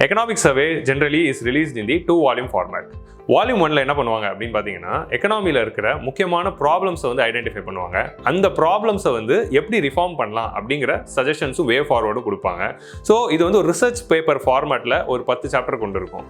Economic survey generally is released in the 2-volume format. Volume 1ல என்ன பண்ணுவாங்க அப்படின்னு பார்த்தீங்கன்னா எக்கனாமியில் இருக்கிற முக்கியமான ப்ராப்ளம்ஸை வந்து ஐடென்டிஃபை பண்ணுவாங்க. அந்த ப்ராப்ளம்ஸை வந்து எப்படி ரிஃபார்ம் பண்ணலாம் அப்படிங்கிற சஜஷன்ஸும் வே ஃபார்வர்டும் கொடுப்பாங்க. ஸோ இது வந்து ஒரு ரிசர்ச் பேப்பர் ஃபார்மேட்டில் ஒரு 10 சாப்டர் கொண்டு இருக்கும்.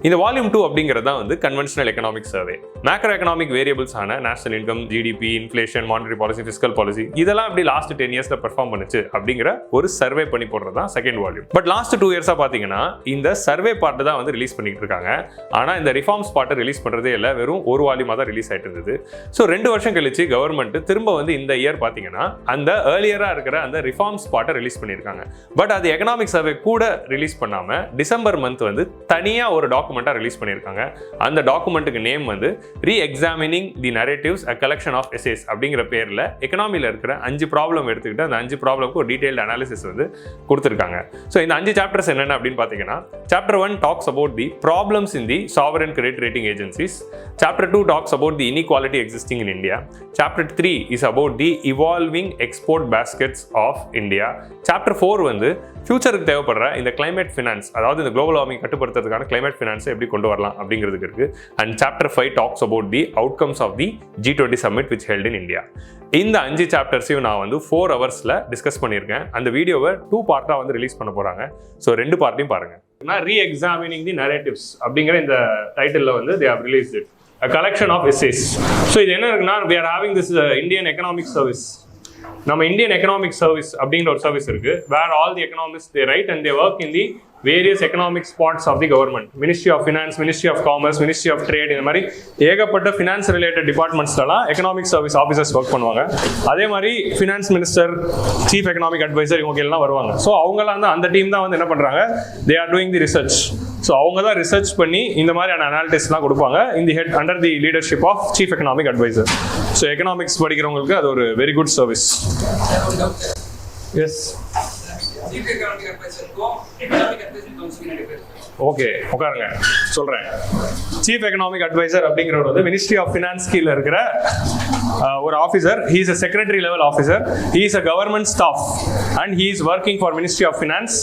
இந்த வால்யூம் 2 அப்படிங்கிறது தான் வந்து conventional economic survey. Macro economic வேரியபிள்ஸான national income, GDP, inflation, monetary policy, fiscal policy இதெல்லாம் எப்படி லாஸ்ட் 10 இயர்ஸில் பெர்ஃபார்ம் பண்ணுச்சு அப்படிங்கிற ஒரு சர்வே பண்ணி போடுறது தான் செகண்ட் வால்யூம். பட் லாஸ்ட் 2 இயர்ஸாக பார்த்தீங்கன்னா இந்த சர்வே பார்ட்டு தான் வந்து ரிலீஸ் பண்ணிட்டு இருக்காங்க. ஆனால் இந்த ரிஃபார்ம்ஸ் பார்ட் ரிலீஸ் பண்றதே இல்லை, வெறும் ஒரு வால்யூமா தான் ரிலீஸ் ஆயிட்டு இருந்தது. ஸோ 2 வருஷம் கழிச்சு கவர்மெண்ட் திரும்ப வந்து இந்த இயர் பார்த்தீங்கன்னா அந்த ஏர்லியரா இருக்கிற அந்த ரிஃபார்ம்ஸ் பார்ட்டை ரிலீஸ் பண்ணியிருக்காங்க. பட் அது எக்கனாமிக் சர்வே கூட ரிலீஸ் பண்ணாம டிசம்பர் மந்த் வந்து தனியா ஒரு டாக்குமெண்டா ரிலீஸ் பண்ணியிருக்காங்க. அந்த டாக்குமெண்ட்டுக்கு நேம் வந்து reexamining the narratives a collection of essays அப்படிங்கிற பேர்ல எக்கனாமியில் இருக்கிற 5 ப்ராப்ளம் எடுத்துக்கிட்டு அந்த 5 ப்ராப்ளம்க்கு ஒரு டீடைல்டு அனாலிசிஸ் வந்து கொடுத்துருக்காங்க. ஸோ இந்த 5 சாப்டர்ஸ் என்னென்ன அப்படின்னு பார்த்தீங்கன்னா, chapter 1 tax about the problems in the sovereign credit rating agencies. Chapter 2 talks about the inequality existing in India. Chapter 3 is about the evolving export baskets of India. Chapter 4 வந்து ஃபியூச்சருக்கு தேவைப்படுற இந்த climate finance, அதாவது இந்த global warming கட்டுப்படுத்துறதுக்கான climate ஃபினான்ஸை எப்படி கொண்டு வரலாம் அப்படிங்கிறதுக்கு இருக்கு. And chapter 5 talks about the outcomes of the G20 summit which held in India. இந்த 5 சாப்டர்ஸையும் நான் வந்து 4 ஹவர்ஸில் டிஸ்கஸ் பண்ணியிருக்கேன். அந்த வீடியோவை 2 பார்ட்டாக வந்து ரிலீஸ் பண்ண போகிறாங்க. ஸோ 2 பார்ட்டையும் பாருங்கள். ரீஎக்ஸாமினிங் தி நரேட்டிவ்ஸ் அப்படிங்கிற இந்த டைட்டிலில் வந்து they have released it. A collection of essays. So இது என்ன இருக்குன்னா, we are having this Indian economic service. நம்ம இந்தியன் எக்கனாமிக் சர்வீஸ் அப்படிங்கிற ஒரு சர்வீஸ் இருக்கு. Where all the economist they write and they work in the various economic spots of the government. Ministry of finance, ministry of commerce, ministry of trade, இந்த மாதிரி ஏகப்பட்ட finance related டிபார்ட்மெண்ட்ஸ்லாம் economic service officers work பண்ணுவாங்க. அதே மாதிரி finance minister, chief economic advisor இவங்க எல்லாம் வருவாங்க. ஸோ அவங்களாம் வந்து அந்த டீம் தான் வந்து என்ன பண்ணுறாங்க, they are doing the research. So அவங்க தான் ரிசர்ச் பண்ணி இந்த மாதிரியான அனாலிசிஸ்லாம் கொடுப்பாங்க in the head under the leadership of chief economic advisor. So economics படிக்கிறவங்களுக்கு அது ஒரு very good service. Yes, okay, உட்காருங்க, சொல்றேன். சீஃப் எக்கனாமிக் அட்வைசர் அப்படிங்கிறவர் வந்து மினிஸ்ட்ரி ஆஃப் ஃபினான்ஸ் கீழ இருக்கிற ஒரு officer. He is a secretary level officer. He is a government staff and he is working for Ministry of Finance.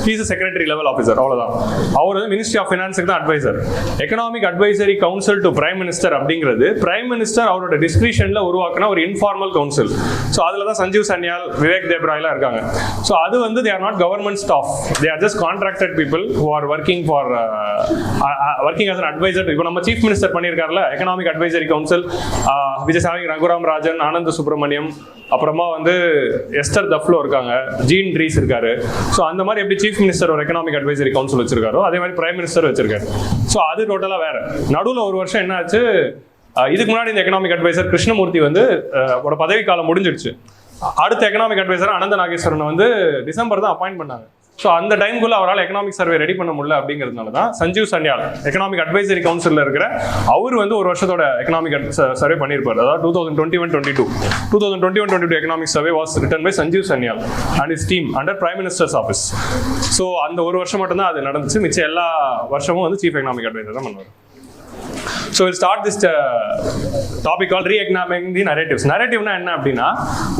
He is a secretary level officer. அவ்வளவுதான். அவர் வந்து ministry of ஃபினான்ஸ்க்கு தான் adviser. Economic advisory council to prime minister அப்படிங்கிறது prime minister அவரோட டிஸ்கிரிஷன்ல உருவாக்கின ஒரு informal council. So அதில் தான் சஞ்சீவ் சன்யால், விவேக் தேப்ராய்லாம் இருக்காங்க. ஸோ அது வந்து they are not government staff. They are just contracted people who are working for working as an advisor. இப்போ நம்ம சீஃப் மினிஸ்டர் பண்ணியிருக்காருல economic advisory council, which is having Raghuram Rajan, Anantha Subramaniam, அப்புறமா வந்து எஸ்டர் தஃப்லோ இருக்காங்க, ஜீன் ட்ரீஸ் இருக்காரு. ஸோ அந்த மாதிரி எப்படி சீஃப் மினிஸ்டர் ஒரு எக்கனாமிக் அட்வைசரி கவுன்சில் வச்சிருக்காரோ அதே மாதிரி பிரைம் மினிஸ்டர் வச்சிருக்காரு. ஸோ அது டோட்டலாக வேற. நடுவில் ஒரு வருஷம் என்ன ஆச்சு, இதுக்கு முன்னாடி இந்த எக்கனாமிக் அட்வைசர் கிருஷ்ணமூர்த்தி வந்து ஒரு பதவி காலம் முடிஞ்சிடுச்சு. அடுத்த எக்கனாமிக் அட்வைசர் அனந்த நாகேஸ்வரன் வந்து டிசம்பர் தான் அப்பாயிண்ட் பண்ணாங்க. ஸோ அந்த டைம்குள்ள அவரால் எக்கனாமிக் சர்வே ரெடி பண்ண முடியல அப்படிங்கிறதுனால தான் சஞ்சீவ் சன்யால் எக்கனாமிக் அட்வைசரி கவுன்சிலில் இருக்கிற அவர் வந்து ஒரு வருஷத்தோட எக்கனாமிக் சர்வே பண்ணியிருப்பார். அதாவது 2021-22 economic survey was written by Sanjeev Sanyal and is team under prime minister's office. So அந்த ஒரு வருஷம் மட்டும்தான் அது நடந்துச்சு. மிச்சம் எல்லா வருஷமும் வந்து சீஃப் எக்கனாமிக் அட்வைசர் தான் பண்ணுவார். So we'll start this topic called re-examining the narratives. Narrative-na என்ன அப்படின்னா,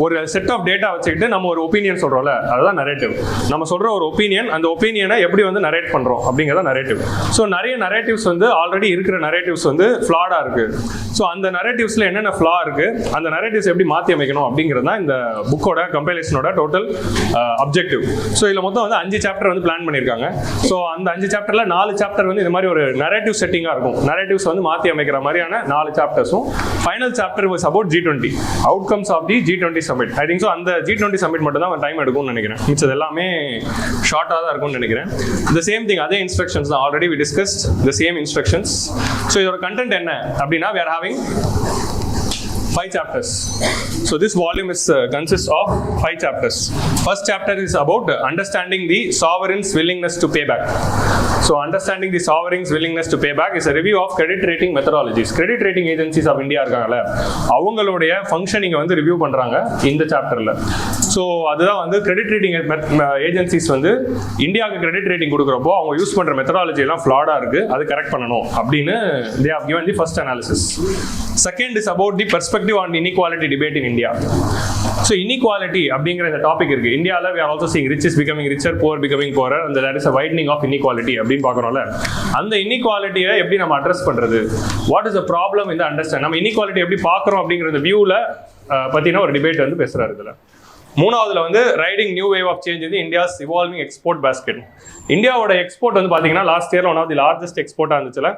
ஒரு செட் ஆஃப் டேட்டா வச்சுக்கிட்டு நம்ம ஒரு ஒப்பீனியன் சொல்றோம்ல, அதுதான் நரேட்டிவ். நம்ம சொல்ற ஒரு ஒப்பீனியன், அந்த ஒப்பீனியனை எப்படி வந்து நரேட் பண்றோம் அப்படிங்கிறத நரேட்டிவ். ஸோ நிறைய நரேட்டிவ்ஸ் வந்து ஆல்ரெடி இருக்கிற நரேட்டிவ்ஸ் வந்து ஃப்ளாடா இருக்கு. ஸோ அந்த நரேட்டிவ்ஸ்ல என்னென்ன ஃப்ளா இருக்கு, அந்த நரேட்டிவ்ஸ் எப்படி மாற்றி அமைக்கணும் அப்படிங்கிறது தான் இந்த புக்கோட கம்பைலேஷனோட டோட்டல் அப்ஜெக்டிவ். ஸோ இதில் மொத்தம் வந்து 5 சாப்டர் வந்து பிளான் பண்ணியிருக்காங்க. ஸோ அந்த 5 சாப்டர்ல 4 சாப்டர் வந்து இந்த மாதிரி ஒரு நரேட்டிவ் செட்டிங்காக இருக்கும். நரேட்டிவ்ஸ் வந்து மாற்றி அமைக்கிற மாதிரியான 4 சாப்டர்ஸும். Final chapter was about G20 outcomes of the G20 summit. I think so அந்த G20 சமிட் மட்டும் தான் டைம் எடுக்கும்னு நினைக்கிறேன். மிச்சது எல்லாமே ஷார்ட்டாக தான் இருக்கும்னு நினைக்கிறேன். த சேம் திங், அதே இன்ஸ்ட்ரக்ஷன்ஸ் தான். Already we discussed the same instructions. So இதோட கண்டென்ட் என்ன அப்படின்னா, we are having 5 chapters. So this volume is consists of 5 chapters. First chapter is about understanding the sovereign's willingness to pay back. So understanding the sovereign's willingness to pay back is a review of credit rating methodologies. Credit rating agencies of India இருக்காங்கல்ல, அவங்களுடைய ஃபங்க்ஷனிங்கை வந்து review பண்றாங்க இந்த சாப்டர்ல. So அதுதான் வந்து credit rating agencies வந்து இந்தியாவுக்கு கிரெடிட் ரேட்டிங் கொடுக்குறப்போ அவங்க யூஸ் பண்ற மெத்தடாலஜி எல்லாம் ஃப்ளாடா இருக்கு, அது கரெக்ட் பண்ணணும் அப்படின்னு they have given the first analysis. Second is about the perspective on inequality debate in India. So inequality அப்படிங்கிற இந்த டாபிக் இருக்கு. இந்தியாவில் we are also seeing rich is becoming richer, poor becoming poorer, and there is a widening of inequality அப்படின்னு பார்க்குறோம்ல. அந்த இன்இக்வாலிட்டியை எப்படி நம்ம address பண்றது? What is the problem இந்த அண்டர்ஸ்டாண்ட்? நம்ம இன்இக்வாலிட்டி எப்படி பார்க்குறோம் அப்படிங்கிற வியூவில் பற்றின ஒரு டிபேட் வந்து பேசுகிறாரு இதில். மூணாவதுல வந்து riding new wave of change வந்து இந்தியாஸ் இவால்விங் எக்ஸ்போர்ட் பேஸ்கெட். இந்தியாவோட எக்ஸ்போர்ட் வந்து பார்த்தீங்கன்னா last year one of the largest எக்ஸ்போர்ட்டாக இருந்துச்சுல.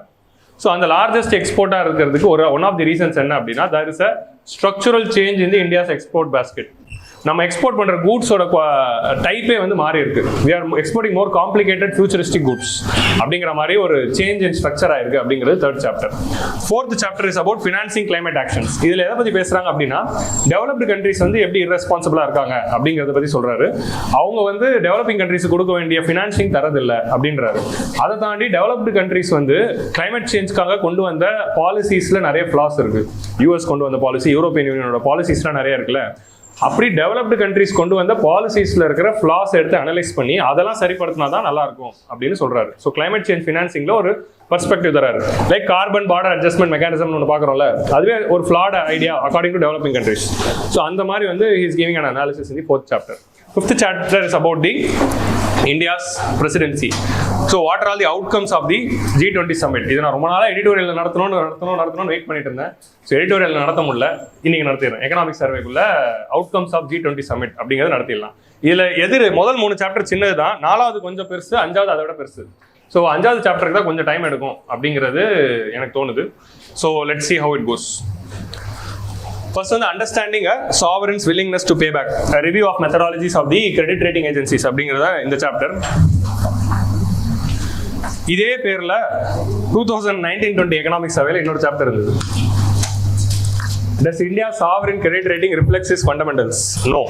ஸோ அந்த லார்ஜஸ்ட் எக்ஸ்போர்ட்டாக இருக்கிறதுக்கு ஒன் ஆஃப் தி ரீசன்ஸ் என்ன அப்படின்னா, there is a structural change in the India's export basket. நம்ம எக்ஸ்போர்ட் பண்ற கூட்ஸோட டைப்பே வந்து மாறி இருக்கு. we are exporting more complicated futuristic goods அப்படிங்கிற மாதிரி ஒரு சேஞ்ச் இன் ஸ்ட்ரக்சர் ஆயிருக்கு அப்படிங்கிறது third chapter. Fourth chapter is about financing climate actions. இதுல எதை பத்தி பேசுறாங்க அப்படின்னா, டெவலப்டு கண்ட்ரிஸ் வந்து எப்படி irresponsible-ஆ இருக்காங்க அப்படிங்கறத பத்தி சொல்றாரு. அவங்க வந்து டெவலப்பிங் கண்ட்ரிஸ் கொடுக்க வேண்டிய ஃபினான்சிங் தரதில்லை அப்படின்றாரு. அதை தாண்டி டெவலப்டு கண்ட்ரிஸ் வந்து கிளைமேட் சேஞ்சுக்காக கொண்டு வந்த பாலிசிஸ்ல நிறைய ஃபிளாஸ் இருக்கு. யூஎஸ் கொண்டு வந்த பாலிசி, யூரோப்பியன் யூனியனோட பாலிசிஸ்லாம் நிறைய இருக்குல்ல. அப்படி டெவலப்டு கண்ட்ரிஸ் கொண்டு வந்த பாலிசிஸ்ல இருக்கிற ஃபிளாஸ் எடுத்து அனலைஸ் பண்ணி அதெல்லாம் சரிப்படுத்தினா தான் நல்லா இருக்கும் அப்படின்னு சொல்றாரு. ஸோ கிளைமேட் சேஞ்ச் ஃபினான்சிங்ல ஒரு பர்ஸ்பெக்டிவ் தராரு. Like carbon border adjustment mechanism ஒன்று பார்க்குறோம்ல, அதுவே ஒரு flat idea according to developing countries. So அந்த மாதிரி வந்து he is giving an analysis in the fourth chapter. Fifth chapter is about the India's presidency. So what are all the outcomes of the G20 summit? இது நான் ரொம்ப நாளாக editorial நடத்தணும்னு wait பண்ணிட்டு இருந்தேன். ஸோ எடிட்டோரியல் நடத்த முடியல, இன்னைக்கு நடத்திடுறேன். எக்கனாமிக் சர்வேக்குள்ள அவுட்கம்ஸ் ஆஃப் G20 summit அப்படிங்கிறது நடத்திடலாம். இதில் முதல் 3 சாப்டர் சின்னது தான், 4வது கொஞ்சம் பெருசு, 5வது அதை விட பெருசு. ஸோ 5வது சாப்டருக்கு தான் கொஞ்சம் டைம் எடுக்கும் அப்படிங்கிறது எனக்கு தோணுது. So let's see how it goes. First வந்து understanding sovereign's willingness to pay back, a review of methodologies of the credit rating agencies அப்படிங்கிறத இந்த சாப்டர். இதே பேர்ல 2019-20 எக்கனாமிக் சர்வேல இன்னொரு சாப்டர் இருந்தது. Does India's sovereign credit rating reflects its fundamentals? No.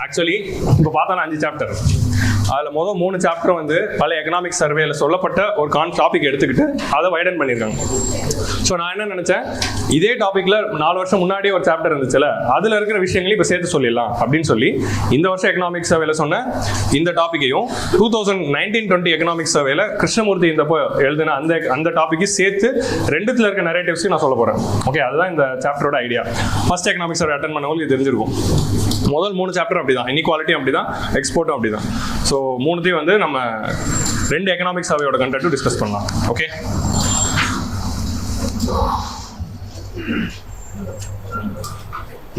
Actually இப்போ பார்த்தா 5 chapter, அதில் முதல் 3 சாப்டர் வந்து பல எக்கனாமிக் சர்வேல சொல்லப்பட்ட ஒரு டாபிக் எடுத்துக்கிட்டு அதை வைடன் பண்ணியிருக்காங்க. ஸோ நான் என்ன நினைச்சேன், இதே டாபிக்ல 4 வருஷம் முன்னாடியே ஒரு சாப்டர் இருந்துச்சுல, அதுல இருக்கிற விஷயங்களையும் இப்போ சேர்த்து சொல்லிடலாம் அப்படின்னு சொல்லி இந்த வருஷம் எக்கனாமிக் சர்வேல சொன்ன இந்த டாபிக்கையும் 2019-20 எக்கனாமிக் சர்வேல கிருஷ்ணமூர்த்தி இந்த எழுதின அந்த டாபிக்கையும் சேர்த்து ரெண்டுத்துல இருக்க நரேட்டிவ்ஸையும் நான் சொல்ல போறேன். ஓகே, அதுதான் இந்த சாப்டரோட idea. First economic survey attend பண்ணவங்களுக்கு இது தெரிஞ்சிருக்கும். முதல் 3 சாப்டர் அப்படிதான், இன்இக்வாலிட்டி அப்படிதான், எக்ஸ்போர்ட்டும் அப்படிதான். ஸோ 3த்தையும் வந்து நம்ம 2 எக்கனாமிக் சர்வேயோட கண்டென்ட்டும் டிஸ்கஸ் பண்ணலாம். Okay,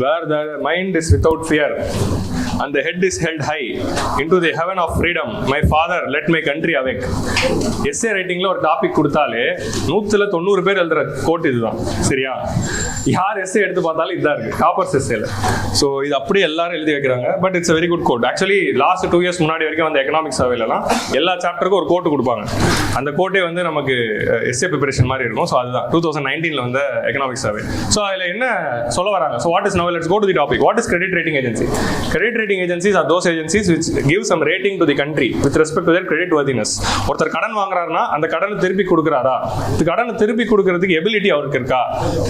where the mind is without fear and the head is held high into the heaven of freedom, my father let my country awake. Essay ரைட்டிங்ல ஒரு டாபிக் கொடுத்தாலே 190 பேர் எழுதுற கோட் இதுதான். சரியா? யார் எஸ்ஏ எடுத்து பார்த்தாலும் இதுதான் இருக்கு, டாப்பர்ஸ் எஸ்ஏல. ஸோ இது அப்படியே எல்லாரும் எழுதி வைக்கிறாங்க. But it's very good quote. Actually last 2 years முன்னாடி வரைக்கும் அந்த எக்கனாமிக் சர்வேலாம் எல்லா சாப்டருக்கும் ஒரு கோட்டு கொடுப்பாங்க. அந்த கோட்டே வந்து நமக்கு எஸ்ஏ ப்ரிப்பரேஷன் மாதிரி இருக்கும். ஸோ அதுதான் 2019ல வந்த எக்கனாமிக் சர்வே. ஸோ அதில் என்ன சொல்ல வராங்க? So what is now let's go to the topic. What is credit rating agency? Credit rating agencies are those agencies which give some rating to the country with respect to their credit worthiness. ஒருத்தர் கடன் வாங்குறாருன்னா அந்த கடனை திருப்பி கொடுக்குறாரா, இந்த கடனை திருப்பி கொடுக்கறதுக்கு ability அவருக்கு இருக்கா,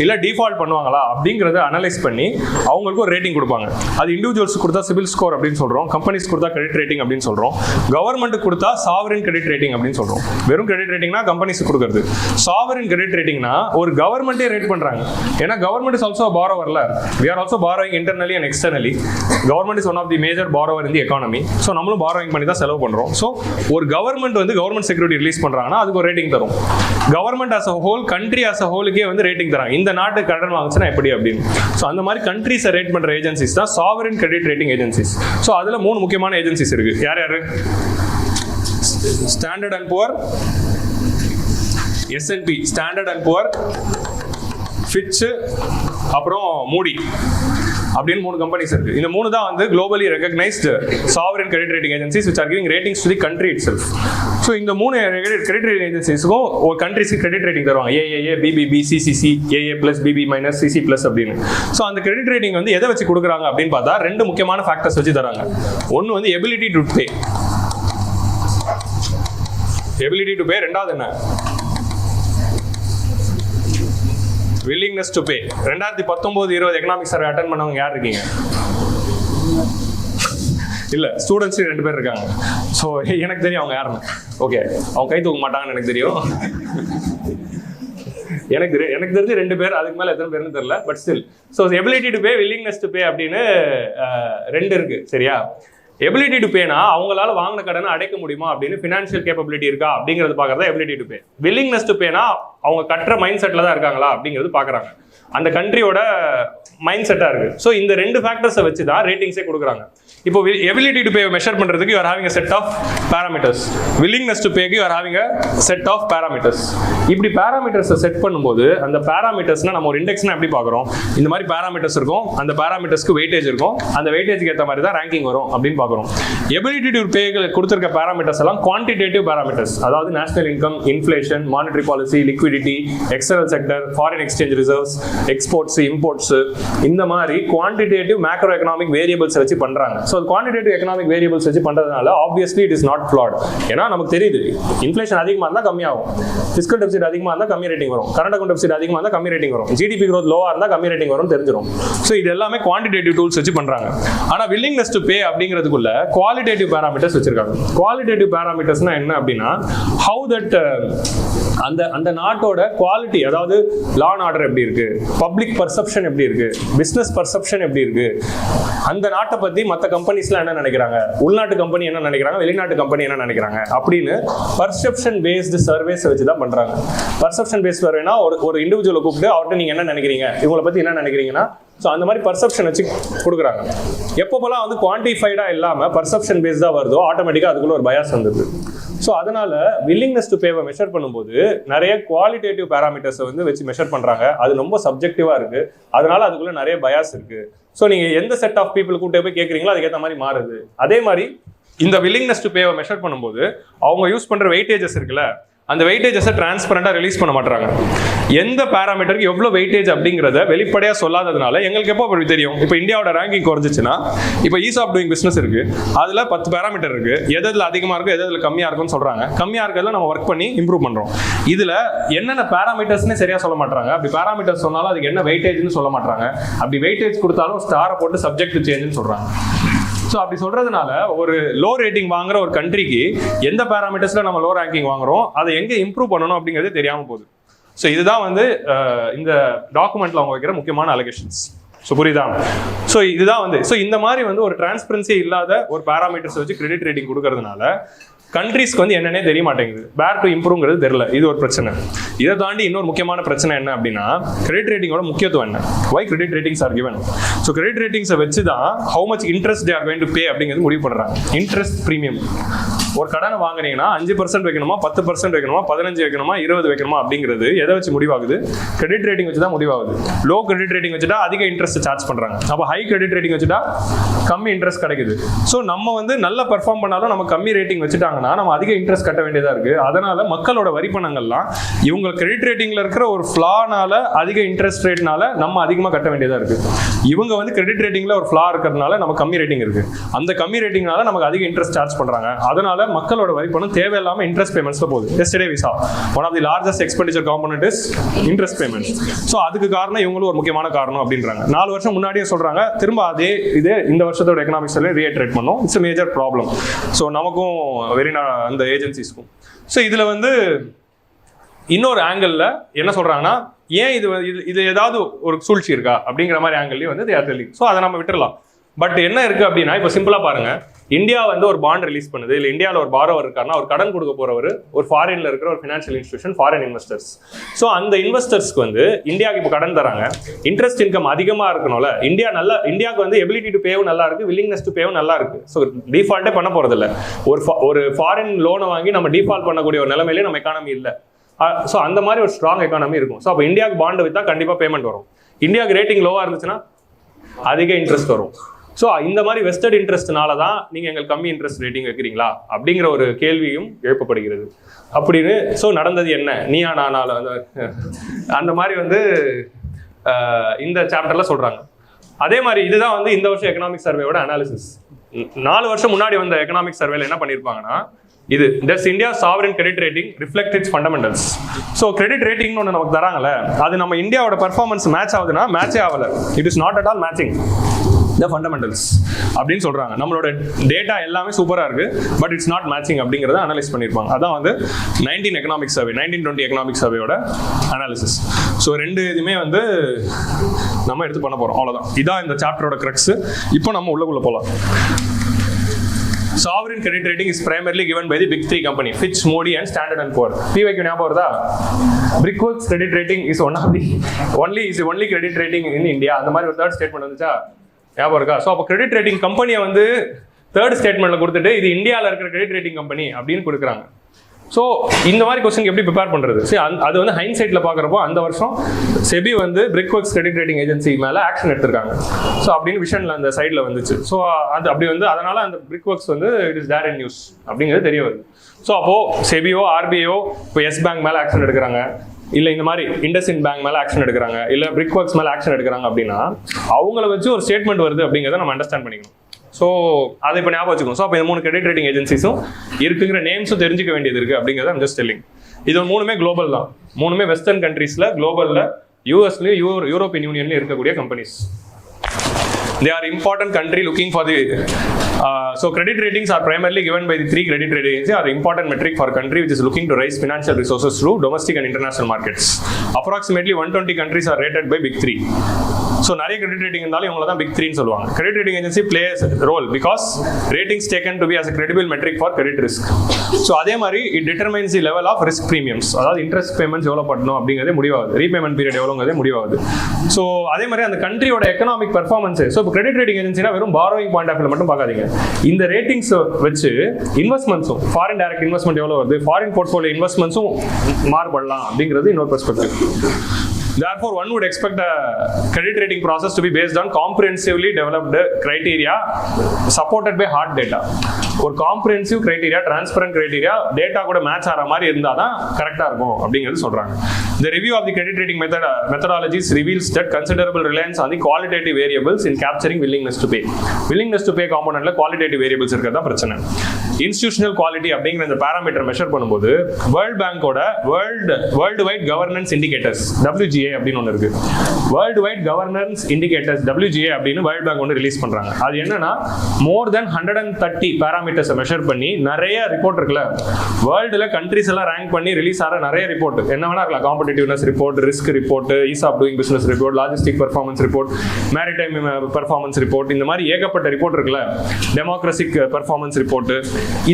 இல்ல டிஃபால்ட் பண்ணுவாங்களா அப்படிங்கறத அனலைஸ் பண்ணி அவங்களுக்கு ஒரு ரேட்டிங் கொடுப்பாங்க. அது இண்டிவிஜுவல்ஸ் கொடுத்தா சிபில் ஸ்கோர் அப்படின்னு சொல்றோம், கம்பெனிஸ் கொடுத்தா கிரெடிட் ரேட்டிங் அப்படின்னு சொல்றோம், கவர்மெண்ட் கொடுத்தா சாவரின் கிரெடிட் ரேட்டிங் அப்படின்னு சொல்றோம். வெறும் கிரெடிட் ரேட்டிங்னா கம்பெனிஸ் கொடுக்கிறது, சாவரின் கிரெடிட் ரேட்டிங்னா ஒரு கவர்மெண்டே ரேட் பண்றாங்க. ஏன்னா கவர்மெண்ட் இஸ் ஆல்சோ borrowerல, we are also borrowing internally and externally. Government is one of the major borrower in the economy. So நம்மளும் borrowing பண்ணி தான் செலவு பண்றோம். So ஒரு கவர்மெண்ட் வந்து கவர்மெண்ட் செக்யூரிட்டி ரிலீஸ் பண்றாங்கன்னா அதுக்கு ஒரு ரேட்டிங் தரும். Government as a whole, country as a whole K வந்து ரேட்டிங் தராங்க. இந்த நாட்டுக்கு கடன் வாங்குச்சுன்னா எப்படி அப்படின்னு. ஸோ அந்த மாதிரி கண்ட்ரிஸை ரேட் பண்ற ஏஜென்சிஸ் தான் sovereign credit rating agencies. So அதுல 3 முக்கியமான ஏஜென்சிஸ் இருக்கு. யார் யாரு? Standard and poor, S&P standard and poor, Fitch, அப்புறம் மூடி அப்படின்னு 3 கம்பெனிஸ் இருக்கு. இந்த 3 தான் வந்து globally recognized sovereign credit rating agencies which are giving ratings to the country itself. So இந்த 3 credit rating agencies-க்கும் ஒரு countryக்கு credit rating தருவாங்க. AAA, BBB, CCC, AA+, BB-, CC+ அப்படின்னு. ஸோ அந்த credit rating வந்து எதை வச்சு கொடுக்குறாங்க அப்படின்னு பார்த்தா 2 முக்கியமான ஃபேக்டர்ஸ் வச்சு தராங்க. ஒன்று வந்து ability to pay, ரெண்டாவது என்ன? willingness to pay. 2019-20 economic survey attend பண்ணவங்க யார் இருக்கீங்க? இல்ல, ஸ்டூடெண்ட்ஸ் 2 பேர் இருக்காங்க. ஸோ எனக்கு தெரியும் அவங்க யாருன்னு. ஓகே, அவங்க கை தூக்க மாட்டாங்கன்னு எனக்கு தெரியும். எனக்கு தெரிஞ்சு 2 பேர், அதுக்கு மேலே எத்தனை பேர்னு தெரியல, but still. So ability to pay, willingness to pay அப்படின்னு 2 இருக்கு, சரியா? எபிலிட்டி டு பேனா அவங்களால வாங்கின கடனை அடைக்க முடியுமா அப்படின்னு, ஃபினான்ஷியல் கேப்பபிலிட்டி இருக்கா அப்படிங்கிறது பார்க்கறதா ability to pay. Willingness to பேனா அவங்க கட்டுற மைண்ட் செட்டில் தான் இருக்காங்களா அப்படிங்கிறது பார்க்குறாங்க, அந்த கண்ட்ரியோட மைண்ட் செட்டாக இருக்குது. ஸோ இந்த 2 ஃபேக்டர்ஸை வச்சு தான் ரேட்டிங்ஸே கொடுக்குறாங்க. இப்போ எபிலிட்டி டு பே மெஷர் பண்ணுறதுக்கு you are having a set of parameters, willingness to பேக்கு you are having a set of parameters. இப்படி பேராமீட்டர்ஸை செட் பண்ணும்போது அந்த பேராமீட்டர்ஸ்னா நம்ம ஒரு இண்டெக்ஸ்னா எப்படி பார்க்குறோம், இந்த மாதிரி பேராமீட்டர்ஸ் இருக்கும், அந்த பேராமீட்டர்ஸ்க்கு வெயிட்டேஜ் இருக்கும், அந்த வெயிட்டேஜ்க்கு ஏற்ற மாதிரி தான் ரேங்கிங் வரும் அப்படின்னு பார்க்குறோம். எபிலிட்டி டு பே கொடுத்துருக்க பேராமீட்டர்ஸ் எல்லாம் குவான்டிடேட்டிவ் பேராமீட்டர்ஸ், அதாவது national income, inflation, monetary policy, liquidity, external sector, foreign exchange reserves, exports, imports, இந்த மாதிரி குவான்டிடேட்டிவ் மேக்ரோ எக்கனாமிக் வேரியபிள்ஸ் வச்சு பண்றாங்க. ஸோ குவான்டிடேட்டிவ் எக்கனாமிக் வேரியபிள்ஸ் வச்சு பண்றதுனால obviously it is not flat. ஏன்னா நமக்கு தெரியுது இன்ஃப்ளேஷன் அதிகமாக இருந்தால் கம்மியாகும், ஃபிஸ்கல் டெபிசிட் அதிகமாக இருந்தால் கம்மி ரேட்டிங் வரும், கரண்ட் அக்கௌண்ட் டெபிசிட் அதிகமாக இருந்தால் கம்மி ரேட்டிங் வரும், ஜிடிபி growth லோவா இருந்தால் கம்மி ரேட்டிங் வரும் தெரிஞ்சிடும். ஸோ இது எல்லாமே குவான்டிடேட்டிவ் டூல்ஸ் வச்சு பண்றாங்க. ஆனால் வில்லிங்னஸ் டு பே அப்படிங்கிறதுக்குள்ள குவாலிட்டேட்டிவ் பேராமீட்டர்ஸ் வச்சிருக்காங்க. குவாலிட்டேட்டிவ் பேராமீட்டர்ஸ்னா என்ன அப்படின்னா, ஹவு தட் அந்த நாட்டோட குவாலிட்டி, அதாவது லா அண்ட் ஆர்டர் எப்படி இருக்கு, பப்ளிக் பர்செப்ஷன் எப்படி இருக்கு, பிசினஸ் பர்செப்ஷன் எப்படி இருக்கு, அந்த நாட்டை பத்தி மற்ற கம்பெனிஸ்லாம் என்ன நினைக்கிறாங்க, உள்நாட்டு கம்பெனி என்ன நினைக்கிறாங்க, வெளிநாட்டு கம்பெனி என்ன நினைக்கிறாங்க அப்படின்னு பர்செப்ஷன் பேஸ்டு சர்வேஸ் வச்சு தான் பண்றாங்க. பர்செப்ஷன் பேஸ்ட் சர்வேனா ஒரு இண்டிவிஜுவலை கூப்பிட்டு அவர்கிட்ட நீங்க என்ன நினைக்கிறீங்க, இவங்களை பத்தி என்ன நினைக்கிறீங்கன்னா, ஸோ அந்த மாதிரி பர்செப்ஷன் வச்சு கொடுக்குறாங்க. எப்போப்பெல்லாம் வந்து குவான்டிஃபைடா இல்லாமல் பர்செப்ஷன் பேஸ்டாக வருதோ ஆட்டோமேட்டிக்காக அதுக்குள்ள ஒரு பயாஸ் வந்துடுது. ஸோ அதனால வில்லிங்னஸ் டு பேவை மெஷர் பண்ணும்போது நிறைய குவாலிட்டேட்டிவ் பேராமீட்டர்ஸை வந்து வச்சு மெஷர் பண்ணுறாங்க. அது ரொம்ப சப்ஜெக்டிவாக இருக்கு, அதனால அதுக்குள்ள நிறைய பயாஸ் இருக்கு. ஸோ நீங்கள் எந்த செட் ஆஃப் பீப்புள் கூட்ட போய் கேட்குறீங்களோ அதுக்கேற்ற மாதிரி மாறுது. அதே மாதிரி இந்த வில்லிங்னஸ் டு பேவை மெஷர் பண்ணும்போது அவங்க யூஸ் பண்ணுற வெயிட்டேஜஸ் இருக்குல்ல, அந்த வெயிட்டேஜஸை டிரான்ஸ்பரண்டாக ரிலீஸ் பண்ண மாட்டாங்க. எந்த பேராமீட்டருக்கு எவ்வளோ வெயிட்டேஜ் அப்படிங்கிறத வெளிப்படையாக சொல்லாததுனால எங்களுக்கு எப்போ அப்படி தெரியும். இப்போ இந்தியாவோட ரேங்கிங் குறைஞ்சிச்சுன்னா, இப்போ ஈஸ் ஆஃப் டூயிங் பிஸ்னஸ் இருக்கு, அதில் 10 பேராமீட்டர் இருக்கு, எதில் அதிகமாக இருக்கும் எதில் கம்மியாக இருக்குன்னு சொல்றாங்க. கம்மியாக இருக்கிறதுல நம்ம ஒர்க் பண்ணி இம்ப்ரூவ் பண்ணுறோம். இதில் என்னென்ன பேராமீட்டர்ஸ்னே சரியாக சொல்ல மாட்டாங்க. அப்படி பேராமீட்டர் சொன்னாலும் அதுக்கு என்ன வெயிட்டேஜ்னு சொல்ல மாட்டாங்க. அப்படி வெயிட்டேஜ் கொடுத்தாலும் ஸ்டாரை போட்டு சப்ஜெக்ட் சேஞ்சுன்னு சொல்றாங்க. ஸோ அப்படி சொல்றதுனால ஒரு லோ ரேட்டிங் வாங்குற ஒரு கண்ட்ரிக்கு எந்த பேராமீட்டர்ஸ்ல நம்ம லோ ரேங்கிங் வாங்குறோம், அதை எங்க இம்ப்ரூவ் பண்ணணும் அப்படிங்கிறது தெரியாம போகுது. ஸோ இதுதான் வந்து இந்த டாக்குமெண்ட்ல அவங்க வைக்கிற முக்கியமான அலிகேஷன்ஸ். ஸோ புரியுதா? ஸோ இதுதான் வந்து இந்த மாதிரி வந்து ஒரு டிரான்ஸ்பரன்சி இல்லாத ஒரு பேராமீட்டர்ஸ் வச்சு கிரெடிட் ரேட்டிங் கொடுக்கறதுனால கண்ட்ரீஸ்க்கு வந்து என்னன்னே தெரிய மாட்டேங்குது. வேர் டு இம்ப்ரூவ்ங்கிறது தெரியல. இது ஒரு பிரச்சனை. இதை தாண்டி இன்னொரு முக்கியமான பிரச்சனை என்ன அப்படின்னா, கிரெடிட் ரேட்டிங்கோட முக்கியத்துவம் என்ன, why credit ratings are given. So credit ரேட்டிங்ஸை வச்சு தான் how much interest they are going to pay அப்படிங்கிறது முடிவு பண்ணுறாங்க. இன்ட்ரெஸ்ட் ப்ரீமியம், ஒரு கடனை வாங்குறீங்கன்னா 5% வைக்கணுமா, 10% வைக்கணுமா, 15 வைக்கணுமா, 20 வைக்கணுமா அப்படிங்கிறது எதை வச்சு முடிவாகுது, கிரெடிட் ரேட்டிங் வச்சு தான் முடிவாகுது. லோ கிரெடிட் ரேட்டிங் வச்சுட்டா அதிக இன்ட்ரெஸ்ட் சார்ஜ் பண்றாங்க. அப்போ ஹை கிரெடிட் ரேட்டிங் வச்சுட்டா கம்மி இன்ட்ரெஸ்ட் கிடைக்குது. ஸோ நம்ம வந்து நல்ல பெர்ஃபார்ம் பண்ணாலும் நம்ம கம்மி ரேட்டிங் வச்சுட்டாங்கன்னா நம்ம அதிக இன்ட்ரெஸ்ட் கட்ட வேண்டியதா இருக்கு. அதனால மக்களோட வரி பணங்கள்லாம் இவங்க கிரெடிட் ரேட்டிங்ல இருக்கிற ஒரு ஃபிளானால, அதிக இன்ட்ரெஸ்ட் ரேட்னால நம்ம அதிகமாக கட்ட வேண்டியதா இருக்கு. இவங்க வந்து கிரெடிட் ரேட்டிங்ல ஒரு ஃபிளா இருக்கிறதுனால நம்ம கம்மி ரேட்டிங் இருக்கு, அந்த கம்மி ரேட்டிங்னால நமக்கு அதிக இன்ட்ரெஸ்ட் சார்ஜ் பண்றாங்க. அதனால மக்களோட வரி பணம் தேவையில்லாம இன்ட்ரெஸ்ட் பேமெண்ட்ஸ்ல போகுது. Yesterday we saw one of the largest expenditure component is interest payments. So அதுக்கு காரணம் இவங்களும் ஒரு முக்கியமான காரணம் அப்படின்றாங்க. 4 வருஷம் முன்னாடியே சொல்றாங்க, திரும்ப அதே இந்த வருஷத்தோட எக்கனாமிக்ஸ்ல ரீஇட்டரேட் பண்ணோம். It's a major problem. So நமக்கும் அந்த ஏஜென்சிஸ்க்கும். ஸோ இதுல வந்து இன்னொரு ஆங்கிள் என்ன சொல்றாங்கன்னா, ஏன் இது ஏதாவது ஒரு சூழ்ச்சி இருக்கா அப்படிங்கிற மாதிரி ஆங்கிள்லயும் வந்து they are telling. ஸோ அதை நம்ம விட்டுறலாம். பட் என்ன இருக்கு அப்படின்னா, இப்போ சிம்பிளா பாருங்க, இந்தியா வந்து ஒரு பாண்ட் ரிலீஸ் பண்ணுது, இல்லை இந்தியாவில் ஒரு பாரோவர் இருக்காருன்னா அவர் கடன் கொடுக்க போறவர் ஒரு ஃபாரின்ல இருக்கிற ஒரு financial institution, foreign investors. So அந்த இன்வெஸ்டர்ஸ்க்கு வந்து இந்தியாவுக்கு இப்போ கடன் தராங்க, இன்ட்ரெஸ்ட் இன்கம் அதிகமாக இருக்கணும்ல. இந்தியாவுக்கு வந்து எபிலிட்டி டு பேவும் நல்லா இருக்கு, வில்லிங்னஸ் டு பேவும் நல்லா இருக்கு. ஸோ டிஃபால்ட்டே பண்ண போறது இல்லை. ஒரு ஃபாரின் லோனை வாங்கி நம்ம டிஃபால்ட் பண்ணக்கூடிய ஒரு நிலைமையிலே நம்ம எக்கானமி இல்லை. ஸோ அந்த மாதிரி ஒரு ஸ்ட்ராங் எக்கானமி இருக்கும். ஸோ அப்போ இந்தியாவுக்கு பாண்டு விற்றா கண்டிப்பாக பேமெண்ட் வரும். இந்தியாவுக்கு ரேட்டிங் லோவாக இருந்துச்சுன்னா அதிக இன்ட்ரெஸ்ட் வரும். ஸோ இந்த மாதிரி வெஸ்டர்ட் இன்ட்ரெஸ்ட்னால தான் நீங்கள் எங்களுக்கு கம்மி இன்ட்ரெஸ்ட் ரேட்டிங் வைக்கிறீங்களா அப்படிங்கிற ஒரு கேள்வியும் எழுப்பப்படுகிறது. அப்படின்னு ஸோ நடந்தது என்ன, நீயா நானால அந்த மாதிரி வந்து இந்த சாப்டர்ல சொல்றாங்க. அதே மாதிரி இதுதான் வந்து இந்த வருஷம் எக்கனாமிக் சர்வேயோட அனாலிசிஸ். 4 வருஷம் முன்னாடி வந்த எக்கனாமிக் சர்வேல என்ன பண்ணியிருப்பாங்கன்னா, இது does India sovereign credit rating reflect its fundamentals. So credit ரேட்டிங்னு ஒன்று நமக்கு தராங்கல்ல, அது நம்ம இந்தியாவோட பர்ஃபார்மன்ஸ் மேட்ச் ஆகுதுன்னா மேட்சே ஆகலை. It is not at all matching the fundamentals அப்படின்னு சொல்கிறாங்க. நம்மளோட டேட்டா எல்லாமே சூப்பராக இருக்குது, பட் இட்ஸ் நாட் மேட்சிங் அப்படிங்கிறத அனலைஸ் பண்ணியிருப்பாங்க. அதான் வந்து 19 எக்கனாமிக் சர்வே 1920 எக்கனாமிக் சர்வேயோட அனாலிசிஸ். ஸோ ரெண்டு இதுவுமே வந்து நம்ம எடுத்து பண்ண போகிறோம், அவ்வளோதான். இதான் இந்த சாப்டரோட க்ரக்ஸ். இப்போ நம்ம உள்ளுக்குள்ளே போகலாம். Sovereign credit rating is primarily given by the big three company, Fitch, Moody and Standard & Poor. PYQ ஞாபகம் வருதா? Brickworks credit rating is one of the only credit rating in India. அந்த மாதிரி ஒரு தேர்ட் ஸ்டேட்மெண்ட் வந்துச்சா, ஞாபகம் இருக்கா? So அப்போ credit rating கம்பெனியை வந்து தேர்ட் ஸ்டேட்மெண்ட்ல கொடுத்துட்டு இது இந்தியாவில் இருக்கிற கிரெடிட் ரேட்டிங் கம்பெனி அப்படின்னு கொடுக்குறாங்க. ஸோ இந்த மாதிரி கொஸ்டின் எப்படி ப்ரிப்பேர் பண்ணுறது? சரி, அது வந்து ஹைன்சைட்டில் பார்க்குறப்போ அந்த வருஷம் செபி வந்து பிரிக்வொர்க்ஸ் கிரெடிட் ரேட்டிங் ஏஜென்சி மேலே ஆக்ஷன் எடுத்திருக்காங்க. ஸோ அப்படின்னு விஷனில் அந்த சைடில் வந்துச்சு. ஸோ அது அப்படி வந்து அதனால அந்த பிரிக்வொர்க்ஸ் வந்து it is there in news அப்படிங்கிறது தெரிய வருது. ஸோ அப்போது செபியோ ஆர்பிஐயோ இப்போ எஸ் பேங்க் மேலே ஆக்ஷன் எடுக்கிறாங்க, இல்லை இந்த மாதிரி இண்டஸ்இண்ட் பேங்க் மேலே ஆக்ஷன் எடுக்கிறாங்க, இல்லை பிரிக்வொர்க்ஸ் மேலே ஆக்ஷன் எடுக்கிறாங்க அப்படின்னா அவங்கள வச்சு ஒரு ஸ்டேட்மெண்ட் வருது அப்படிங்கிறத நம்ம அண்டர்ஸ்டாண்ட் பண்ணிக்கணும். ஸோ அதை இப்போ ஞாபகம் வச்சுக்கணும். ஸோ அப்போ இந்த 3 கிரெடிட் ரேட்டிங் ஏஜென்சிஸும் இருக்குங்கிற நேம்ஸும் தெரிஞ்சுக்க வேண்டியது இருக்குது அப்படிங்கிறத I'm just telling. இது 3மே குளோபல் தான், 3மே வெஸ்டர்ன் கண்ட்ரீஸில், குளோபலில், யூஎஸ்லேயும் யூரோப்பியன் யூனியன்லேயும் இருக்கக்கூடிய companies. They are important country looking for the so credit ratings are primarily given by the 3 credit rating agencies, are important metric for a country which is looking to raise financial resources through domestic and international markets. Approximately 120 countries are rated by big 3. So நிறைய credit rating இருந்தாலும் இவங்கள தான் big 3 ன்னு சொல்லுவாங்க. Credit rating agency plays a role because ratings taken to be as a credible metric for credit risk. So அதே மாதிரி it determines the level of risk premiums. அதாவது interest payments எவ்வளவு பண்ணணும் அப்படிங்கிறதே முடிவாகுது, ரீபேமெண்ட் பீரியட் எவ்வளோங்கிறதே முடிவாகுது. ஸோ அதே மாதிரி அந்த கண்ட்ரியோட economic performance. So இப்போ கிரெடிட் ரேட்டிங் ஏஜென்சினா வெறும் பாரோயிங் பாயிண்ட் ஆஃப் வியூல மட்டும் பார்க்காதீங்க. இந்த ரேட்டிங்ஸ் வச்சு இன்வெஸ்ட்மெண்ட்ஸும், ஃபாரின் டைரக்ட் இன்வெஸ்ட்மெண்ட் எவ்வளோ வருது, ஃபாரின் போர்ட்ஃபோலியோ இன்வெஸ்ட்மெண்ட்ஸும் மாறுபடலாம் அப்படிங்கிறது இன்னொரு perspective. Therefore, one would expect the credit rating process to be based on comprehensively developed criteria supported by hard data. ஒரு comprehensive criteria, transparent criteria, data கூட match ஆகிற மாதிரி இருந்தால் தான் கரெக்டாக இருக்கும் அப்படிங்கிறது சொல்கிறாங்க. The review of the credit rating methodologies reveals that considerable reliance on the qualitative variables in capturing willingness to pay. Willingness to pay காம்போனன்ட்ல குவாலிட்டேட்டிவ் வேரியபிள்ஸ் இருக்கிறது தான் பிரச்சனை. இன்ஸ்டிடியூஷனல் குவாலிட்டி அப்படிங்கிற இந்த பேராமீட்டர் மெஷர் பண்ணும்போது வேர்ல்ட் பேங்கோட world wide governance indicators WGA அப்படின்னு ஒன்று இருக்கு. World wide governance indicators WGA அப்படின்னு வேர்ல்ட் பேங்க் ஒன்று ரிலீஸ் பண்றாங்க. அது என்னன்னா மோர் தென் 130 பேராமீட்டர்ஸை மெஷர் பண்ணி நிறைய ரிப்போர்ட் இருக்குல்ல, வேர்ல்டுல கண்ட்ரிஸ் எல்லாம் ரேங்க் பண்ணி ரிலீஸ் ஆகிற நிறைய ரிப்போர்ட் என்ன வேணா இருக்கலாம். Competitiveness report, risk report, ease of doing business report, logistic performance report, maritime performance report, இந்த மாதிரி ஏகப்பட்ட ரிப்போர்ட் இருக்குல்ல, டெமோக்ரஸிக் பெர்ஃபார்மன்ஸ் ரிப்போர்ட்,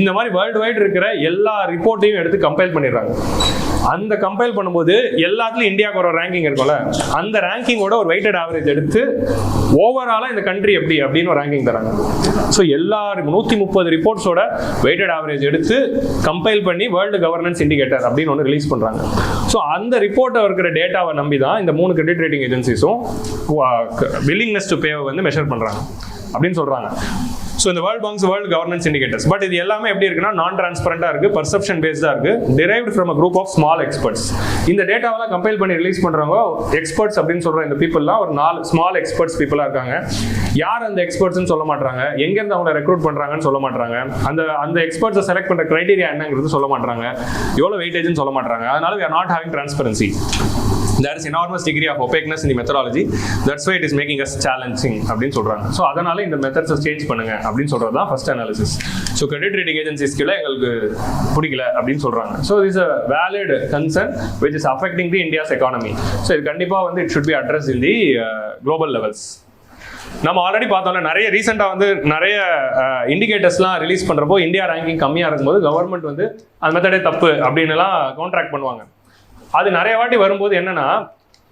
இந்த மாதிரி வேர்ல்டு வைட் இருக்கிற எல்லா ரிப்போர்ட்டையும் எடுத்து கம்பைல் பண்ணிடுறாங்க. அந்த கம்பைல் பண்ணும்போது எல்லாத்துலயும் இந்தியாவுக்கு ஒரு ரேங்கிங் இருக்கும்ல, அந்த ரேங்கிங்கோட ஒரு வெயிட்டட் ஆவரேஜ் எடுத்து ஓவராலா இந்த கண்ட்ரி எப்படி அப்படின்னு ஒரு ரேங்கிங் தராங்க. ஸோ எல்லா 130 ரிப்போர்ட்ஸோட வெயிட்டட் ஆவரேஜ் எடுத்து கம்பைல் பண்ணி வேர்ல்டு கவர்னன்ஸ் இண்டிகேட்டர் அப்படின்னு ஒன்று ரிலீஸ் பண்றாங்க. ஸோ அந்த ரிப்போர்ட்டை இருக்கிற டேட்டாவை நம்பி தான் இந்த 3 கிரெடிட் ரேட்டிங் ஏஜென்சிஸும் வில்லிங்னஸ் டு பேவை வந்து மெஷர் பண்றாங்க அப்படின்னு சொல்றாங்க. ஸோ இந்த world banks world governance indicators. But இது எல்லாமே எப்படி இருக்குன்னா நான் டிரான்ஸ்பரண்டா இருக்கு, பர்செப்ஷன் பேஸ்டா இருக்கு, derived from a group of small experts. இந்த டேட்டாவெல்லாம் கம்பைல் பண்ணி ரிலீஸ் பண்றவங்க எக்ஸ்பர்ட்ஸ் அப்படின்னு சொல்ற இந்த பீப்புள்லாம் ஒரு 4 ஸ்மால் எக்ஸ்பர்ட்ஸ் பீப்புளா இருக்காங்க. யார் அந்த எக்ஸ்பர்ட்ஸ்னு சொல்ல மாட்டாங்க, எங்க இருந்து அவங்க ரெக்ரூட் பண்றாங்கன்னு சொல்ல மாட்டாங்க, அந்த எக்ஸ்பர்ட்ஸை செலக்ட் பண்ற கிரைட்டீரியா என்னங்கிறது சொல்ல மாட்டாங்க, எவ்வளவு வெயிட்டேஜ்னு சொல்ல மாட்டாங்க. அதனால we are not having transparency. There is enormous degree of opaqueness in the methodology. That's why it is making us challenging அப்படின்னு சொல்றாங்க. ஸோ அதனால இந்த மெத்தட்ஸை சேஞ்ச் பண்ணுங்க அப்படின்னு சொல்றது தான் first analysis. So credit rating agencies கீழே எங்களுக்கு பிடிக்கல அப்படின்னு சொல்றாங்க. So is a valid concern which is affecting the India's economy. So இது கண்டிப்பாக வந்து it should be addressed in the global levels. நம்ம ஆல்ரெடி பார்த்தோம்ல, நிறைய ரீசெண்டாக வந்து நிறைய இண்டிகேட்டர்ஸ்லாம் ரிலீஸ் பண்ணுறப்போ இந்தியா ரேங்கிங் கம்மியாக இருக்கும்போது கவர்மெண்ட் வந்து அந்த மெத்தடே தப்பு அப்படின்னுலாம் கான்ட்ராக்ட் பண்ணுவாங்க. அது நிறைய வாட்டி வரும்போது என்னன்னா,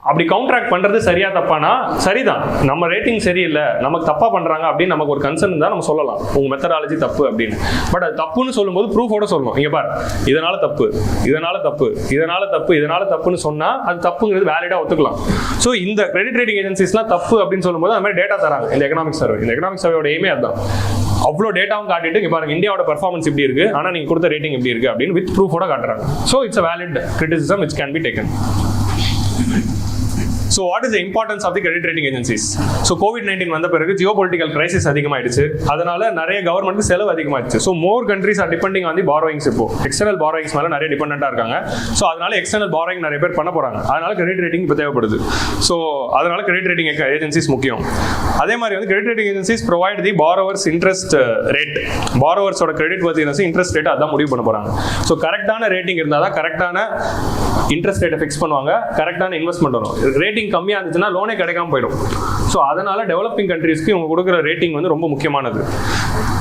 அப்படி கவுண்ட்ராக்ட் பண்றது சரியா தப்பானா, சரிதான், நம்ம ரேட்டிங் சரியில்லை, நமக்கு தப்பா பண்றாங்க அப்படின்னு நமக்கு ஒரு கன்சர்ன் தான் நம்ம சொல்லலாம், உங்க மெத்தடாலஜி தப்பு அப்படின்னு. பட் அது தப்புன்னு சொல்லும்போது ப்ரூஃபோட சொல்லணும். இங்க பாரு, இதனால தப்பு, இதனால தப்பு, இதனால தப்பு, இதனால தப்புன்னு சொன்னா அது தப்புங்கிறது வேலிடா ஒத்துக்கலாம். ஸோ இந்த கிரெடிட் ரேட்டிங் ஏஜென்சிஸ்லாம் தப்பு அப்படின்னு சொல்லும்போது அந்த மாதிரி டேட்டா தராங்க. இந்த எக்கனாமிக் சர்வே, இந்த எக்கனாமிக் சர்வேயோட எய்மே அதுதான். அவ்வளோ டேட்டாவும் காட்டிட்டு இங்க பாருங்க இந்தியாவோட பெர்ஃபார்மன்ஸ் இப்படி இருக்கு, ஆனா நீங்க கொடுத்த ரேட்டிங் இப்படி இருக்கு அப்படின்னு வித் ப்ரூஃபோட காட்டுறாங்க. So it's a valid criticism which can be taken. So what is the importance of the credit rating agencies? So COVID nineteen பிறகு ஜியோ பொலிட்டிக்கல் கிரைசிஸ் அதிகமாயிடுச்சு. அதனால நிறைய கவர்மெண்ட்க்கு செலவு அதிகமாயிடுச்சு. So more countries are depending on the borrowings. இப்போ external borrowings மேலே நிறைய டிபெண்டா இருக்காங்க. ஸோ அதனால எக்ஸ்டர்னல் பாரோயிங் நிறைய பேர் பண்ண போறாங்க. அதனால கிரெடிட் ரேட்டிங் இப்போ தேவைப்படுது. ஸோ அதனால கிரெடிட் ரேட்டிங் ஏஜென்சிஸ் முக்கியம். அதே மாதிரி வந்து credit rating agencies provide the borrowers interest rate. பாரோவர்ஸோட கிரெடிட் வர்த்தினஸ் இன்ட்ரெஸ்ட் ரேட் அதான் முடிவு பண்ண போறாங்க. ஸோ கரெக்டான ரேட்டிங் இருந்தால் தான் கரெக்டான இன்ட்ரெஸ்ட் ரேட்டை ஃபிக்ஸ் பண்ணுவாங்க, கரெக்டான இன்வெஸ்ட்மெண்ட் வரும். ரேட்டிங் கம்மியாக இருந்துச்சுன்னா லோனே கிடைக்காம போயிடும். ஸோ அதனால டெவலப்பிங் கண்ட்ரீஸ்க்கு இவங்க கொடுக்குற ரேட்டிங் வந்து ரொம்ப முக்கியமானது.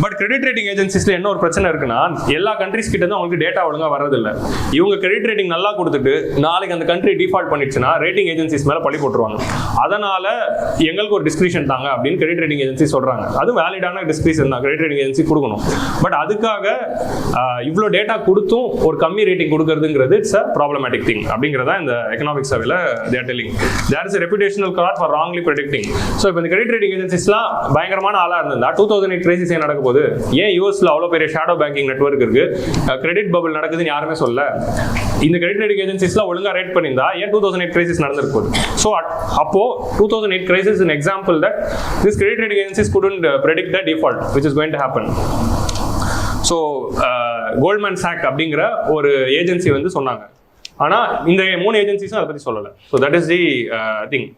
பட் கிரெடிட் ரேட்டிங் ஏஜென்சிஸ்ல என்ன ஒரு பிரச்சனை இருக்குன்னா, எல்லா கண்ட்ரீஸ் கிட்ட தான் அவங்களுக்கு டேட்டா ஒழுங்கா வரதில்லை. இவங்க கிரெடிட் ரேட்டிங் நல்லா கொடுத்துட்டு நாளைக்கு அந்த கண்ட்ரி டிஃபால்ட் பண்ணிடுச்சுன்னா ரேட்டிங் ஏஜென்சிஸ் மேல பழி போட்டுருவாங்க. அதனால எங்களுக்கு ஒரு டிஸ்கிரிப்ஷன் தாங்க அப்படின்னு கிரெடிட் ரேட்டிங் ஏஜென்சி சொல்றாங்க. அது வேலிடான டிஸ்கிரிப்ஷன் தான் கிரெடிட் ரேட்டிங் ஏஜென்சி கொடுக்கணும். பட் அதுக்காக இவ்வளோ டேட்டா கொடுத்தும் ஒரு கம்மி ரேட்டிங் கொடுக்கறதுங்கிறது இட்ஸ் அ ப்ராப்ளமேட்டிக் திங் அப்படிங்கிறதா இந்த எக்கனாமிக் சர்வேல they are telling. There is a reputational cost for wrongly predicting. So இப்போ இந்த கிரெடிட் ரேட்டிங் ஏஜென்சிஸ்லாம் பயங்கரமான ஆளாக இருந்தா 2008 கிரைசிஸ் ஏன் நடக்க போகுது? ஏன் யூஎஸ்ல அவ்வளோ பெரிய ஷேடோ பேங்கிங் நெட்வொர்க் இருக்கு, கிரெடிட் பபிள் நடக்குதுன்னு யாருமே சொல்ல. இந்த கிரெடிட் ரேட்டிங் ஏஜென்சிஸ்லாம் ஒழுங்கா ரேட் பண்ணியிருந்தா ஏன் 2008 கிரைசிஸ் நடந்திருக்கு போகுது? ஸோ அப்போ 2008 crisis is an example that this credit rating agencies couldn't predict the default which is going to happen. So Goldman Sachs அப்படிங்கிற ஒரு ஏஜென்சி வந்து சொன்னாங்க. ஆனால் இந்த 3 ஏஜென்சிஸும் அதை பற்றி சொல்லலை. So that is the thing.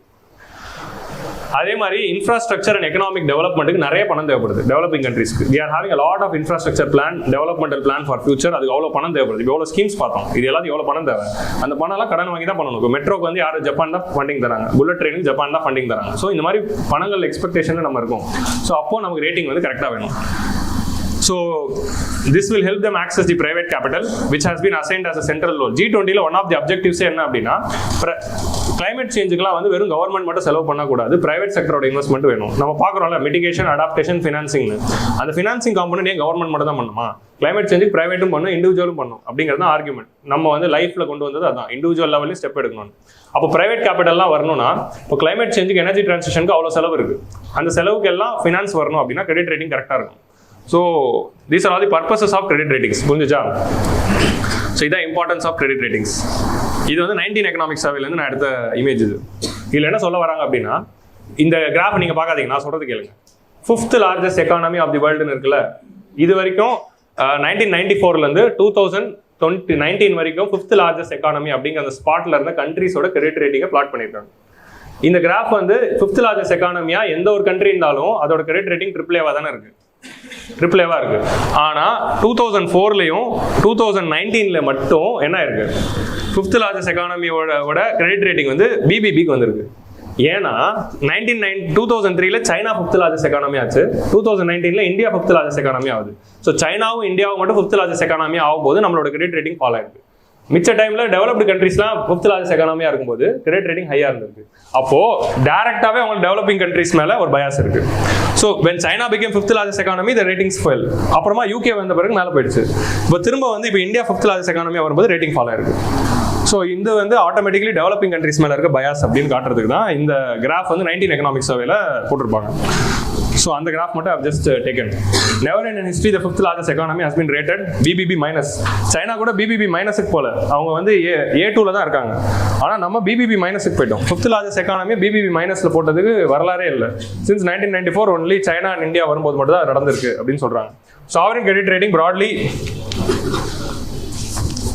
அதே மாதிரி இன்ஃப்ராஸ்ட்ரக்சர் அண்ட் எக்கனாமிக் டெவலப்மெண்ட்டுக்கு நிறைய பணம் தேவைப்படுது டெவலப்பிங் கண்ட்ரீஸ்க்கு. We are having a lot of infrastructure plan, developmental plan for future. அதுக்கு அவ்வளோ பணம் தேவைப்படுது. எவ்வளோ ஸ்கீம்ஸ் பார்த்தோம், இது எல்லாத்தையும் எவ்வளோ பணம் தேவை. அந்த பணம்லாம் கடன் வாங்கி தான் பண்ணணும். இப்போ மெட்ரோக்கு வந்து யார் ஜப்பான் தான் ஃபண்டிங் தராங்க, புல்லட் ட்ரெயினுக்கு ஜப்பான் தான் ஃபண்டிங் தராங்க. ஸோ இந்த மாதிரி பணங்கள் எக்ஸ்பெக்டேஷன் நம்ம இருக்கும். ஸோ அப்போ நமக்கு ரேட்டிங் வந்து கரெக்டாக வேணும். So this will help them access the private capital which has been assigned as a central role. G20 one of the objectives என்ன அப்படின்னா கிளைமேட் சேஞ்சுக்குலாம் வந்து வெறும் கவர்மெண்ட் மட்டும் செலவு பண்ணக்கூடாது, பிரைவேட் செக்டரோட இன்வெஸ்ட்மெண்ட் வேணும். நம்ம பார்க்குறோம்ல மிட்டிகேஷன், அடாப்டேஷன், ஃபினான்சிங்னு. அந்த ஃபினான்சிங் காம்பனன்ட் ஏன் கவர்மெண்ட் மட்டும் தான் பண்ணுமா? கிளைமேட் சேஞ்சுக்கு பிரைவேட்டும் பண்ணும், இண்டிவிஜுவலும் பண்ணும் அப்படிங்கிறது தான் ஆர்குமெண்ட். நம்ம வந்து லைஃப்ல கொண்டு வந்தது அதான், இண்டிவிஜுவல் லெவலில் ஸ்டெப் எடுக்கணும். அப்போ பிரைவேட் கேபிட்டல்லாம் வரணும்னா இப்போ கிளைமேட் சேஞ்சுக்கு, எனர்ஜி டிரான்சிஷனுக்கு அவ்வளோ செலவு இருக்கு. அந்த செலவுக்கு எல்லாம் ஃபினான்ஸ் வரணும் அப்படின்னா கிரெடிட் ரேட்டிங் கரெக்டாக இருக்கும். So these are all the purposes of credit ratings. புரிஞ்சுச்சா? ஸோ இதான் இம்பார்ட்டன்ஸ் ஆஃப் கிரெடிட் ரேட்டிங்ஸ். இது வந்து 19 எக்கனாமிக் சர்வேலேருந்து நான் எடுத்த இமேஜ். இதில் என்ன சொல்ல வராங்க அப்படின்னா, இந்த கிராஃப் நீங்கள் பார்க்காதீங்க, நான் சொல்கிறது கேளுங்க. 5th largest economy of the வேர்ல்டுன்னு இருக்குல்ல, இது வரைக்கும் 1994லேருந்து 2019 வரைக்கும் 5th லார்ஜஸ்ட் எக்கானமி அப்படிங்கிற அந்த ஸ்பாட்டில் இருந்த கண்ட்ரிஸோட கிரெடிட் ரேட்டிங்கை பிளாட் பண்ணியிருக்காங்க. இந்த கிராஃப் வந்து 5th லார்ஜஸ்ட் எக்கானமியா எந்த ஒரு கண்ட்ரி இருந்தாலும் அதோட கிரெடிட் ரேட்டிங் AAA தானே இருக்கு, AAA இருக்கு. ஆனா 2004லயும் 2019ல மட்டும் என்ன இருக்கு, 5th லார்ஜஸ்ட் எக்கானமியோட கிரெடிட் ரேட்டிங் வந்து BBBக்கு வந்திருக்கு. ஏன்னா 2003ல சைனா 5th லார்ஜஸ்ட் எக்கானமி ஆச்சு, 2019ல இந்தியா 5th லார்ஜஸ்ட் எக்கானமி ஆகுது. ஸோ சைனாவும் இந்தியாவும் மட்டும் 5th லார்ஜஸ்ட் எக்கானமி ஆகும்போது நம்மளோட கிரெடிட் ரேட்டிங் ஃபாலோ ஆயிருக்கு. மிச்ச டைம்ல டெவலப்டு கண்ட்ரீஸ்லாம் 5th லார்ஜஸ்ட் எக்கானமியா இருக்கும்போது கிரெடிட் ரேட்டிங் ஹையா இருந்திருக்கு. அப்போ டைரக்டாவே அவங்க டெவலப்பிங் கண்ட்ரீஸ் மேல ஒரு பயாஸ் இருக்கு. So when China became 5th largest economy, the ratings fell. அப்புறமா UK வந்த பிறகு மேலே போயிடுச்சு. இப்போ திரும்ப வந்து இப்போ இந்தியா 5th லார்ஜஸ்ட் எக்கானமியா வரும்போது ரேட்டிங் ஃபாலோ ஆயிருக்கு. ஸோ இந்த வந்து ஆட்டோமேட்டிக்கலி டெவலப்பிங் கண்ட்ரீஸ் மேல இருக்க பயாஸ் அப்படின்னு காட்டுறதுக்கு தான் இந்த கிராஃப் வந்து 19 எக்கனாமிக் சர்வேல போட்டிருப்பாங்க. So அந்த கிராஃப் மட்டும் I've just taken. Never in history the 5th largest economy has been rated BBB minus. China கூட BBB மைனஸுக்கு போல, அவங்க வந்து A2ல தான் இருக்காங்க. ஆனா நம்ம BBB மைனஸுக்கு போயிட்டோம். 5th largest economy BBB மைனஸ்ல போட்டதுக்கு வரலாறே இல்லை. Since 1994 only China and India வரும்போது மட்டும் தான் நடந்திருக்கு அப்படின்னு சொல்றாங்க. Sovereign credit rating broadly.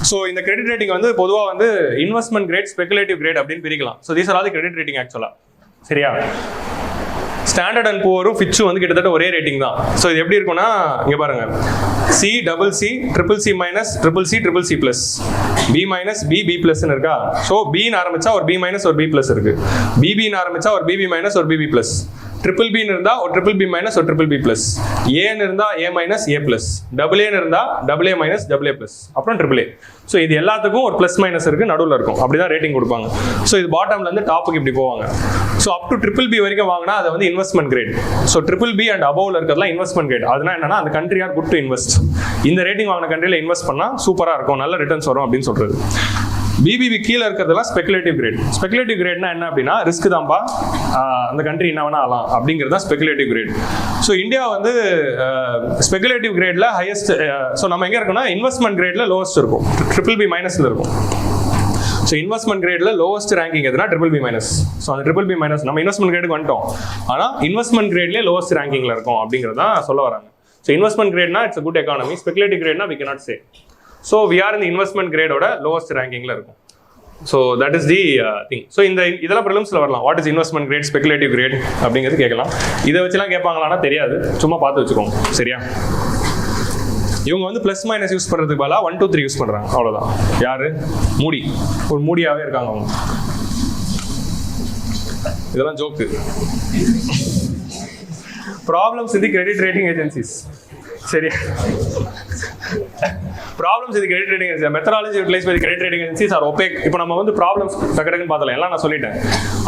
So இந்த கிரெடிட் ரேட்டிங் வந்து பொதுவாக வந்து இன்வெஸ்ட்மெண்ட் கிரேட், ஸ்பெகுலேட்டிவ் கிரேட் அப்படின்னு பிரிக்கலாம். So these are all the credit rating ஆக்சுவலா. சரியா? ஸ்டாண்டர்ட் அண்ட் புவரும் ஃபிட்சும் வந்து கிட்டத்தட்ட ஒரே ரேட்டிங் தான். ஸோ இது எப்படி இருக்கும்னா, இங்கே பாருங்க, C, CC, CCC minus, CCC plus, B minus, B plus இருக்கா. ஸோ Bன்னு ஆரம்பிச்சா ஒரு B minus ஒரு B plus இருக்கு, BBன்னு ஆரம்பிச்சா ஒரு BB minus ஒரு BB plus, ட்ரிபிள் பின்னு இருந்தா ஒரு ட்ரிபிள் பி மைனஸ் ஒரு ட்ரிபிள் பி பிளஸ், ஏன்னு இருந்தா ஏ மைனஸ் ஏ பிளஸ், டபுள் ஏன்னு இருந்தா double A minus double A plus, அப்புறம் ட்ரிபிள் ஏ. ஸோ இது எல்லாத்துக்கும் ஒரு பிளஸ் மைனஸ் இருக்கு, நடுவில் இருக்கும். அப்படிதான் ரேட்டிங் கொடுப்பாங்க. ஸோ இது பாட்டம்ல இருந்து டாப்புக்கு இப்படி போவாங்க. So up to triple B வரைக்கும் வாங்கினா அது வந்து investment grade. So triple B and அபவ்ல இருக்கிறதுலாம் இன்வெஸ்ட்மெண்ட் கிரேட். அதனால என்னன்னா அந்த country are good to invest. இந்த ரேட்டிங் வாங்கின கண்ட்ரியில் இன்வெஸ்ட் பண்ணா சூப்பரா இருக்கும், நல்ல ரிட்டர்ன்ஸ் வரும் அப்படின்னு சொல்றது. பிபிபி கீழே இருக்கிறதெல்லாம் ஸ்பெகுலேட்டிவ் கிரேட். ஸ்பெகுலேட்டிவ் கிரேட்னா என்ன அப்படின்னா, ரிஸ்க் தான்ப்பா, அந்த கண்ட்ரி என்ன வேணா ஆகலாம் அப்படிங்கிறது தான் ஸ்பெகுலேட்டிவ் கிரேட். ஸோ இந்தியா வந்து ஸ்பெகுலேட்டிவ் கிரேட்ல ஹையஸ்ட். ஸோ நம்ம எங்கே இருக்கோம்னா இன்வெஸ்ட்மெண்ட் கிரேட்ல லோவஸ்ட் இருக்கும், ட்ரிபிள் பி மைனஸ்ல இருக்கும். ஸோ இன்வெஸ்ட்மெண்ட் கிரேட்ல லோவஸ்ட் ரேங்கிங் எதுனா BBB-. ஸோ அந்த BBB- நம்ம இன்வெஸ்ட்மெண்ட் கிரேடுக்கு வந்துட்டோம், ஆனால் இன்வெஸ்ட்மெண்ட் கிரேட்லேயே லோவஸ்ட் ரேங்கிங்ல இருக்கும் அப்படிங்கிறது தான் சொல்ல வராங்க. ஸோ இன்வெஸ்ட்மெண்ட் கிரேட்னா இட்ஸ் குட் எக்கானமி, ஸ்பெகுலேட்டிவ் கிரேட்னா we cannot say. So we are இந்த இன்வெஸ்ட்மெண்ட் கிரேடோட லோவஸ்ட் ரேங்கிங்ல இருக்கும். So that is the thing. So இதெல்லாம் ப்ரிலிம்ஸில் வரலாம். What is investment grade, speculative grade அப்படிங்கிறது கேட்கலாம். இதை வச்சுலாம் கேட்பாங்களான்னா தெரியாது, சும்மா பார்த்து வச்சுக்கோங்க. சரியா? இவங்க வந்து ப்ளஸ் மைனஸ் யூஸ் பண்ணுறதுக்கு பதிலாக 1 2 3 யூஸ் பண்ணுறாங்க, அவ்வளோதான். யாரு? மூடி. ஒரு மூடியாகவே இருக்காங்க அவங்க. இதெல்லாம் ஜோக்கு. ப்ராப்ளம்ஸ் இந்த கிரெடிட் ரேட்டிங் ஏஜென்சிஸ். சரியா? ப்ராப்ளம்ஸ் இது credit rating agency methodology utilise by credit rating agencies are opaque. இப்போ நம்ம வந்து ப்ராப்ளம்ஸ் டக்குன்னு பார்த்தலாம், எல்லாம் நான் சொல்லிட்டேன்.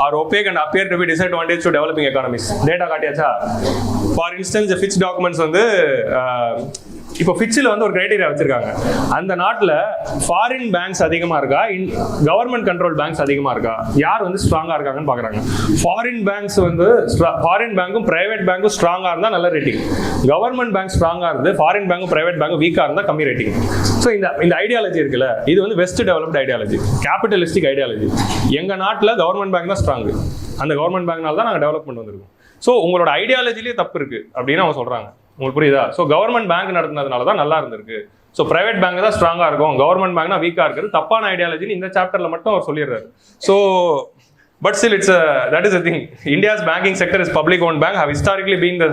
Are opaque and appear to be disadvantage to developing economies. Data காட்டியாச்சா? ஃபார் இன்ஸ்டன்ஸ் ஃபிட்ச் டாக்குமெண்ட்ஸ் வந்து இப்போ ஃபிட்ச்சில் வந்து ஒரு கிரைட்டீரியா வச்சிருக்காங்க. அந்த நாட்டில் ஃபாரின் பேங்க்ஸ் அதிகமாக இருக்கா, கவர்மெண்ட் கண்ட்ரோல் பேங்க்ஸ் அதிகமாக இருக்கா, யார் வந்து ஸ்ட்ராங்காக இருக்காங்கன்னு பார்க்குறாங்க. ஃபாரின் பேங்க்ஸ் வந்து ஃபாரின் பேங்க்கும் பிரைவேட் பேங்க்கும் ஸ்ட்ராங்காக இருந்தால் நல்ல ரேட்டிங், கவர்மெண்ட் பேங்க் ஸ்ட்ராங்காக இருந்து ஃபாரின் பேங்க் பிரைவேட் பேங்க் வீக்காக இருந்தால் கம்மி ரேட்டிங். ஸோ இந்த ஐடியாலஜி இருக்குல்ல, இது வந்து west developed ideology, capitalistic ideology. எங்கள் நாட்டில் கவர்மெண்ட் பேங்க் தான் ஸ்ட்ராங்கு, அந்த கவர்மெண்ட் பேங்க்னால தான் நாங்கள் டெவலப்மெண்ட் வந்திருக்கோம். ஸோ உங்களோட ஐடியாலஜிலேயே தப்பு இருக்குது அப்படின்னு அவங்க சொல்கிறாங்க. உங்களுக்கு புரியுதா? ஸோ கவர்மெண்ட் பேங்க் நடத்துனதுனால தான் நல்லா இருந்திருக்கு, ஸோ பிரைவேட் பேங்க் தான் ஸ்ட்ராங்காக இருக்கும், கவர்மெண்ட் பேங்க்னா வீக்காக இருக்குது. தப்பான ஐடியாலஜின்னு இந்த சாப்டரில் மட்டும் அவர் சொல்லிடுறாரு. So but still that is the thing. India's banking sector is public owned bank have historically been the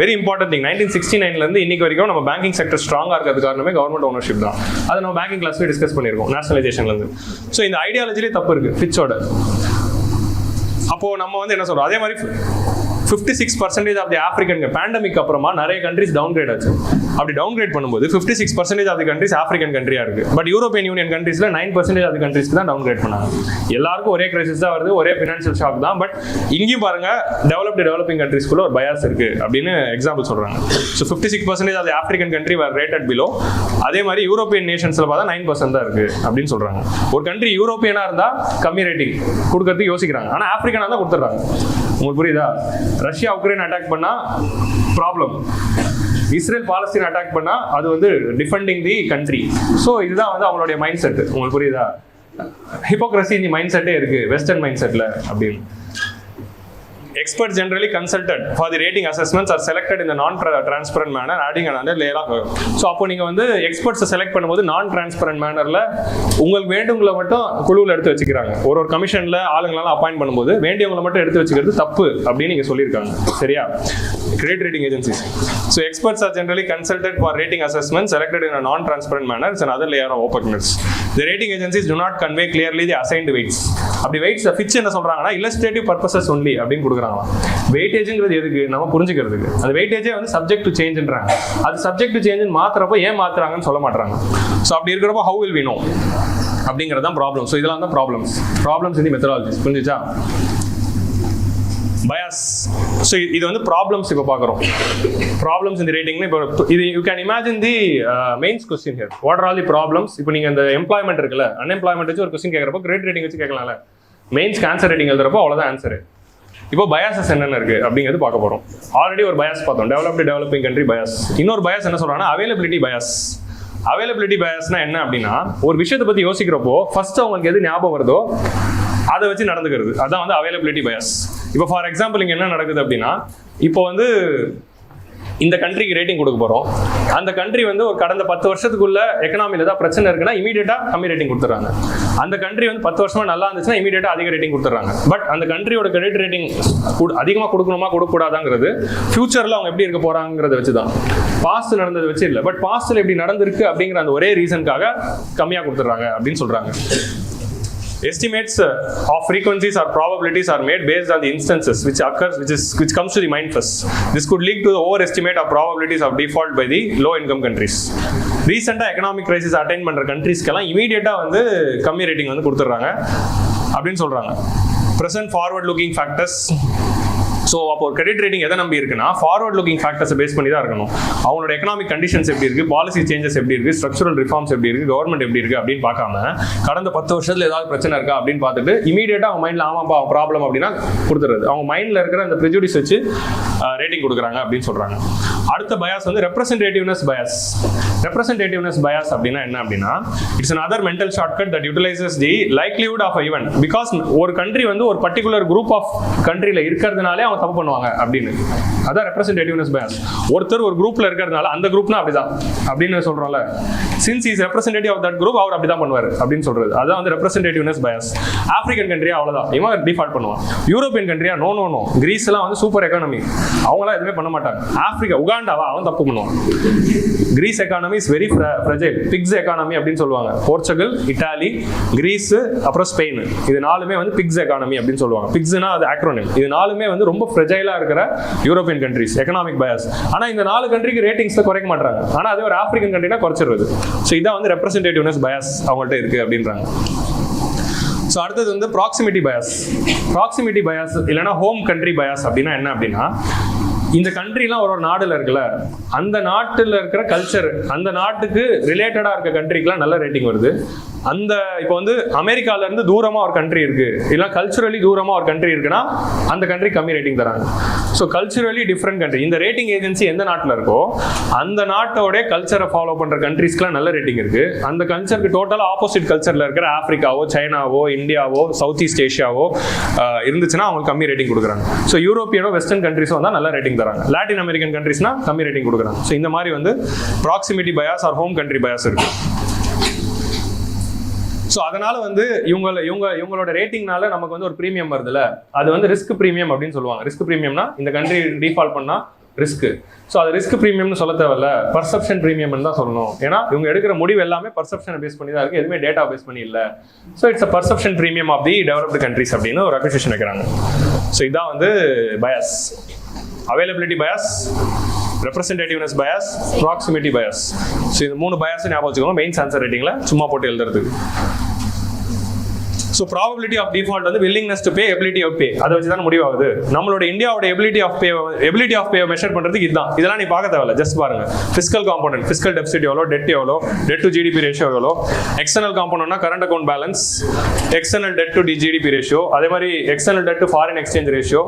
very important thing. 1969 இன்னைக்கு வரைக்கும் நம்ம பேங்கிங் செக்டர் ஸ்ட்ராங்காக இருக்கிறது காரணமே கவர்மெண்ட் ஓனர்ஷிப் தான். அதை நம்ம பேங்கிங் கிளாஸ்லேயே டிஸ்கஸ் பண்ணியிருக்கோம், நேஷனலைசேஷன்லேருந்து. ஸோ இந்த ஐடியாலஜிலேயே தப்பு இருக்குது ஃபிட்சோட. அப்போது நம்ம வந்து என்ன சொல்கிறோம், அதே மாதிரி 56% ஆஃப் தி ஆஃப்ரிக்கன் பேண்டமிக் அப்புறமா நிறைய கண்ட்ரிஸ் டவுன் கிரேட் ஆச்சு. அப்படி டவுன் கிரேட் பண்ணும்போது 56% ஆஃப் தி கண்ட்ரிஸ் ஆஃப்ரிக்கன் கண்ட்ரியா இருக்கு. பட் யூரோப்பியன் யூனியன் கண்ட்ரீஸ்ல 9% ஆஃப் தி கண்ட்ரிஸ்க்கு தான் டவுன் கிரேட் பண்ணாங்க. எல்லாருக்கும் ஒரே கிரைசிஸ் தான் வருது, ஒரே ஃபினான்ஷியல் ஷாக் தான். பட் இங்கேயும் பாருங்க, டெவலப்பிங் கண்ட்ரிஸ்குள்ள ஒரு பயாஸ் இருக்கு அப்படின்னு எக்ஸாம்பிள் சொல்றாங்க. So 56% of the African country were rated below. அதே மாதிரி யூரோப்பியன் நேஷன்ஸ்ல பார்த்தா 9% தான் இருக்கு அப்படின்னு சொல்றாங்க. ஒரு கண்ட்ரி யூரோப்பியனா இருந்தா கம்மி ரேட்டிங் கொடுக்கறதுக்கு யோசிக்கிறாங்க, ஆனா ஆப்பிரிக்கனா தான் கொடுத்துறாங்க. உங்களுக்கு புரியுதா? ரஷ்யா உக்ரைன் அட்டாக் பண்ணா ப்ராப்ளம், இஸ்ரேல் பாலஸ்தீன் அட்டாக் பண்ணா அது வந்து டிஃபெண்டிங் தி கண்ட்ரி. ஸோ இதுதான் வந்து அவங்களுடைய மைண்ட் செட். உங்களுக்கு புரியுதா? ஹிப்போக்ரசி இந்த மைண்ட் செட்டே இருக்கு வெஸ்டர்ன் மைண்ட் செட்ல அப்படின்னு. Experts generally consulted for the rating assessments are selected in the non-transparent manner, adding another layer of. So அப்போ நீங்க வந்து எக்ஸ்பர்ட்ஸ் செலக்ட் பண்ணும்போது நான் டிரான்ஸ்பரண்ட் மேனர்ல உங்களுக்கு வேண்டியவங்களை மட்டும் குழுவில் எடுத்து வச்சுக்கிறாங்க. ஒரு கமிஷன்ல ஆளுங்களால அப்பாயிண்ட் பண்ணும்போது வேண்டியவங்களை மட்டும் எடுத்து வச்சுக்கிறது தப்பு அப்படின்னு நீங்க சொல்லியிருக்காங்க. சரியா? Credit rating agencies. So experts are generally consulted for rating assessments selected in a non-transparent manner. It's another layer of openness. The rating agencies do not convey clearly the assigned weights. அப்படி weights Fitch என்ன சொல்றாங்கன்னா illustrative purposes only அப்படின்னு கொடுக்குறாங்க. வெயிட்டேஜ்ங்கிறது எதுக்கு? நம்ம புரிஞ்சுக்கிறதுக்கு. அந்த வெயிட்டேஜே வந்து சப்ஜெக்ட் டு சேஞ்ச்ன்றாங்க. அது சப்ஜெக்ட் டு சேஞ்ச் மாத்துறப்போ ஏன் மாத்துறாங்கன்னு சொல்ல மாட்டாங்க. ஸோ அப்படி இருக்கிறப்போ how will we know அப்படிங்கிறது தான் ப்ராப்ளம். ஸோ இதெல்லாம் தான் ப்ராப்ளம்ஸ் இந்த மெத்தடாலஜிஸ். புரிஞ்சுச்சா? பயாஸ். ஸோ இது வந்து ப்ராப்ளம்ஸ் இப்போ பார்க்குறோம். ப்ராப்ளம்ஸ் இந்த ரேட்டிங்னு இப்போ இது you can imagine the mains question here. What are all the problems? இப்போ நீங்கள் இந்த எம்ப்ளாய்மெண்ட் இருக்குல்ல, அன்எம்ப்ளாய்மெண்ட் வச்சு ஒரு கொஸ்டின் கேட்குறப்போ கிரெடிட் ரேட்டிங் வச்சு கேட்கலாம்ல. மெயின்ஸ்க்கு ஆன்சர் ரேட்டிங் எழுதுறப்போ அவ்வளோதான் ஆன்சரு. இப்போ பயாசஸ் என்னென்ன இருக்கு அப்படிங்கிறது பார்க்க போகிறோம். ஆல்ரெடி ஒரு பயாஸ் பார்த்தோம், டெவலப்பிங் கண்ட்ரி பயாஸ். இன்னொரு பயாஸ் என்ன சொல்றாங்கன்னா அவைலபிலிட்டி பயாஸ். அவைலபிலிட்டி பயாஸ்னா என்ன அப்படின்னா, ஒரு விஷயத்தை பற்றி யோசிக்கிறப்போ ஃபர்ஸ்ட் அவங்களுக்கு எது ஞாபகம் வருதோ அதை வச்சு நடந்துக்கிறது. அதான் வந்து அவைலபிலிட்டி பயாஸ். இப்போ ஃபார் எக்ஸாம்பிள் இங்கே என்ன நடக்குது அப்படின்னா, இப்போ வந்து இந்த கண்ட்ரிக்கு ரேட்டிங் கொடுக்க போகிறோம். அந்த கண்ட்ரி வந்து ஒரு கடந்த 10 வருஷத்துக்குள்ள எக்கனாமியில் ஏதாவது பிரச்சனை இருக்குன்னா இமீடியட்டாக கம்மி ரேட்டிங் கொடுத்துறாங்க. அந்த கண்ட்ரி வந்து 10 வருஷமா நல்லா இருந்துச்சுன்னா இமீடியட்டாக அதிக ரேட்டிங் கொடுத்துறாங்க. பட் அந்த கண்ட்ரியோட கிரெடிட் ரேட்டிங் அதிகமாக கொடுக்கணுமா கொடுக்கக்கூடாதாங்கிறது ஃபியூச்சரில் அவங்க எப்படி இருக்க போகிறாங்கிறத வச்சு தான். பாஸ்ட் நடந்தது வச்சு இல்லை, பட் பாஸ்ட்டில் எப்படி நடந்திருக்கு அப்படிங்கிற அந்த ஒரே ரீசனுக்காக கம்மியாக கொடுத்துட்றாங்க அப்படின்னு சொல்கிறாங்க. Estimates of frequencies or probabilities are made based on the instances which occurs, which comes to the mind first. This could lead to the overestimate of probabilities of default by the low income countries. Recent economic crisis attain பண்ற கண்ட்ரீஸ்க்கெல்லாம் இமீடியட்டா வந்து கம்மி rating வந்து கொடுத்துட்றாங்க அப்படின்னு சொல்றாங்க. Present forward looking factors. So அப்போ ஒரு கிரெடிட் ரேட்டிங் எதை நம்பி இருக்குன்னா ஃபார்வர்ட் லுக்கிங் ஃபேக்டர்ஸை பேஸ் பண்ணி தான் இருக்கணும். அவங்களோட எக்கனாமிக் கண்டிஷன்ஸ் எப்படி இருக்கு, பாலிசி சேஞ்சஸ் எப்படி இருக்கு, ஸ்ட்ரக்சரல் ரிஃபார்ம்ஸ் எப்படி இருக்கு, கவர்மெண்ட் எப்படி இருக்கு அப்படின்னு பார்க்காம கடந்த 10 வருஷத்துல ஏதாவது பிரச்சனை இருக்கா அப்படின்னு பார்த்துட்டு இமீடியட்டா அவங்க மைண்ட்ல ஆமாப்பா ப்ராப்ளம் அப்படின்னா கொடுத்துறது. அவங்க மைண்ட்ல இருக்கிற அந்த ப்ரிஜுடிஸ் வச்சு ரேட்டிங் கொடுக்குறாங்க அப்படின்னு சொல்றாங்க. அடுத்த பயாஸ் வந்து ரெப்ரசன்டேட்டிவ்னஸ் பயாஸ். ரெப்ரசன்டேட்டிவ்னஸ் பயாஸ் அப்படின்னா என்ன அப்படின்னா, it's another mental shortcut that utilizes the likelihood of a event. Because ஒரு கண்ட்ரி வந்து ஒரு பர்டிகுலர் குரூப் ஆஃப் கண்ட்ரியில் இருக்கிறதுனாலே அவங்க தப்பு பண்ணுவாங்க அப்படின்னு. அதான் ரெப்ரசன்டேட்டிவ்னஸ் பயாஸ். ஒருத்தர் ஒரு குரூப்ல இருக்கிறதுனால அந்த குரூப்னா அப்படிதான் அப்படின்னு சொல்றோம்ல, since is representative of that group அவர் அப்படிதான் பண்ணுவார் அப்படின்னு சொல்றது. அதான் வந்து ரெப்ரசன்டேட்டிவ்னஸ் பயாஸ். ஆப்பிரிக்கன் கண்ட்ரியா அவ்வளவுதான், இவன் டிஃபால்ட் பண்ணுவான். யூரோப்பியன் கண்ட்ரியா நோ நோ நோ, கிரீஸ் எல்லாம் வந்து சூப்பர் எக்கானமி, அவங்களாம் எதுவுமே பண்ண மாட்டாங்க. ஆப்பிரிக்கா உகாண்டாவா அவன் தப்பு பண்ணுவான். Greece economy is very fragile, PIGS economy அப்படின்னு சொல்லுவாங்க. போர்ச்சுகல், இட்டாலி, கிரீஸ், அப்புறம் ஸ்பெயின், இது நாலுமே வந்து பிக்ஸ் எக்கானமி அப்படின்னு சொல்லுவாங்க. பிக்ஸ்னா அது ஆக்ரோனிம். இது நாலுமே வந்து ரொம்ப ஃப்ரெஜைலா இருக்கிற யூரோப்பியன் கண்ட்ரிஸ். Economic bias. ஆனா இந்த 4 கண்ட்ரிக்கு ரேட்டிங்ஸ்ல குறைக்க மாட்டாங்க. ஆனா அதே ஒரு ஆப்பிரிக்கன் கண்ட்ரினா குறைச்சிருது. ஸோ இதான் வந்து ரெப்ரசன்டேட்டிவ்னஸ் பயாஸ் அவங்கள்ட்ட இருக்கு அப்படின்றாங்க. ஸோ அடுத்தது வந்து ப்ராக்சிமிட்டி பயாஸ். ப்ராக்சிமிட்டி பயாஸ் இல்லைன்னா ஹோம் கண்ட்ரி பயாஸ் அப்படின்னா என்ன அப்படின்னா, இந்த கண்ட்ரிலாம் ஒரு நாடுல இருக்குல்ல, அந்த நாட்டில் இருக்கிற கல்ச்சர், அந்த நாட்டுக்கு ரிலேட்டடா இருக்க கண்ட்ரிக்குலாம் நல்ல ரேட்டிங் வருது. அந்த இப்போ வந்து அமெரிக்கால இருந்து தூரமா ஒரு கண்ட்ரி இருக்கு, இல்லை கல்ச்சுரலி தூரமா ஒரு கண்ட்ரி இருக்குன்னா அந்த கண்ட்ரி கம்மி ரேட்டிங் தராங்க. ஸோ கல்ச்சுரலி டிஃப்ரெண்ட் கண்ட்ரி, இந்த ரேட்டிங் ஏஜென்சி எந்த நாட்டில் இருக்கோ அந்த நாட்டோட கல்ச்சரை ஃபாலோ பண்ற கண்ட்ரிஸ்க்குலாம் நல்ல ரேட்டிங் இருக்கு. அந்த கல்ச்சருக்கு டோட்டலாக ஆப்போசிட் கல்ச்சர்ல இருக்கிற ஆப்பிரிக்காவோ, சைனாவோ, இந்தியாவோ, சவுத் ஈஸ்ட் ஏஷியாவோ இருந்துச்சுன்னா அவங்களுக்கு கம்மி ரேட்டிங் கொடுக்குறாங்க. ஸோ யூரோப்பியனோ வெஸ்டர்ன் கண்ட்ரிஸோ தான் நல்ல ரேட்டிங் தராங்க. லாட்டின் அமெரிக்கன் கண்ட்ரிஸ்னா கம்மி ரேட்டிங் கொடுக்குறாங்க. ஸோ இந்த மாதிரி வந்து proximity bias or home country bias இருக்கு. ஸோ அதனால வந்து இவங்களோட ரேட்டிங்னால நமக்கு வந்து ஒரு ப்ரீமியம் வருதுல்ல, அது வந்து ரிஸ்க் ப்ரீமியம் அப்படின்னு சொல்லுவாங்க. ரிஸ்க் ப்ரீமியம்னா இந்த கண்ட்ரி டிஃபால்ட் பண்ணா ரிஸ்க். ஸோ அது ரிஸ்க் ப்ரீமியம்னு சொல்ல தேவையில்ல, பர்செப்ஷன் ப்ரீமியம் தான் சொல்லணும். ஏன்னா இவங்க எடுக்கிற முடிவு எல்லாமே பர்செப்ஷனை பேஸ் பண்ணி தான் இருக்கு, எதுவுமே டேட்டா பேஸ் பண்ணி இல்லை. So it's a perception premium of the developed countries அப்படின்னு ஒரு அக்யூசேஷன் வைக்கிறாங்க. ஸோ இதான் வந்து bias. Availability bias, representativeness bias, proximity bias. So இந்த 3 பயாஸ் ஞாபகம் வச்சுக்கோங்க மெயின்ஸ் ஆன்சர் ரேட்டிங்ல சும்மா போட்டு எழுதுறதுக்கு. ஸோ ப்ராபபிலிட்டி ஆஃப் டிஃபால்ட் வந்து willingness to pay, ability of pay, அதை வச்சு தான் முடிவாகுது. நம்மளோட இந்தியாவோட எபிலிட்டி ஆஃப் பே மெஷர் பண்றதுக்கு இதுதான். இதெல்லாம் நீ பார்க்க தேவையில்ல, ஜஸ்ட் பாருங்க. ஃபிஸ்கல் காம்பனன்ட், ஃபிஸ்கல் டெபிசிட் எவ்வளோ, டெட் எவ்வளோ, டெட் டு ஜிடிபி ரேஷியோ எவ்வளோ. எக்ஸ்டர்னல் காம்பனன்ட்னா current account balance, external debt to GDP ratio, அதே மாதிரி external debt to foreign exchange ratio,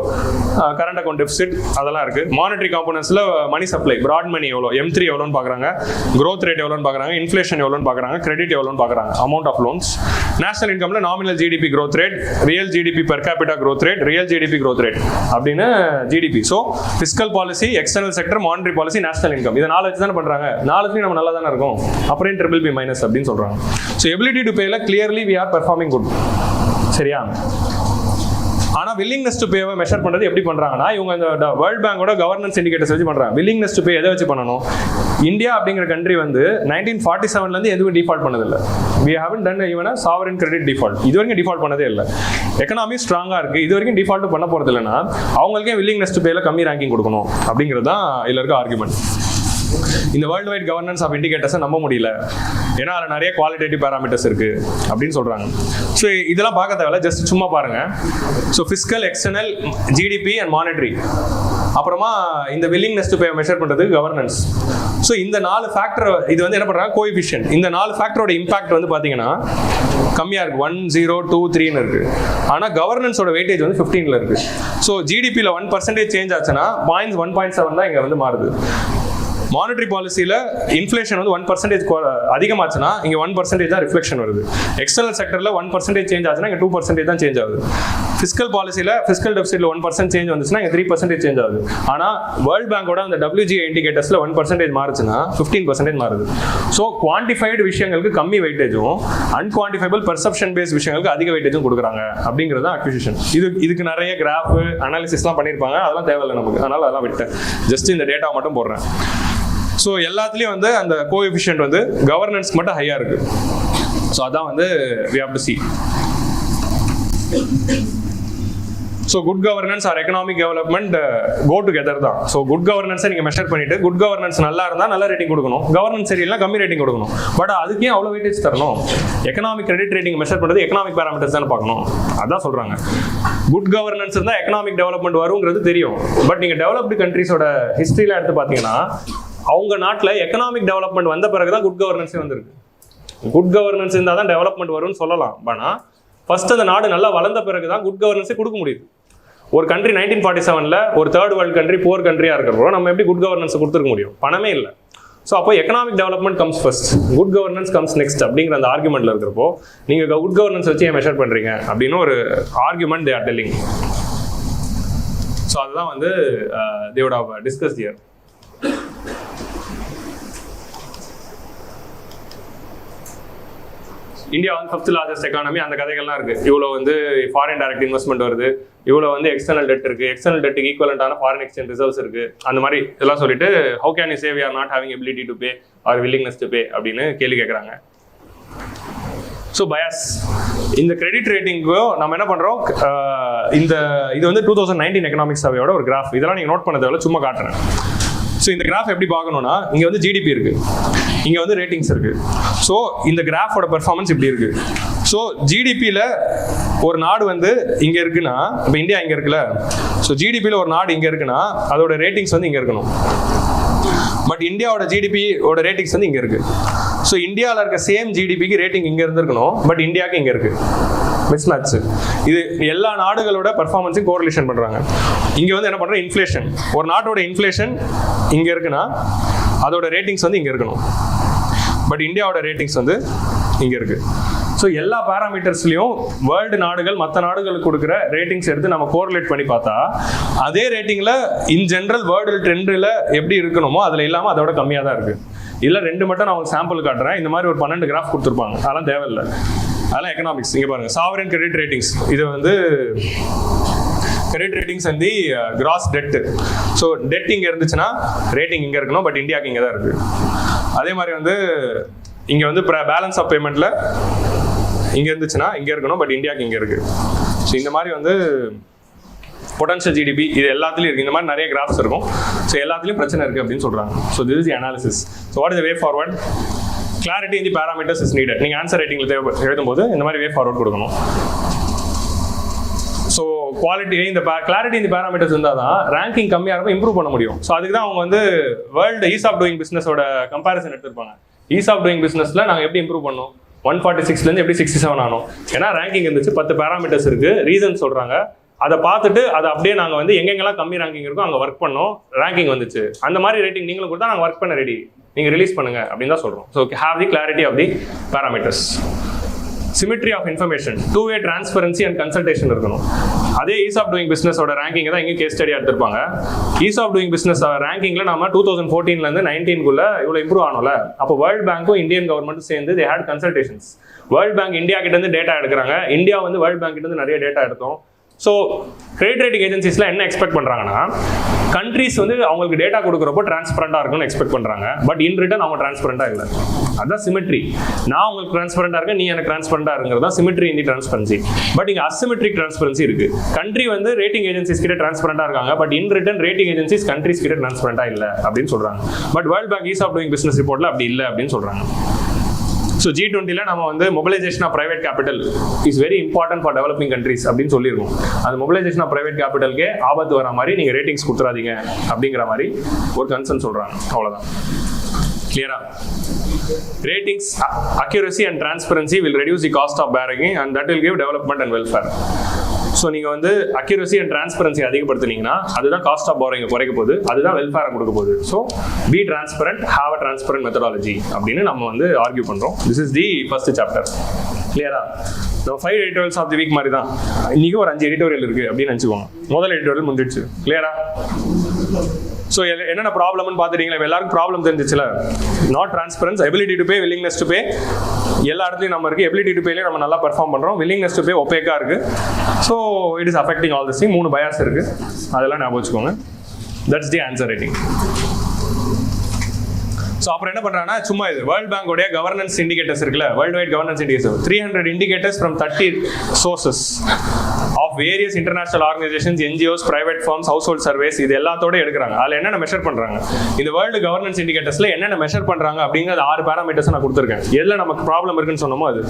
current account deficit, அதெல்லாம் இருக்கு. மானிட்டரி காம்பனன்ட்ஸ்ல மணி சப்ளை, பிராட் மணி எவ்வளோ, M3 எவ்வளோன்னு பார்க்குறாங்க, growth ரேட் எவ்வளோன்னு பார்க்குறாங்க, இன்ஃப்ளேஷன் எவ்வளோன்னு பார்க்குறாங்க, கிரெடிட் எவ்வளோன்னு பார்க்குறாங்க, அமௌண்ட் ஆஃப் லோன்ஸ், நேஷனல் இன்கம்ல nominal GDP growth rate, real GDP per capita growth rate, real GDP growth rate அப்படினு GDP. So fiscal policy, external sector, monetary policy, national income, இத நாலு வச்சு தான பண்றாங்க. நாலுலயும் நம்ம நல்லா தான இருக்கோம். அப்புறம் BBB- அப்படினு சொல்றாங்க. So ability to pay ல clearly we are performing good. சரியா? ஆனா வில்லிங்னஸ் டு பேவை மெஷர் பண்றது எப்படி பண்றாங்கன்னா, இவங்க இந்த வேர்ல்ட் பேங்கோட கவர்னன்ஸ் இண்டிகேட்டர்ஸ் வச்சு பண்றாங்க. வில்லிங்னஸ் டு பே எதை வச்சு பண்ணணும்? இந்தியா அப்படிங்கிற கண்ட்ரி வந்து 1947ல இருந்து எதுவும் டிஃபால்ட் பண்ணது இல்லை. we haven't done even a sovereign credit default. இது வரைக்கும் டிஃபால்ட் பண்ணதே இல்லை. எக்கனாமி ஸ்ட்ராங்கா இருக்கு, இது வரைக்கும் டிஃபால்ட் பண்ண போறது இல்லைன்னா அவங்களுக்கே வில்லிங்னஸ் டு பேல கம்மி ரேங்கிங் கொடுக்கணும் அப்படிங்கிறது தான் இதுல இருக்க ஆர்குமெண்ட். இந்த வேர்ல்டு வைட் கவர்னன்ஸ் ஆஃப் இண்டிகேட்டர்ஸை நம்ப முடியல, ஏன்னா அதில் நிறைய குவாலிட்டேட்டிவ் பேராமீட்டர்ஸ் இருக்கு அப்படின்னு சொல்றாங்க. ஸோ இதெல்லாம் பார்க்க தேவையில்ல, ஜஸ்ட் சும்மா பாருங்க. So fiscal, external, GDP and monetary, அப்புறமா இந்த வில்லிங்னஸ் டு பே மெஷர் பண்றது கவர்னன்ஸ். ஸோ இந்த 4 ஃபேக்டர் இது வந்து என்ன பண்றாங்க, கோஎஃபிஷியன்ட். இந்த 4 ஃபேக்டரோட இம்பாக்ட் வந்து பாத்தீங்கன்னா கம்மியா இருக்கு, 1, 0, 2, 3ன்னு இருக்கு. ஆனா கவர்னன்ஸோட வெயிட்டேஜ் வந்து 15ல இருக்கு. ஸோ ஜிடிபியில் 1% சேஞ்ச் ஆச்சுன்னா 1.7 தான் இங்க வந்து மாறுது. மானிட்டரி பாலிசியில் இன்ஃப்ளேஷன் வந்து 1% அதிகமாச்சுன்னா இங்கே 1% தான் ரிஃப்ளெக்ஷன் வருது. எக்ஸ்டர்னல் செக்டரில் 1% சேஞ்ச் ஆச்சுன்னா இங்கே 2% தான் சேஞ்ச் ஆகுது. ஃபிஸ்கல் பாலிசியில் ஃபிஸ்கல் டெபிசிட்ல 1% சேஞ்ச் வந்துச்சுன்னா இங்கே 3% சேஞ்ச் ஆகுது. ஆனால் வேர்ல்ட் பேங்கோட அந்த WGA இண்டிகேட்டர்ஸில் 1% மாறுச்சுன்னா 15% மாறுது. ஸோ குவான்டிஃபைடு விஷயங்களுக்கு கம்மி வெயிட்டேஜும், அன்குவான்டிஃபைபிள் பெர்செப்ஷன் பேஸ்ட் விஷயங்களுக்கு அதிக வெயிட்டேஜும் கொடுக்குறாங்க அப்படிங்கிறது தான் அக்யூசிஷன். இதுக்கு நிறைய கிராஃப் அனாலிசிஸ்லாம் பண்ணியிருப்பாங்க, அதெல்லாம் தேவையில்லை நமக்கு, அதனால அதெல்லாம் விட்டேன். ஜஸ்ட் இந்த டேட்டா மட்டும் போடுறேன். ஸோ எல்லாத்துலேயும் வந்து அந்த கோஎஃபிஷியன்ட் வந்து கவர்னன்ஸ்க்கு மட்டும் ஹையாக இருக்கு. ஸோ அதான் வந்து we have to see. So good governance or economic development go together தான். ஸோ குட் கவர்னன்ஸை நீங்கள் மெஷர் பண்ணிட்டு, குட் கவர்னன்ஸ் நல்லா இருந்தால் நல்ல ரேட்டிங் கொடுக்கணும், கவர்னன்ஸ் சரியில்லை கம்மி ரேட்டிங் கொடுக்கணும். பட் அதுக்கே அவ்வளோ வெயிட்டேஜ் தரணும்? எக்கனாமிக் கிரெடிட் ரேட்டிங் மெஷர் பண்ணுறது எக்கனாமிக் பேராமீட்டர்ஸ் தானே பார்க்கணும். அதான் சொல்கிறாங்க. குட் கவர்னன்ஸ் இருந்தால் எக்கனாமிக் டெவலப்மெண்ட் வருங்கிறது தெரியும். பட் நீங்கள் டெவலப்டு கண்ட்ரீஸோட ஹிஸ்ட்ரியில் எடுத்து பார்த்தீங்கன்னா அவங்க நாட்டில் எக்கனாமிக் டெவலப்மெண்ட் வந்த பிறகு தான் குட் கவர்னன்ஸே வந்திருக்கு. குட் கவர்னன்ஸ் இருந்தால் தான் டெவலப்மெண்ட் வரும்னு சொல்லலாம். ஆனால் ஃபர்ஸ்ட் அந்த நாடு நல்லா வளர்ந்த பிறகு தான் குட் கவர்னன்ஸே கொடுக்க முடியுது. ஒரு கண்ட்ரி 1947ல் ஒரு தேர்ட் வேர்ல்டு கண்ட்ரி, புவர் கண்ட்ரியாக இருக்கிறப்போ நம்ம எப்படி குட் கவர்னன்ஸ் கொடுத்துருக்க முடியும்? பணமே இல்லை. ஸோ அப்போ economic development comes first, good governance comes next அப்படிங்கிற அந்த ஆர்குமெண்ட்ல இருக்கிறப்போ நீங்கள் குட் கவர்னன்ஸ் வச்சு ஏன் மெஷர் பண்ணுறீங்க அப்படின்னு ஒரு argument they are telling. So அதுதான் வந்து they would have discussed here. India வந்து 5th largest எக்கானமி, அந்த கதைகள்லாம் இருக்கு. இவ்வளோ வந்து ஃபாரின் டைரக்ட் இன்வெஸ்ட்மெண்ட் வருது, இவ்வளோ வந்து எக்ஸ்டர்னல் டெட் இருக்கு, எக்ஸ்டர்னல் டெட்டுக்கு ஈக்குவலண்டான ஃபாரின் எக்ஸ்சேஞ்ச் ரிசர்வ்ஸ் இருக்கு, அந்த மாதிரி இதெல்லாம் சொல்லிட்டு how can you say we are not having ability to pay or willingness to pay அப்படின்னு கேள்வி கேட்குறாங்க. ஸோ பயாஸ் இந்த கிரெடிட் ரேட்டிங்கோ நம்ம என்ன பண்ணுறோம், இது வந்து 2019 எக்கனாமிக் சர்வேயோட ஒரு கிராஃப். இதெல்லாம் நீங்கள் நோட் பண்ண தேவையில்ல, சும்மா காட்டுறேன். ஸோ இந்த கிராஃப் எப்படி பார்க்கணும்னா, இங்கே வந்து ஜிடிபி இருக்கு, இங்கே வந்து ரேட்டிங்ஸ் இருக்கு. ஸோ இந்த கிராஃபோட பெர்ஃபார்மன்ஸ் இப்படி இருக்கு. ஸோ ஜிடிபியில் ஒரு நாடு வந்து இங்கே இருக்குன்னா, இப்போ இந்தியா இங்கே இருக்குல்ல, ஸோ ஜிடிபியில் ஒரு நாடு இங்கே இருக்குன்னா அதோட ரேட்டிங்ஸ் வந்து இங்கே இருக்கணும். பட் இந்தியாவோட ஜிடிபியோட ரேட்டிங்ஸ் வந்து இங்கே இருக்கு. ஸோ இந்தியாவில் இருக்க சேம் ஜிடிபிக்கு ரேட்டிங் இங்கே இருந்திருக்கணும், பட் இந்தியாவுக்கு இங்கே இருக்கு. மிஸ்மேட்ச். இது எல்லா நாடுகளோட பர்ஃபார்மன்ஸையும் கோரிலேஷன் பண்ணுறாங்க. இங்கே வந்து என்ன பண்ணுறோம், இன்ஃப்ளேஷன், ஒரு நாட்டோட இன்ஃப்ளேஷன் இங்கே இருக்குன்னா அதோட ரேட்டிங்ஸ் வந்து இங்கே இருக்கணும், பட் இந்தியாவோட ரேட்டிங்ஸ் வந்து இங்கே இருக்கு. ஸோ எல்லா பேராமீட்டர்ஸ்லையும் வேர்ல்டு நாடுகள் மற்ற நாடுகளுக்கு கொடுக்குற ரேட்டிங்ஸ் எடுத்து நம்ம கோரிலேட் பண்ணி பார்த்தா அதே ரேட்டிங்கில் இன் ஜென்ரல் வேர்ல்டு ட்ரெண்டில் எப்படி இருக்கணுமோ அதில் இல்லாமல் அதோட கம்மியாக தான் இருக்குது. இல்லை 2 மட்டும் நான் உங்களுக்கு சாம்பிள் காட்டுறேன். இந்த மாதிரி ஒரு 12 கிராஃப் கொடுத்துருப்பாங்க, அதெல்லாம் தேவையில்லை, அதெல்லாம் எக்கனாமிக்ஸ். இங்கே பாருங்கள், சாவரன் கிரெடிட் ரேட்டிங்ஸ், இது வந்து கிரெடிட் ரேட்டிங்ஸ் வந்து கிராஸ் டெட்டு. ஸோ டெட் இங்கே இருந்துச்சுன்னா ரேட்டிங் இங்கே இருக்கணும், பட் இந்தியாவுக்கு இங்கே தான் இருக்குது. அதே மாதிரி வந்து இங்கே வந்து பேலன்ஸ் ஆஃப் பேமெண்ட்டில் இங்கே இருந்துச்சுன்னா இங்கே இருக்கணும், பட் இந்தியாவுக்கு இங்கே இருக்குது. ஸோ இந்த மாதிரி வந்து பொட்டன்ஷியல் ஜிடிபி இது எல்லாத்துலேயும் இருக்குது. இந்த மாதிரி நிறைய கிராஃப்ஸ் இருக்கும். ஸோ எல்லாத்துலேயும் பிரச்சனை இருக்குது அப்படின்னு சொல்கிறாங்க. So this is the analysis. So what is the way forward? Clarity in the parameters is needed. நீங்கள் ஆன்சர் ரைட்டிங்கில் எழுதும்போது இந்த மாதிரி வே ஃபார்வர்ட் கொடுக்கணும். ஸோ குவாலிட்டி இந்த கிளாரிட்டி இந்த பேராமீட்டர்ஸ் இருந்தால் தான் ரேங்கிங் கம்மியாக இருக்கும், இம்ப்ரூவ் பண்ண முடியும். ஸோ அதுக்கு தான் அவங்க வந்து வேர்ல்டு ஈஸ் ஆஃப் டூயிங் பிஸ்னஸோட கம்பேரிசன் எடுத்திருப்பாங்க. ஈஸ் ஆஃப் டூயிங் பிஸ்னஸில் நாங்கள் எப்படி இம்ப்ரூவ் பண்ணோம், 146லேருந்து எப்படி 67 ஆனோம். ஏன்னா ரேங்கிங் இருந்துச்சு, 10 பேராமீட்டர்ஸ் இருக்குது, ரீசன் சொல்கிறாங்க. அதை பார்த்துட்டு அதை அப்படியே நாங்கள் வந்து எங்கெங்கெல்லாம் கம்மி ரேங்கிங் இருக்கோ அங்கே ஒர்க் பண்ணோம், ரேங்கிங் வந்துச்சு. அந்த மாதிரி ரேட்டிங் நீங்களும் கொடுத்தா நாங்கள் ஒர்க் பண்ண ரெடி, நீங்கள் ரிலீஸ் பண்ணுங்க அப்படின்னு தான் சொல்கிறோம். So have the clarity of the parameters. Symmetry of information, 2-way transparency and consultation இருக்கணும். அதே ஈஸ் ஆஃப் டூயிங் பிஸ்னஸோட ரேங்கிங் தான் இங்கே கேஸ் ஸ்டடி எடுத்திருப்பாங்க. ஈஸ் ஆஃப் டூயிங் பிஸ்னஸ் ரேங்கிங்கில் நம்ம 2014லேருந்து 19க்குள்ள இவ்வளோ இம்ப்ரூவ் ஆனோம்ல. அப்போ வேர்ல்டு பேங்க்கும் இந்தியன் கவர்மெண்ட்டும் சேர்ந்து they had consultations. World Bank India கிட்டேருந்து டேட்டா எடுக்கிறாங்க, இந்தியா வந்து வேர்ல்டு பேங்க் கிட்டேருந்து நிறைய டேட்டா எடுத்தோம். ஸோ கிரெடிட் ரேட்டிங் ஏஜென்சிஸ்லாம் என்ன எக்ஸ்பெக்ட் பண்ணுறாங்கன்னா, கண்ட்ரிஸ் வந்து அவங்களுக்கு டேட்டா கொடுக்குறப்போ டிரான்ஸ்பரண்டாக இருக்கும்னு எக்ஸ்பெக்ட் பண்ணுறாங்க. பட் இன் ரிட்டன் அவங்க டிரான்ஸ்பரண்டாக இல்லை. அதுதான் சிமெட்ரி. நான் உங்களுக்கு டிரான்ஸ்பரண்டாக இருக்கேன், நீ எனக்கு டிரான்ஸ்பரண்டாக இருக்கிறது தான் symmetry in the transparency. But இங்கே அசிமெட்ரிக் டிரான்ஸ்பரன்சி இருக்குது. கண்ட்ரி வந்து ரேட்டிங் ஏஜென்சிஸ் கிட்ட டிரான்ஸ்பரண்டாக இருக்காங்க, but in return rating agencies countries கிட்ட டிரான்ஸ்பரண்டாக இல்லை அப்படின்னு சொல்கிறாங்க. But world bank ease of doing business ரிப்போர்ட்டில் அப்படி இல்லை அப்படின்னு சொல்கிறாங்க. ஸோ G20ல நம்ம வந்து mobilisation of private capital is very important for developing countries அப்படின்னு சொல்லியிருக்கோம். அந்த மொபிலைசேஷன் ஆஃப் பிரைவேட் கேபிட்டலுக்கே ஆபத்து வர மாதிரி நீங்கள் ரேட்டிங்ஸ் கொடுத்துறாதீங்க அப்படிங்கிற மாதிரி ஒரு கன்சர்ன் சொல்கிறாங்க. அவ்வளோதான். கிளியரா? Ratings accuracy and transparency will reduce the cost of borrowing and that will give development and welfare. So நீங்கள் வந்து அக்யூரசி அண்ட் டிரான்ஸ்பரன்சி அதிகப்படுத்தினீங்கன்னா அதுதான் காஸ்ட் ஆஃப் பாரோயிங் குறைக்க போகுது, அதுதான் வெல்ஃபேரை கொடுக்க போகுது. So B transparent, have a transparent methodology அப்படின்னு நம்ம வந்து ஆர்கியூ பண்ணுறோம். This is the first chapter. கிளியரா? நம்ம 5 எடிட்டோரியல்ஸ் ஆஃப் தி வீக் மாதிரி தான். இன்னைக்கு ஒரு 5 எடிட்டோரியல் இருக்குது அப்படின்னு நினச்சிக்கோங்க. முதல் எடிட்டோரியல் முடிஞ்சிடுச்சு. கிளியரா? ஸோ என்னென்ன ப்ராப்ளம்னு பார்த்துட்டீங்களா? எல்லாருக்கும் ப்ராப்ளம் தெரிஞ்சிச்சுல. Not transparence, ability to pay, willingness to pay எல்லா இடத்துலையும் நம்ம இருக்குது. எபிலிட்டி டு பேலேயே நம்ம நல்லா பெர்ஃபார்ம் பண்ணுறோம். வில்லிங்னஸ் டு பே ஒப்பேக்காக இருக்குது. So it is affecting all this thing. 3 bias இருக்குது, அதெல்லாம் ஞாபகம் வச்சுக்கோங்க. That's the answer writing. So அப்புறம் என்ன பண்ணுறாங்கன்னா, சும்மா இது வேர்ல்டு பேங்கோடைய கவர்னன்ஸ் இண்டிகேட்டர்ஸ் இருக்குல்ல, world wide governance indicators 300 indicators from 30 sources of various international organisations, NGOs, private firms, household surveys, இது எல்லாத்தோட எடுக்கிறாங்க. அதில் என்னென்ன மெஷர் பண்ணுறாங்க, இந்த வேர்ல்டு கவர்னன்ஸ் இண்டிகேட்டர்ஸில் என்னென்ன மெஷர் பண்ணுறாங்க அப்படிங்கிறது 6 பேராமீட்டர்ஸ் நான் கொடுத்துருக்கேன். எதில் நமக்கு ப்ராப்ளம் இருக்குன்னு சொன்னோமோ அது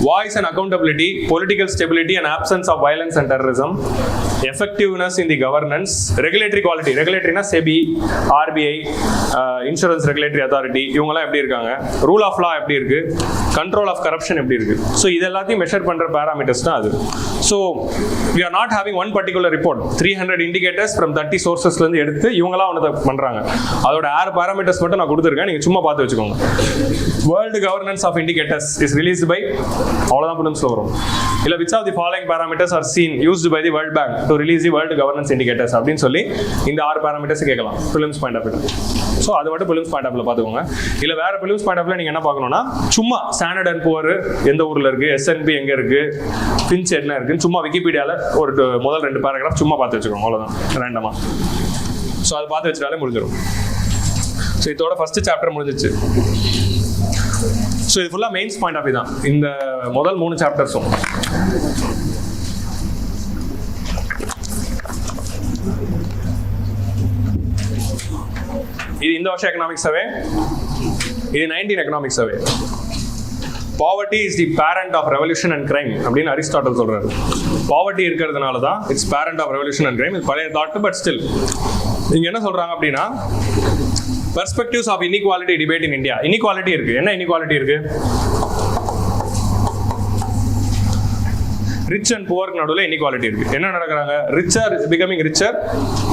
voice and accountability, political stability and absence of violence and terrorism, effectiveness in the governance, regulatory quality, regulatoryனா SEBI, RBI, Insurance Regulatory Authority, இவங்கெல்லாம் எப்படி இருக்காங்க, ரூல் ஆஃப் லா எப்படி இருக்கு, கண்ட்ரோல் ஆஃப் கரப்ஷன் எப்படி இருக்கு. ஸோ இது எல்லாத்தையும் மெஷர் பண்ற பேராமீட்டர்ஸ் தான் அது. So we are not having one particular report, 300 indicators from 30 sourcesல இருந்து எடுத்து இவங்கலாம் ஒன்று பண்றாங்க. அதோட 6 parameters மட்டும் நான் கொடுத்துருக்கேன், நீங்க சும்மா பார்த்து வச்சுக்கோங்க. World Governance of Indicators is released by, அவ்வளோதான் prelims வரும். இல்லை which of the following parameters are seen used by the World Bank to release the World Governance Indicators அப்படின்னு சொல்லி இந்த 6 parameters கேட்கலாம் prelims point of view. So அது மட்டும் prelims point of view பார்த்துக்கோங்க. இல்லை வேற prelims point of view நீங்க என்ன பார்க்கணும்னா சும்மா Standard and Poor எந்த ஊர்ல இருக்கு, S&P எங்க இருக்கு, Finch என்ன இருக்குன்னு சும்மா விக்கிபீடியால ஒரு முதல் 2 paragraph சும்மா பார்த்து வச்சுக்கோங்க, அவ்வளோதான் ரேண்டமா. ஸோ அதை பார்த்து வச்சுட்டாலே முடிஞ்சிடும். ஸோ இதோட ஃபர்ஸ்ட் சாப்டர் முடிஞ்சிச்சு. ஸோ இது ஃபுல்லாக மெயின்ஸ் பாயிண்ட் ஆஃப் வியூ தான் இந்த முதல் 3 சாப்டர்ஸும். இது இந்த வருஷம் எக்கனாமிக்ஸ் சர்வே, இது 19 economics survey. Poverty is the parent of revolution and crime அப்படின்னு அரிஸ்டாட்டில் சொல்றாரு. பாவர்ட்டி இருக்கிறதுனால தான் it's parent of revolution and crime. இது பழைய தாட், பட் ஸ்டில் இங்க என்ன சொல்றாங்க அப்படின்னா perspectives of inequality debate in India. inequality இருக்கு. என்ன inequality இருக்கு? ரிச் அண்ட் புவருக்கு நடுவில் இன்இக்வாலிட்டி இருக்கு. என்ன நடக்கிறாங்க? Rich are becoming richer,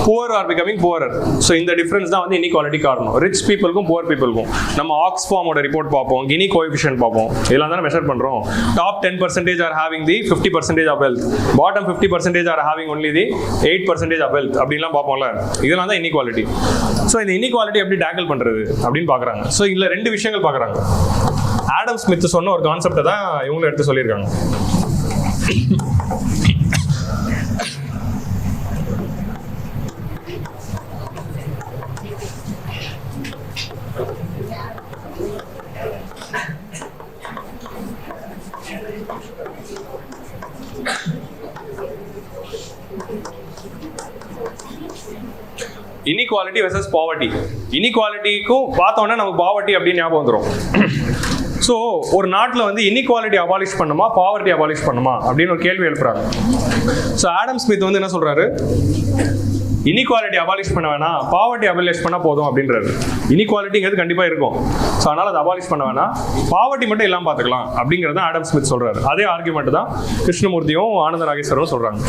poor are becoming poorer. So இந்த டிஃபரன்ஸ் தான் வந்து இன்இக்வாலிட்டி காரணம். ரிச் பீப்புளுக்கும் புவர் பீப்புளுக்கும். நம்ம ஆக்ஸ்ஃபார்மோட ரிப்போர்ட் பார்ப்போம், கினி கோஎஃபிஷியன்ட் பார்ப்போம், இதெல்லாம் தானே மெஷர் பண்றோம். Top 10% are having the 50% of wealth, bottom 50% are having only the 8% of wealth அப்படின்லாம் பார்ப்போம்ல. இதெல்லாம் தான் இன்இக்வாலிட்டி. ஸோ இந்த இன்இக்வாலிட்டி எப்படி டேக்கிள் பண்றது அப்படின்னு பார்க்குறாங்க. ஸோ இதில் 2 விஷயங்கள் பார்க்குறாங்க. ஆடம் ஸ்மித் சொன்ன ஒரு கான்செப்டை தான் இவங்களும் எடுத்து சொல்லியிருக்காங்க. Inequality versus poverty. இன்இக்வாலிட்டிக்கும் பார்த்தோன்னா நமக்கு பாவர்ட்டி அப்படின்னு ஞாபகம் வந்துடும். ஸோ ஒரு நாட்டில் வந்து இன்இக்வாலிட்டி அபாலிஷ் பண்ணுமா, பாவர்ட்டி அபாலிஷ் பண்ணுமா அப்படின்னு ஒரு கேள்வி எழுப்புறாங்க. ஸோ ஆடம் ஸ்மித் வந்து என்ன சொல்றாரு? இன்இக்வாலிட்டி அபாலிஷ் பண்ண வேணாம், பாவர்ட்டி அபாலிஷ் பண்ணால் போதும் அப்படின்றாரு. இன்இக்வாலிட்டிங்கிறது கண்டிப்பாக இருக்கும், ஸோ அதனால் அதை அபாலிஷ் பண்ண வேணாம், பாவர்ட்டி மட்டும் எல்லாம் பார்த்துக்கலாம் அப்படிங்கிறது தான் ஆடம் ஸ்மித் சொல்றாரு. அதே ஆர்குமெண்ட் தான் கிருஷ்ணமூர்த்தியும் ஆனந்த நாகேஸ்வரரும் சொல்றாங்க.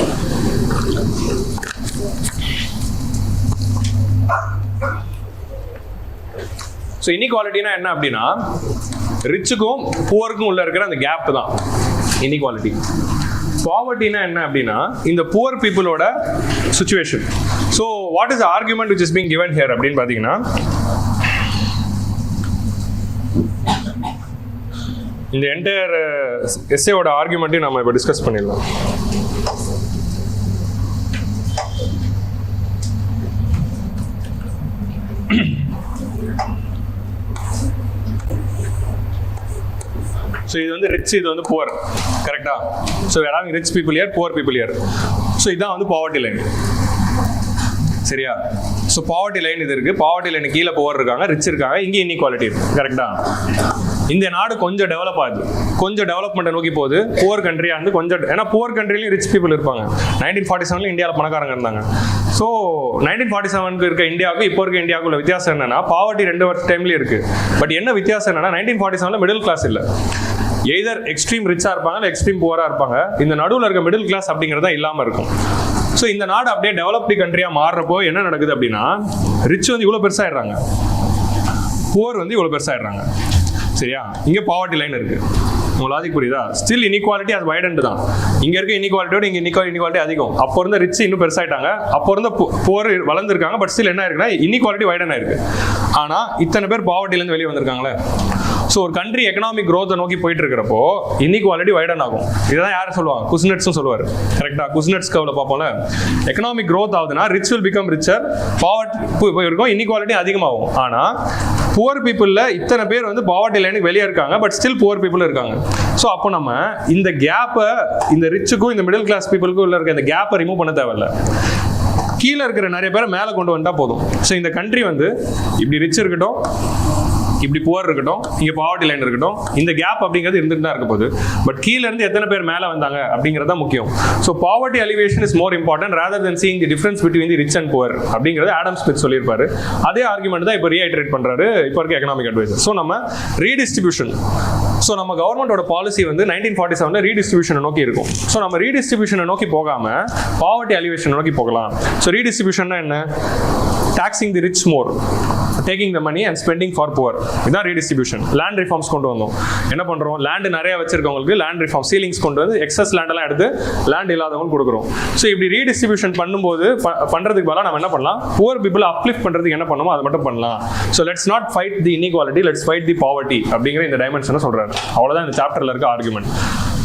ஸோ இன்இக்வாலிட்டினா என்ன அப்படின்னா ரிச்சுக்கும் புவருக்கும் உள்ள இருக்கிற அந்த கேப் தான் இன்இக்வாலிட்டி. பாவர்ட்டினா என்ன அப்படின்னா இந்த புவர் பீப்புளோட situation. So what is argument which is being given here அப்படின்னு பார்த்தீங்கன்னா இந்த என்டையர் எஸ்ஏவோட ஆர்குமெண்ட்டையும் நம்ம இப்போ டிஸ்கஸ் பண்ணிடலாம். ஸோ இது வந்து ரிச், இது வந்து புவர், கரெக்டா? So we are having rich people here, poor people here. So இதான் வந்து பாவர்ட்டி லைன், சரியா? ஸோ பாவர்ட்டி லைன் இது இருக்கு, பாவர்ட்டி லைன் கீழே புவர் இருக்காங்க, ரிச் இருக்காங்க, இங்கே இன்இக்வாலிட்டி இருக்கு, கரெக்டா? இந்த நாடு கொஞ்சம் டெவலப் ஆகுது, கொஞ்சம் டெவலப்மெண்ட்டை நோக்கி போகுது. புவர் கண்ட்ரியாக இருந்து கொஞ்சம், ஏன்னா புவர் கண்ட்ரிலையும் ரிச் பீப்புள் இருப்பாங்க. 1947 இந்தியாவில் பணக்காரங்க இருந்தாங்க. ஸோ 1947 இருக்க இந்தியாவுக்கு இப்போ இருக்க இந்தியாவுக்குள்ள வித்தியாசம் என்னன்னா பாவர்ட்டி 2 டைம்லேயும் இருக்கு. பட் என்ன வித்தியாசம் என்னன்னா 1947 மிடில் கிளாஸ் இல்லை, எய்தர் எக்ஸ்ட்ரீம் ரிச்சாக இருப்பாங்க இல்லை எக்ஸ்ட்ரீம் புவராக இருப்பாங்க. இந்த நடுவில் இருக்க மிடில் கிளாஸ் அப்படிங்கிறதா இல்லாமல் இருக்கும். ஸோ இந்த நாடு அப்படியே டெவலப்டு கண்ட்ரியாக மாறுறப்போ என்ன நடக்குது அப்படின்னா ரிச் வந்து இவ்வளோ பெருசாகிடுறாங்க, புவர் வந்து இவ்வளோ பெருசாகிடுறாங்க, சரியா? இங்கே பாவர்ட்டி லைன் இருக்கு. உங்க லாஜிக் புரியுதா? ஸ்டில் இன்இக்வாலிட்டி அது வைடன்ட் தான். இங்க இருக்க இன்இக்வாலிட்டியோட இங்க இன்இக்வாலிட்டி அதிகம். அப்போ இருந்த ரிச் இன்னும் பெருசாயிட்டாங்க, அப்போ இருந்த புவர் வளர்ந்துருக்காங்க. பட் ஸ்டில் என்ன இருக்குன்னா இன்இக்வாலிட்டி வைடன் ஆயிருக்கு. ஆனா இத்தனை பேர் பாவர்ட்டிலேருந்து வெளியே வந்திருக்காங்களே. ஸோ ஒரு கண்ட்ரி எக்கனாமிக் க்ரோத்தை நோக்கி போயிட்டு இருக்கிறப்போ இன்இக்வாலிட்டி வைடன் ஆகும். இதுதான் யாரும் சொல்லுவாங்க, குஸ்னட்ஸும் சொல்லுவார், கரெக்டா? குஸ்னட்ஸ் கவுல பார்ப்போம்ல, எக்கனாமிக் க்ரோத் ஆகுதுன்னா rich will become richer, poverty இருக்கும், இன்இக்வாலிட்டி அதிகமாகும். ஆனா புவர் பீப்புளில் இத்தனை பேர் வந்து பாவர்ட்டி லைனுக்கு வெளியே இருக்காங்க, பட் ஸ்டில் புவர் பீப்புள் இருக்காங்க. ஸோ அப்போ நம்ம இந்த கேப்பை, இந்த ரிச்சுக்கும் இந்த மிடில் கிளாஸ் பீப்புளுக்கும் உள்ள இருக்க இந்த கேப்பை ரிமூவ் பண்ண தேவையில்ல, கீழே இருக்கிற நிறைய பேரை மேலே கொண்டு வந்துட்டா போதும். ஸோ இந்த கண்ட்ரி வந்து இப்படி ரிச் இருக்கட்டும், இப்படி புவர் இருக்கட்டும், இங்கே பாவர்ட்டி லைன் இருக்கட்டும், இந்த கேப் அப்படிங்கிறது இருந்துட்டு தான் இருக்க போகுது. பட் கீழே இருந்து எத்தனை பேர் மேலே வந்தாங்க அப்படிங்கிறது தான் முக்கியம். So poverty alleviation is more important rather then seeing the difference between the rich and poor அப்படிங்கிறது ஆடம் ஸ்மித் சொல்லியிருப்பாரு. அதே ஆர்குமெண்ட் தான் இப்போ ரீஐட்ரேட் பண்றாரு இப்போ இருக்க எக்கனாமிக் அட்வைசர். ஸோ நம்ம ரீடிஸ்ட்ரிபியூஷன், ஸோ நம்ம கவர்மெண்டோட பாலிசி வந்து 1947 ரீடிஸ்ட்ரிபியூஷனை நோக்கி இருக்கும். ஸோ நம்ம ரீடிஸ்ட்ரிபியூஷனை நோக்கி போகாம பாவர்ட்டி அலிவேஷன் நோக்கி போகலாம். ஸோ ரீடிஸ்ட்ரிபியூஷன்னா என்ன? taxing the rich more, taking the money and spending for poor. இதான் ரீடிஸ்ட்ரிபியூஷன். லேண்ட் ரிஃபார்ம்ஸ் கொண்டு வந்தோம். என்ன பண்றோம்? லேண்ட் நிறைய வச்சிருக்கவங்களுக்கு லேண்ட் ரிஃபார்ம், சீலிங்ஸ் கொண்டு வந்து எக்ஸஸ் லேண்ட் எல்லாம் எடுத்து லேண்ட் இல்லாதவங்களுக்கு கொடுக்குறோம். ஸோ இப்படி ரீடிஸ்ட்ரிபியூஷன் பண்ணும்போது பண்றதுக்கு பதிலாக நம்ம என்ன பண்ணலாம்? புவர் பீப்புள் அப்லிஃப்ட் பண்றதுக்கு என்ன பண்ணுமோ அதை மட்டும் பண்ணலாம். So let's not fight the inequality, let's fight the poverty அப்படிங்கிற இந்த டைமென்ஷனை சொல்றாரு. அவ்வளவுதான் இந்த சாப்டர்ல இருக்க argument.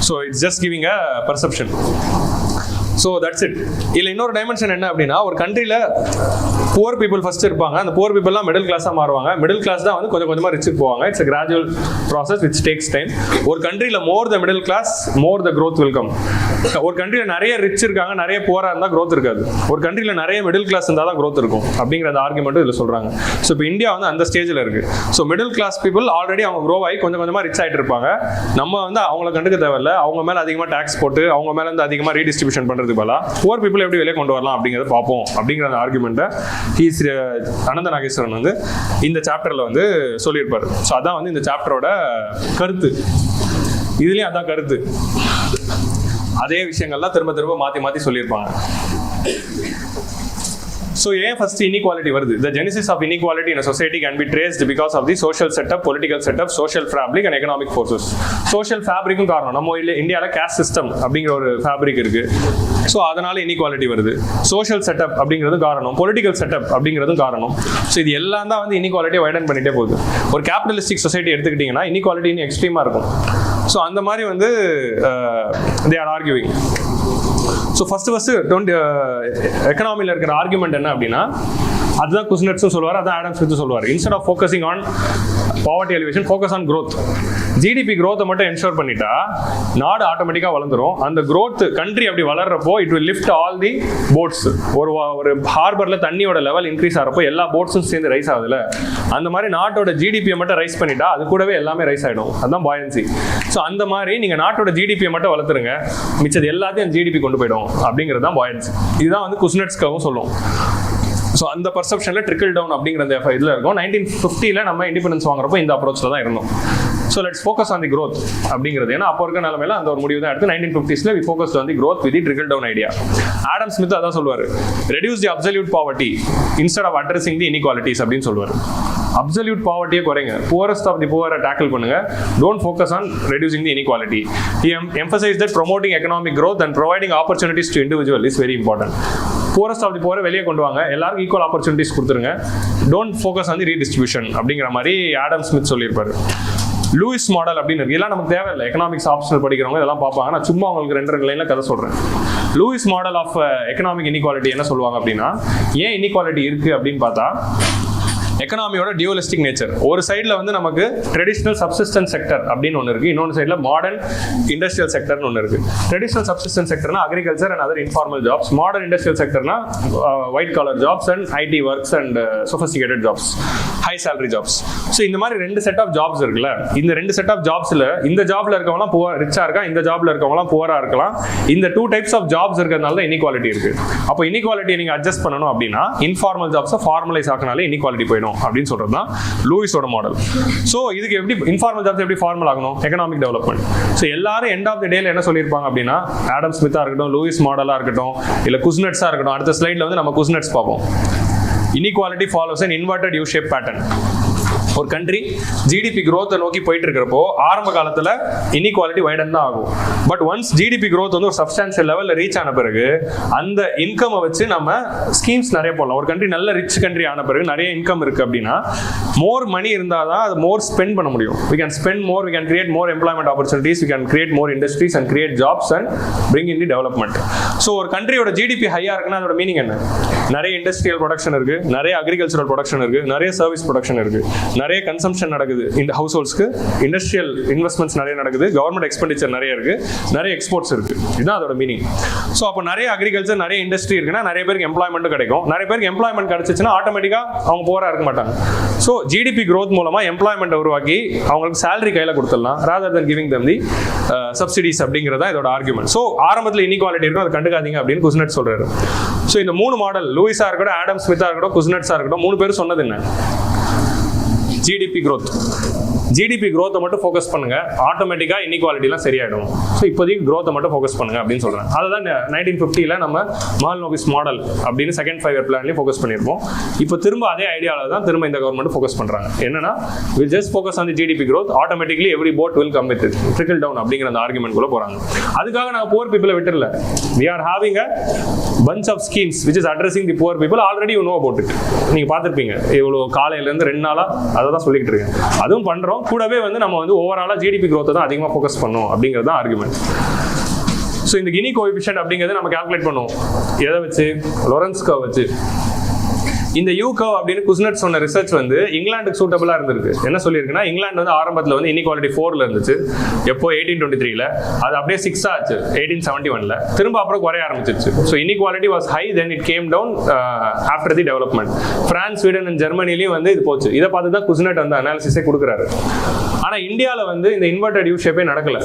So it's just giving a perception. So that's it. இல்லை இன்னொரு டைமென்ஷன் என்ன அப்படின்னா, ஒரு கண்ட்ரியில் புவர் பீப்புள் ஃபர்ஸ்ட் இருப்பாங்க. அந்த புவர் பீப்புள்லாம் மிடில் கிளாஸாக மாறுவாங்க. மிடில் கிளாஸ் தான் வந்து கொஞ்சம் கொஞ்சமாக ரிச்சுக்கு போவாங்க. It's a gradual process which takes time. ஒரு கண்ட்ரியில் more the middle class more the growth will come. ஒரு கண்ட்ரியில் நிறைய ரிச் இருக்காங்க, நிறைய புவராக இருந்தால் க்ரோத் இருக்காது. ஒரு கண்ட்ரியில் நிறைய மிடில் கிளாஸ் இருந்தால் தான் க்ரோத் இருக்கும் அப்படிங்கிற அந்த ஆர்குமெண்ட்டும் இதில் சொல்கிறாங்க. ஸோ இப்போ இந்தியா வந்து அந்த ஸ்டேஜில் இருக்குது. So middle class people already அவங்க க்ரோ ஆகி கொஞ்சம் கொஞ்சமாக ரிச் ஆகிட்டு இருப்பாங்க. நம்ம வந்து அவங்கள கண்டுக்க தேவையில்லை. அவங்க மேலே அதிகமாக டேக்ஸ் போட்டு அவங்க மேலே வந்து அதிகமாக ரீடிஸ்ட்ரிபியூஷன் பண்ணுறதுக்கு பதிலாக புவர் பீப்புள் எப்படி வெளியே கொண்டு வரலாம் அப்படிங்கிறத பார்ப்போம் அப்படிங்கிற அந்த ஆர்குமெண்ட்டை அனந்த நாகேஸ்வரன் வந்து இந்த சாப்டர்ல வந்து சொல்லியிருப்பாரு. ஸோ அதான் வந்து இந்த சாப்டரோட கருத்து. இதுலயும் அதான் கருத்து. அதே விஷயங்கள்லாம் திரும்ப திரும்ப மாத்தி மாத்தி சொல்லியிருப்பாங்க. So, ஏன் first inequality வருது? The genesis of inequality in a society can be traced because of the social setup, political setup, social fabric and economic forces. Social fabricum காரணம். நம்ம இந்தியாவில் caste system அப்படிங்கிற ஒரு fabric இருக்கு. ஸோ அதனால inequality வருது. Social setup அப்படிங்கிறது காரணம், பொலிட்டிக்கல் செட்டப் அப்படிங்கிறதும் காரணம். ஸோ இது எல்லாம் தான் வந்து இன்இக்வாலிட்டியை வைடன் பண்ணிட்டே போகுது. ஒரு கேபிட்டலிஸ்டிக் சொசைட்டி எடுத்துக்கிட்டிங்கன்னா இன்இக்வாலிட்டி இன்னும் எக்ஸ்ட்ரீமாக இருக்கும். ஸோ அந்த மாதிரி வந்து they are arguing. So first எக்கனாமியில் இருக்கிற ஆர்குமெண்ட் என்ன அப்படின்னா, அதுதான் குஸ்னெட்ஸும் சொல்லுவார், அதான் ஆடம் ஸ்மித்தும் சொல்லுவார். Instead of focusing on poverty alleviation, focus on growth. GDP க்ரோத்தை மட்டும் என்ஷோர் பண்ணிட்டா நாடு ஆட்டோமேட்டிக்காக வளர்ந்துரும். அந்த க்ரோத் கண்ட்ரி அப்படி வளர்றப்போ it will lift all the boats. ஒரு ஹார்பரில் தண்ணியோட லெவல் இன்க்ரீஸ் ஆகிறப்போ எல்லா போட்ஸும் சேர்ந்து ரைஸ் ஆகுதுல்ல, அந்த மாதிரி நாட்டோட ஜிடிபியை மட்டும் ரைஸ் பண்ணிட்டா அது கூடவே எல்லாமே ரைஸ் ஆகிடும். அதுதான் பாயன்சி. ஸோ அந்த மாதிரி நீங்கள் நாட்டோட ஜிடிபியை மட்டும் வளர்த்துருங்க, மிச்சது எல்லாத்தையும் ஜிடிபி கொண்டு போயிடும் அப்படிங்கிறது தான் பாயன்சி. இதுதான் வந்து குஸ்னெட்ஸ்காகவும் சொல்லும். ஸோ அந்த பர்செப்ஷனில் ட்ரிக்கிள் டவுன் அப்படிங்கிற அந்த இதில் இருக்கும். 1950 நம்ம இண்டிபெண்டன்ஸ் வாங்குறப்போ இந்த அப்ரோச்சில் தான் இருந்தோம். So let's focus on the growth அப்படிங்கிறது. ஏன்னா அப்போ இருக்க நிலைமையில அந்த ஒரு முடிவு தான் எடுத்து 1950s we focused on the growth with the trickle down idea. Adam Smith அதான் சொல்லுவார், reduce the absolute poverty instead of addressing the inequalities அப்படின்னு சொல்லுவார். அப்சல்யூட் பாவர்ட்டியை குறைங்க, புவரஸ்ட் ஆஃப் தி புவரை டேக்கிள் பண்ணுங்க, don't focus on reducing the inequality. He emphasized that promoting economic growth and providing opportunities to individual is very important. Poorest of the புவரை வெளியே கொண்டு வாங்க, எல்லாருக்கும் ஈக்குவல் ஆப்பர்ச்சுனிட்டிஸ் கொடுத்துருங்க, don't focus on the redistribution அப்படிங்கிற மாதிரி Adam Smith சொல்லியிருப்பாரு. Lewis model அப்படின்னு இருக்கு. இதெல்லாம் நமக்கு தேவையில்லை, எக்கனாமிக்ஸ் ஆப்ஷனல் படிக்கிறவங்க இதெல்லாம் பார்ப்பாங்க. நான் சும்மா உங்களுக்கு 2 லைன்ல கதை சொல்றேன். Lewis model of economic inequality என்ன சொல்லுவாங்க அப்படின்னா, ஏன் இன்இக்வாலிட்டி இருக்கு அப்படின்னு பார்த்தா, எக்கனாமியோட டியூவலிஸ்டிக் நேச்சர். ஒரு சைடில் வந்து நமக்கு ட்ரெடிஷ்னல் சப்சிஸ்டன்ஸ் செக்டர் அப்படின்னு ஒன்று இருக்குது, இன்னொன்று சைடில் மாடர்ன் இண்டஸ்ட்ரியல் செக்டர்னு ஒன்று இருக்குது. ட்ரெடிஷ்னல் சப்சிஸ்டன்ஸ் செக்டர்னா agriculture and other informal jobs, modern industrial செக்டர்னா white collar jobs and IT works and sophisticated jobs, high salary jobs. So இந்த மாதிரி 2 செட் ஆஃப் ஜாப்ஸ் இருக்குல்ல, இந்த 2 செட் ஆஃப் ஜாப்ஸில் இந்த ஜாப்ல இருக்கவங்களாம் ரிச்சாக இருக்கா, இந்த ஜாப்ல இருக்கவங்களாம் புவராக இருக்கலாம். இந்த 2 டைப்ஸ் ஆஃப் ஜாப்ஸ் இருக்கிறதுனால தான் இன்இக்வாலிட்டி இருக்கு. அப்போ இன்இக்வாலிட்டியை நீங்கள் அட்ஜஸ்ட் பண்ணணும் அப்படின்னா இன்ஃபார்மல் ஜாப்ஸை ஃபார்மலைஸ் ஆக்கினாலே இன்இக்வாலிட்டி போயிடும் அப்படின்னு சொல்றது தான் லூயிஸோட மாடல். சோ இதுக்கு எப்படி இன்ஃபார்மல் ஜாப்ஸ் எப்படி ஃபார்மல் ஆகணும்? Economic development. சோ எல்லாரும் எண்ட் ஆஃப் தி டேல என்ன சொல்லியிருப்பாங்க அப்படின்னா, ஆடம் ஸ்மித்தா இருக்கட்டும், லூயிஸ் மாடலா இருக்கட்டும், இல்ல குஸ்னெட்ஸா இருக்கட்டும், அடுத்த ஸ்லைட்ல வந்து நம்ம குஸ்னெட்ஸ் பார்ப்போம். Inequality follows an inverted U-shaped pattern. ஒரு கண்ட்ரி ஜிடிபி க்ரோத்தை நோக்கி போயிட்டு இருக்கிறப்போ ஆரம்ப காலத்தில் இன்இக்வாலிட்டி வைடன் தான் ஆகும். பட் ஒன்ஸ் ஜிடிபி க்ரோத் வந்து ஒரு சப்ஸ்டான்ஷியல் லெவலில் ரீச் ஆன பிறகு அந்த இன்கம்மை வச்சு நம்ம ஸ்கீம்ஸ் நிறைய போடலாம். ஒரு கண்ட்ரி நல்ல ரிச் கண்ட்ரி ஆன பிறகு நிறைய இன்கம் இருக்கு அப்படின்னா மோர் மணி இருந்தால் தான் அது மோர் ஸ்பெண்ட் பண்ண முடியும். We can spend more, we can create more employment opportunities, we can create more industries and create jobs and bring in the development. So ஒரு கண்ட்ரியோட ஜிடிபி ஹையா இருக்குன்னா அதோட மீனிங் என்ன? நிறைய இண்டஸ்ட்ரியல் ப்ரொடக்ஷன் இருக்கு, நிறைய அக்ரிகல்ச்சரல் ப்ரொடக்ஷன் இருக்கு, நிறைய சர்வீஸ் ப்ரொடக்ஷன் இருக்கு, நிறைய கன்சம்ஷன் நடக்குது இந்த ஹவுஸ் ஹோல்ட்ஸ்க்கு, இண்டஸ்ட்ரியல் இன்வெஸ்ட்மெண்ட்ஸ் நிறைய நடக்குது, கவர்மெண்ட் எக்ஸ்பெண்டிச்சர் நிறைய இருக்கு, நிறைய எக்ஸ்போர்ட்ஸ் இருக்கு. இதுதான் அதோட மீனிங். ஸோ அப்போ நிறைய அக்ரிகல்ச்சர், நிறைய இண்டஸ்ட்ரி இருக்குன்னா நிறைய பேருக்கு எம்ப்ளாய்மெண்ட்டும் கிடைக்கும். நிறைய பேருக்கு எம்ப்ளாய்மெண்ட் கிடைச்சிச்சுன்னா ஆட்டோமேட்டிக்காக அவங்க போரா இருக்க மாட்டாங்க. ஸோ ஜிடிபி growth மூலமா எம்ப்ளாய்மெண்ட் உருவாக்கி அவங்களுக்கு சேலரி கையில் கொடுத்துடலாம், ராதர் தன் கிவிங் தம் தி சப்சிடிஸ் அப்படிங்கிறதா இதோட ஆர்குமெண்ட். ஸோ ஆரம்பத்தில் இன்இக்வாலிட்டி இருக்கும், அதை கண்டுக்காதீங்க அப்படின்னு குஸ்னட் சொல்றாரு. ஸோ இந்த 3 மாடல், லூயிஸா இருக்கட்டும், ஆடம் ஸ்மித்தா இருக்கட்டும், குஸ்னட்ஸா இருக்கட்டும், 3 பேரும் சொன்னது என்ன? GDP growth. ஜிடிபி growth மட்டும் ஃபோக்கஸ் பண்ணுங்க, ஆட்டோமேட்டிக்கா இன்இக்வாலிட்டிலாம் சரியாயிடும். ஸோ இப்போதைக்கு growth மட்டும் ஃபோக்கஸ் பண்ணுங்க அப்படின்னு சொல்றேன். அதுதான் 1950ல நம்ம மஹல்னோபிஸ் மாடல் அப்படின்னு செகண்ட் 5 இயர் பிளான்லேயும் ஃபோக்கஸ் பண்ணியிருப்போம். இப்போ திரும்ப அதே ஐடியாவில் தான் திரும்ப இந்த கவர்மெண்ட் ஃபோக்கஸ் பண்றாங்க. என்னன்னா, will just focus on the GDP growth, automatically every boat will come with trickle down அப்படிங்கிற அந்த ஆர்குமெண்ட் குள்ள போறாங்க. அதுக்காக நான் புவர் பீப்புளை விட்டுறல. we are having a bunch of schemes which is addressing the poor people. already you know about it. நீங்க பார்த்திருப்பீங்க, இவ்வளோ காலையில இருந்து 2 நாளா அதை தான் சொல்லிட்டு இருக்கேன். அதுவும் பண்றோம். கூடவே வந்து நம்ம வந்து ஓவராலா ஜிடிபி growth தான் அதிகமாக ஃபோக்கஸ் பண்ணோம் அப்படிங்கிறது தான் ஆர்குமெண்ட். ஸோ இந்த கினி கோஎஃபிஷியன்ட் அப்படிங்கிறது நம்ம கால்குலேட் பண்ணுவோம். எதை வச்சு? லொரன்ஸ் கர்வ் வச்சு. இந்த யூ கர்வ் அப்படின்னு குஸ்னட் சொன்ன ரிசர்ச் வந்து இங்கிலாந்துக்கு சூட்டபிளா இருந்திருக்கு. என்ன சொல்லியிருக்குன்னா, இங்கிலாந்து வந்து ஆரம்பத்தில் வந்து இன்இக்வாலிட்டி 4ல இருந்துச்சு. எப்போ 1823ல, அது அப்படியே 6 ஆச்சு 1871ல, திரும்ப அப்புறம் குறைய ஆரம்பிச்சிருச்சு. So inequality was high, then it came down after the development. France, Sweden and ஜெர்மனிலையும் வந்து இது போச்சு. இதை பார்த்து தான் குஸ்னட் வந்து அனாலிசிஸே கொடுக்குறாரு. ஆனால் இந்தியாவில் வந்து இந்த இன்வெர்டட் யூ ஷேப்பே நடக்கல.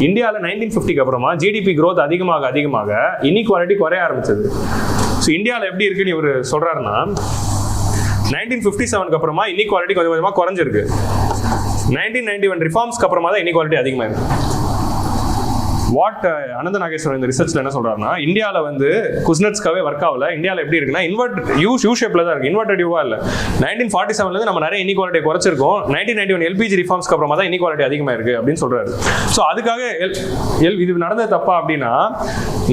இந்தியாவில் 1950க்கு அப்புறமா ஜிடிபி growth அதிகமாக இன்இக்வாலிட்டி குறைய ஆரம்பிச்சது. ஸோ இந்தியாவில் எப்படி இருக்குன்னு இவர் சொல்றாருன்னா, 1957க்கு அப்புறமா இன்இக்வாலிட்டி கொஞ்சம் கொஞ்சமாக குறைஞ்சிருக்கு. 1991 ரிஃபார்ம்ஸ்க்கு அப்புறமா தான் இன்இக்வாலிட்டி அதிகமாக இருக்கு. வாட் அனந்த நாகேஸ்வரன் இந்த ரிசர்ச்ல என்ன சொல்றாருன்னா, இந்தியாவில் வந்து குஸ்னட்ஸ்க்காவே ஒர்க் ஆகல. இந்தியாவில் எப்படி இருக்குன்னா, யூ ஷேப்ல தான் இருக்கு, இன்வெர்டட் யூவா இல்லை. 1947ல நம்ம நிறைய இன்இக்வாலிட்டி குறைச்சிருக்கோம். 1991 எல்பிஜி ரிஃபார்ம்ஸ்க்கு அப்புறமா தான் இன்இக்வாலிட்டி அதிகமாக இருக்கு அப்படின்னு சொல்றாரு. ஸோ அதுக்காக இது நடந்தது தப்பா அப்படின்னா,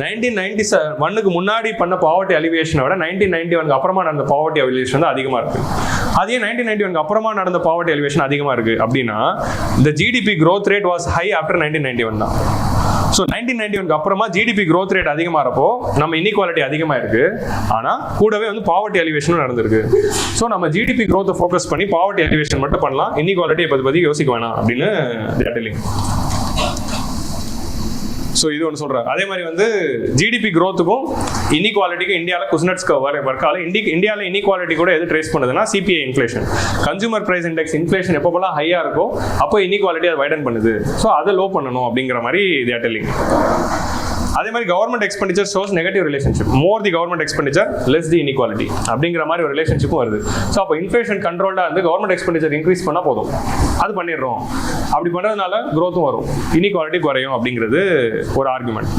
1991க்கு முன்னாடி பண்ண பாவர்ட்டி அலிவியேஷனை விட 1991க்கு அப்புறமா நடந்த பாவர்ட்டி அலிவியேஷன் தான் அதிகமாக இருக்கு. அதே 1991க்கு அப்புறமா நடந்த பாவர்ட்டி அலிவியேஷன் அதிகமாக இருக்கு அப்படின்னா, இந்த GDP growth rate was high after 1991 தான். ஸோ 1991க்கு அப்புறமா ஜிடிபி growth rate அதிகமாகிறப்போ நம்ம இன்இக்வாலிட்டி அதிகமாக இருக்கு. ஆனால் கூடவே வந்து பாவர்ட்டி அலிவேஷனும் நடந்திருக்கு. ஸோ நம்ம ஜிடிபி growth ஃபோக்கஸ் பண்ணி பாவர்ட்டி அலிவேஷன் மட்டும் பண்ணலாம், இன்இக்வாலிட்டி பற்றி யோசிக்க வேணாம் அப்படின்னு டெல்லிங். ஸோ இது ஒன்று சொல்றாரு. அதே மாதிரி வந்து ஜிடிபி growthக்கும் இன்இக்வாலிட்டிக்கும் இந்தியாவில் குஸ்னட்ஸ்க்கு ஒர்க்கால. இந்தியாவில் இன்இக்வாலிட்டி கூட எது ட்ரேஸ் பண்ணுதுன்னா, CPI inflation, consumer price index inflation எப்போலாம் ஹையா இருக்கோ அப்போ இன்இக்வாலிட்டி அதை வைடன் பண்ணுது. ஸோ அதை லோ பண்ணணும் அப்படிங்கிற மாதிரி they are telling. அதே மாதிரி government expenditure shows negative relationship. More the government expenditure less the inequality அப்படிங்கிற மாதிரி ஒரு ரிலேஷன்ஷிப்பும் வருது. ஸோ அப்போ இன்ஃப்ளேஷன் கண்ட்ரோல்டாக வந்து கவர்மெண்ட் எக்ஸ்பெண்டிச்சர் இன்க்ரீஸ் பண்ணால் போதும், அது பண்ணிடுறோம். அப்படி பண்ணுறதுனால growthம் வரும், இன்இக்வாலிட்டி குறையும் அப்படிங்கிறது ஒரு argument.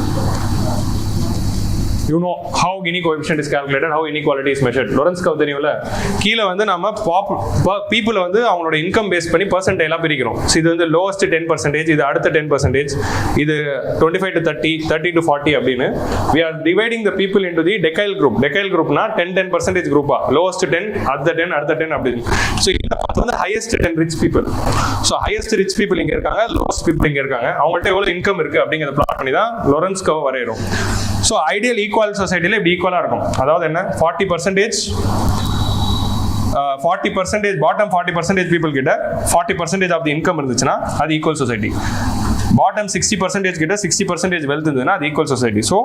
You know how Gini coefficient is calculated, how inequality is measured. Lorentz curve தெரியும்ல, கீழே வந்து நம்ம பீப்புளை வந்து அவங்களோட இன்கம் பேஸ் பண்ணி பர்சன்டேஜாக பிரிக்கிறோம். ஸோ இது வந்து லோவஸ்ட் 10%, இது அடுத்த 10%, இது 25 to 30, 30 to 40 அப்படின்னு. We are dividing the people into the decile group. Decile groupனா 10% குரூப்பா, lowest 10, அடுத்த 10, அடுத்த 10 அப்படின்னு. ஸோ இது வந்து highest 10 rich people. So highest rich people இங்கே இருக்காங்க, lowest people இங்கே இருக்காங்க. அவங்கள்ட்ட எவ்வளோ இன்கம் இருக்கு அப்படிங்கிறத பிளாட் பண்ணி தான் Lorentz curve வரைகிறோம். ஸோ ஐடியல் ஈக்குவல் சொசைட்டியில் இப்படி ஈக்குவலாக இருக்கும். அதாவது என்ன, 40% பாட்டம் 40% பீப்புள் கிட்ட 40% ஆஃப் தி இன்கம் இருந்துச்சுன்னா அது ஈக்குவல் சொசைட்டி. பாட்டம் 60% கிட்ட 60% வெல்த் இருந்ததுன்னா அது ஈக்குவல் சொசைட்டி. ஸோ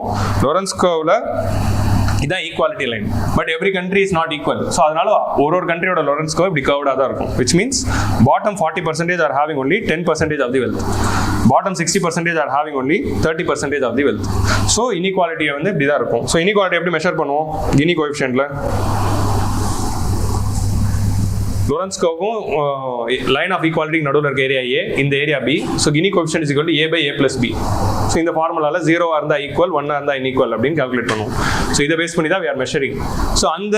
லோரன்ஸ் கர்வ்ல இதான் equality line. But every country is not equal. So அதனால ஒரு கண்ட்ரியோட லோரன்ஸ் கர்வ் இப்படி கர்வ்டாக தான் இருக்கும். Which means bottom 40% are having only 10% of the wealth. Bottom 60% are having only 30% of the wealth. So இன்இக்வாலிட்டியை வந்து இப்படி தான் இருக்கும். ஸோ இன்இக்வாலிட்டி எப்படி மெஷர் பண்ணுவோம்? கினி கோஎஃபிஷியன்ட்ல லோரன்ஸ் கர்வும் லைன் ஆஃப் ஈக்குவாலிட்டிக்கு நடுவில் இருக்க ஏரியா ஏ, இந்த area B. So Gini coefficient is equal to a by a plus b. So இந்த ஃபார்முலால 0 இருந்தால் ஈக்குவல், 1 இருந்தால் இன்இக்குவல் அப்படின்னு கால்குலேட் பண்ணுவோம். ஸோ இதை பேஸ் பண்ணி தான் we are measuring. ஸோ அந்த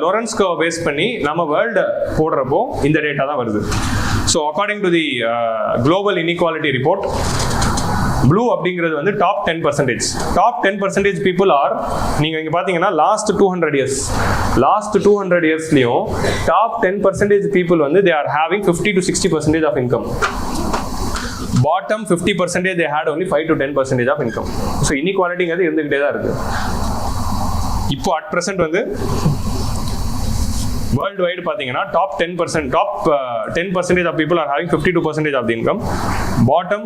லோரன்ஸ் கர்வ் பேஸ் பண்ணி நம்ம வேர்ல்டு போடுறப்போ இந்த டேட்டா தான் வருது. So according to the global inequality report, blue அப்படிங்கிறது வந்து டாப் 10%. டாப் 10% பீப்புள் ஆர், நீங்கள் இங்கே பார்த்தீங்கன்னா லாஸ்ட் 200 இயர்ஸ்லையும் டாப் 10% பீப்புள் வந்து they are having 50 to 60% of income. Bottom 50% they had only 5 to 10% of income. So இன்இக்வாலிட்டிங்கிறது இருந்துகிட்டே தான் இருக்கு. இப்போ அட் ப்ரெசென்ட் வந்து வேர்ல்டு வைடு பார்த்தீங்கன்னா top 10% of people are having 52% of the income, bottom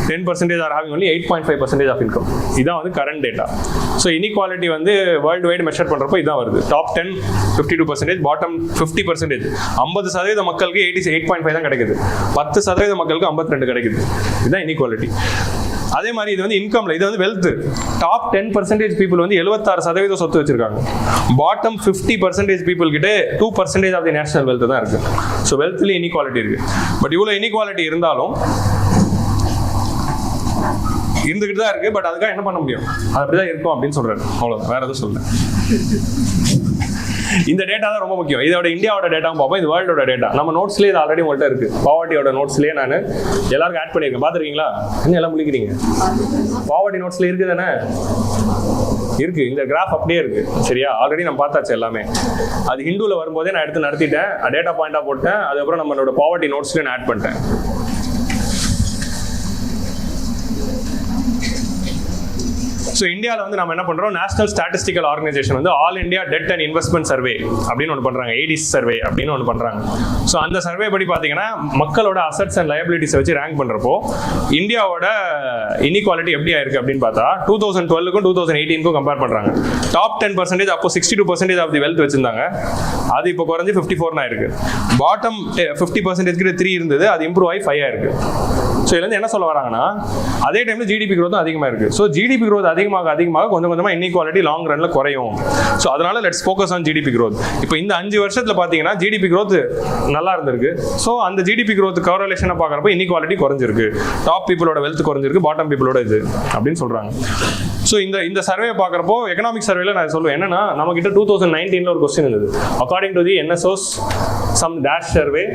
10% are having only 8.5% of income. இதான் வந்து current data. So inequality வந்து வேர்ல்டு வைடு மெஷர் பண்ணுறப்போ இதான் வருது. Top 10 52%, bottom 50%. 50% மக்களுக்கு 8.5 தான் கிடைக்குது, 10% மக்களுக்கு 52 கிடைக்குது. இதுதான் இன்இக்வாலிட்டி. அதே மாதிரி இது வந்து இன்கம்ல, இது வந்து வெல்த். டாப் 10% பீப்புள் வந்து 76% சொத்து வச்சிருக்காங்க. பாட்டம் 50% பீப்புள் கிட்ட 2% ஆஃப் தி நேஷனல் வெல்த் தான் இருக்கு. ஸோ வெல்த்லேயும் இன்இக்வாலிட்டி இருக்கு. பட் இவ்வளோ இன்இக்வாலிட்டி இருந்தாலும் இருந்துகிட்டு தான் இருக்கு. பட் அதுக்காக என்ன பண்ண முடியும், அது அப்படிதான் இருக்கும் அப்படின்னு சொல்றாரு. அவ்வளோதான், வேற எதுவும் சொல்ல. இந்த டேட்டா தான் ரொம்ப முக்கியம். இதோட இந்தியாவோட டேட்டாவும் பார்ப்போம், இது வேர்ல்டோட டேட்டா. நம்ம நோட்ஸ்லேயே இது ஆல்ரெடி உங்கள்கிட்ட இருக்கு. பாவர்ட்டியோட நோட்ஸ்லேயே நான் எல்லாருக்கும் ஆட் பண்ணியிருக்கேன். பார்த்துருக்கீங்களா? என்ன எல்லாம் முடிக்கிறீங்க? பாவர்ட்டி நோட்ஸ்ல இருக்கு தானே? இருக்கு. இந்த கிராஃப் அப்படியே இருக்கு. சரியா? ஆல்ரெடி நம்ம பார்த்தாச்சு எல்லாமே. அது ஹிந்துல வரும்போதே நான் எடுத்து நடத்திட்டேன், டேட்டா பாயிண்டா போட்டேன். அதுக்கப்புறம் நம்மளோட பாவர்ட்டி நோட்ஸ்லேயே நான் ஆட் பண்ணிட்டேன். ஸோ இந்தியாவில் வந்து நம்ம என்ன பண்ணுறோம், நேஷனல் ஸ்டாட்டிஸ்டிக்கல் ஆர்கனைசேஷன் வந்து all India debt and investment survey அப்படின்னு ஒன்று பண்ணுறாங்க, ஏடிஸ் சர்வே அப்படின்னு ஒன்று பண்ணுறாங்க. ஸோ அந்த சர்வே படி பார்த்தீங்கன்னா மக்களோட அசட்ஸ் அண்ட் லயபிலிட்டிஸை வச்சு ரேங்க் பண்ணுறப்போ இந்தியாவோட இன்இக்வாலிட்டி எப்படி ஆயிருக்கு அப்படின்னு பார்த்தா 2012க்கும் 2018க்கும் கம்பேர் பண்ணுறாங்க. டாப் 10% அப்போ 62% ஆஃப் தி வெல்த் வச்சிருந்தாங்க, அது இப்போ குறைஞ்சி 54 ஆயிருக்கு. பாட்டம் 50% 3 இருந்தது, அது இம்ப்ரூவ் ஆகி 5 ஆயிருக்கு. ஸோ இதுலேருந்து என்ன சொல்ல வராங்கன்னா, அதே டைமில் ஜிடிபி க்ரோத்தும் அதிகமாக இருக்குது. ஸோ ஜிடிபி க்ரோத் அதிகமாக கொஞ்சம் கொஞ்சமாக இன்இக்வாலிட்டி லாங் ரன்ல குறையும். ஸோ அதனால let's focus on GDP growth. இப்போ இந்த 5 வருஷத்தில் பார்த்தீங்கன்னா ஜிடிபி க்ரோத் நல்லா இருந்திருக்கு. ஸோ அந்த ஜிடிபி க்ரோத் கவரலேஷனை பார்க்குறப்போ இன்இக்வாலிட்டி குறைஞ்சிருக்கு, டாப் பீப்புளோட வெல்த் குறைஞ்சிருக்கு, பாட்டம் பீப்புளோட இது அப்படின்னு சொல்கிறாங்க. ஸோ இந்த சர்வே பார்க்குறப்போ எக்கனாமிக் சர்வேல நான் சொல்லுவேன் என்னன்னா, நம்ம கிட்ட 2019 ஒரு கொஸ்டின் இருந்தது. According to the NSO's some dash survey,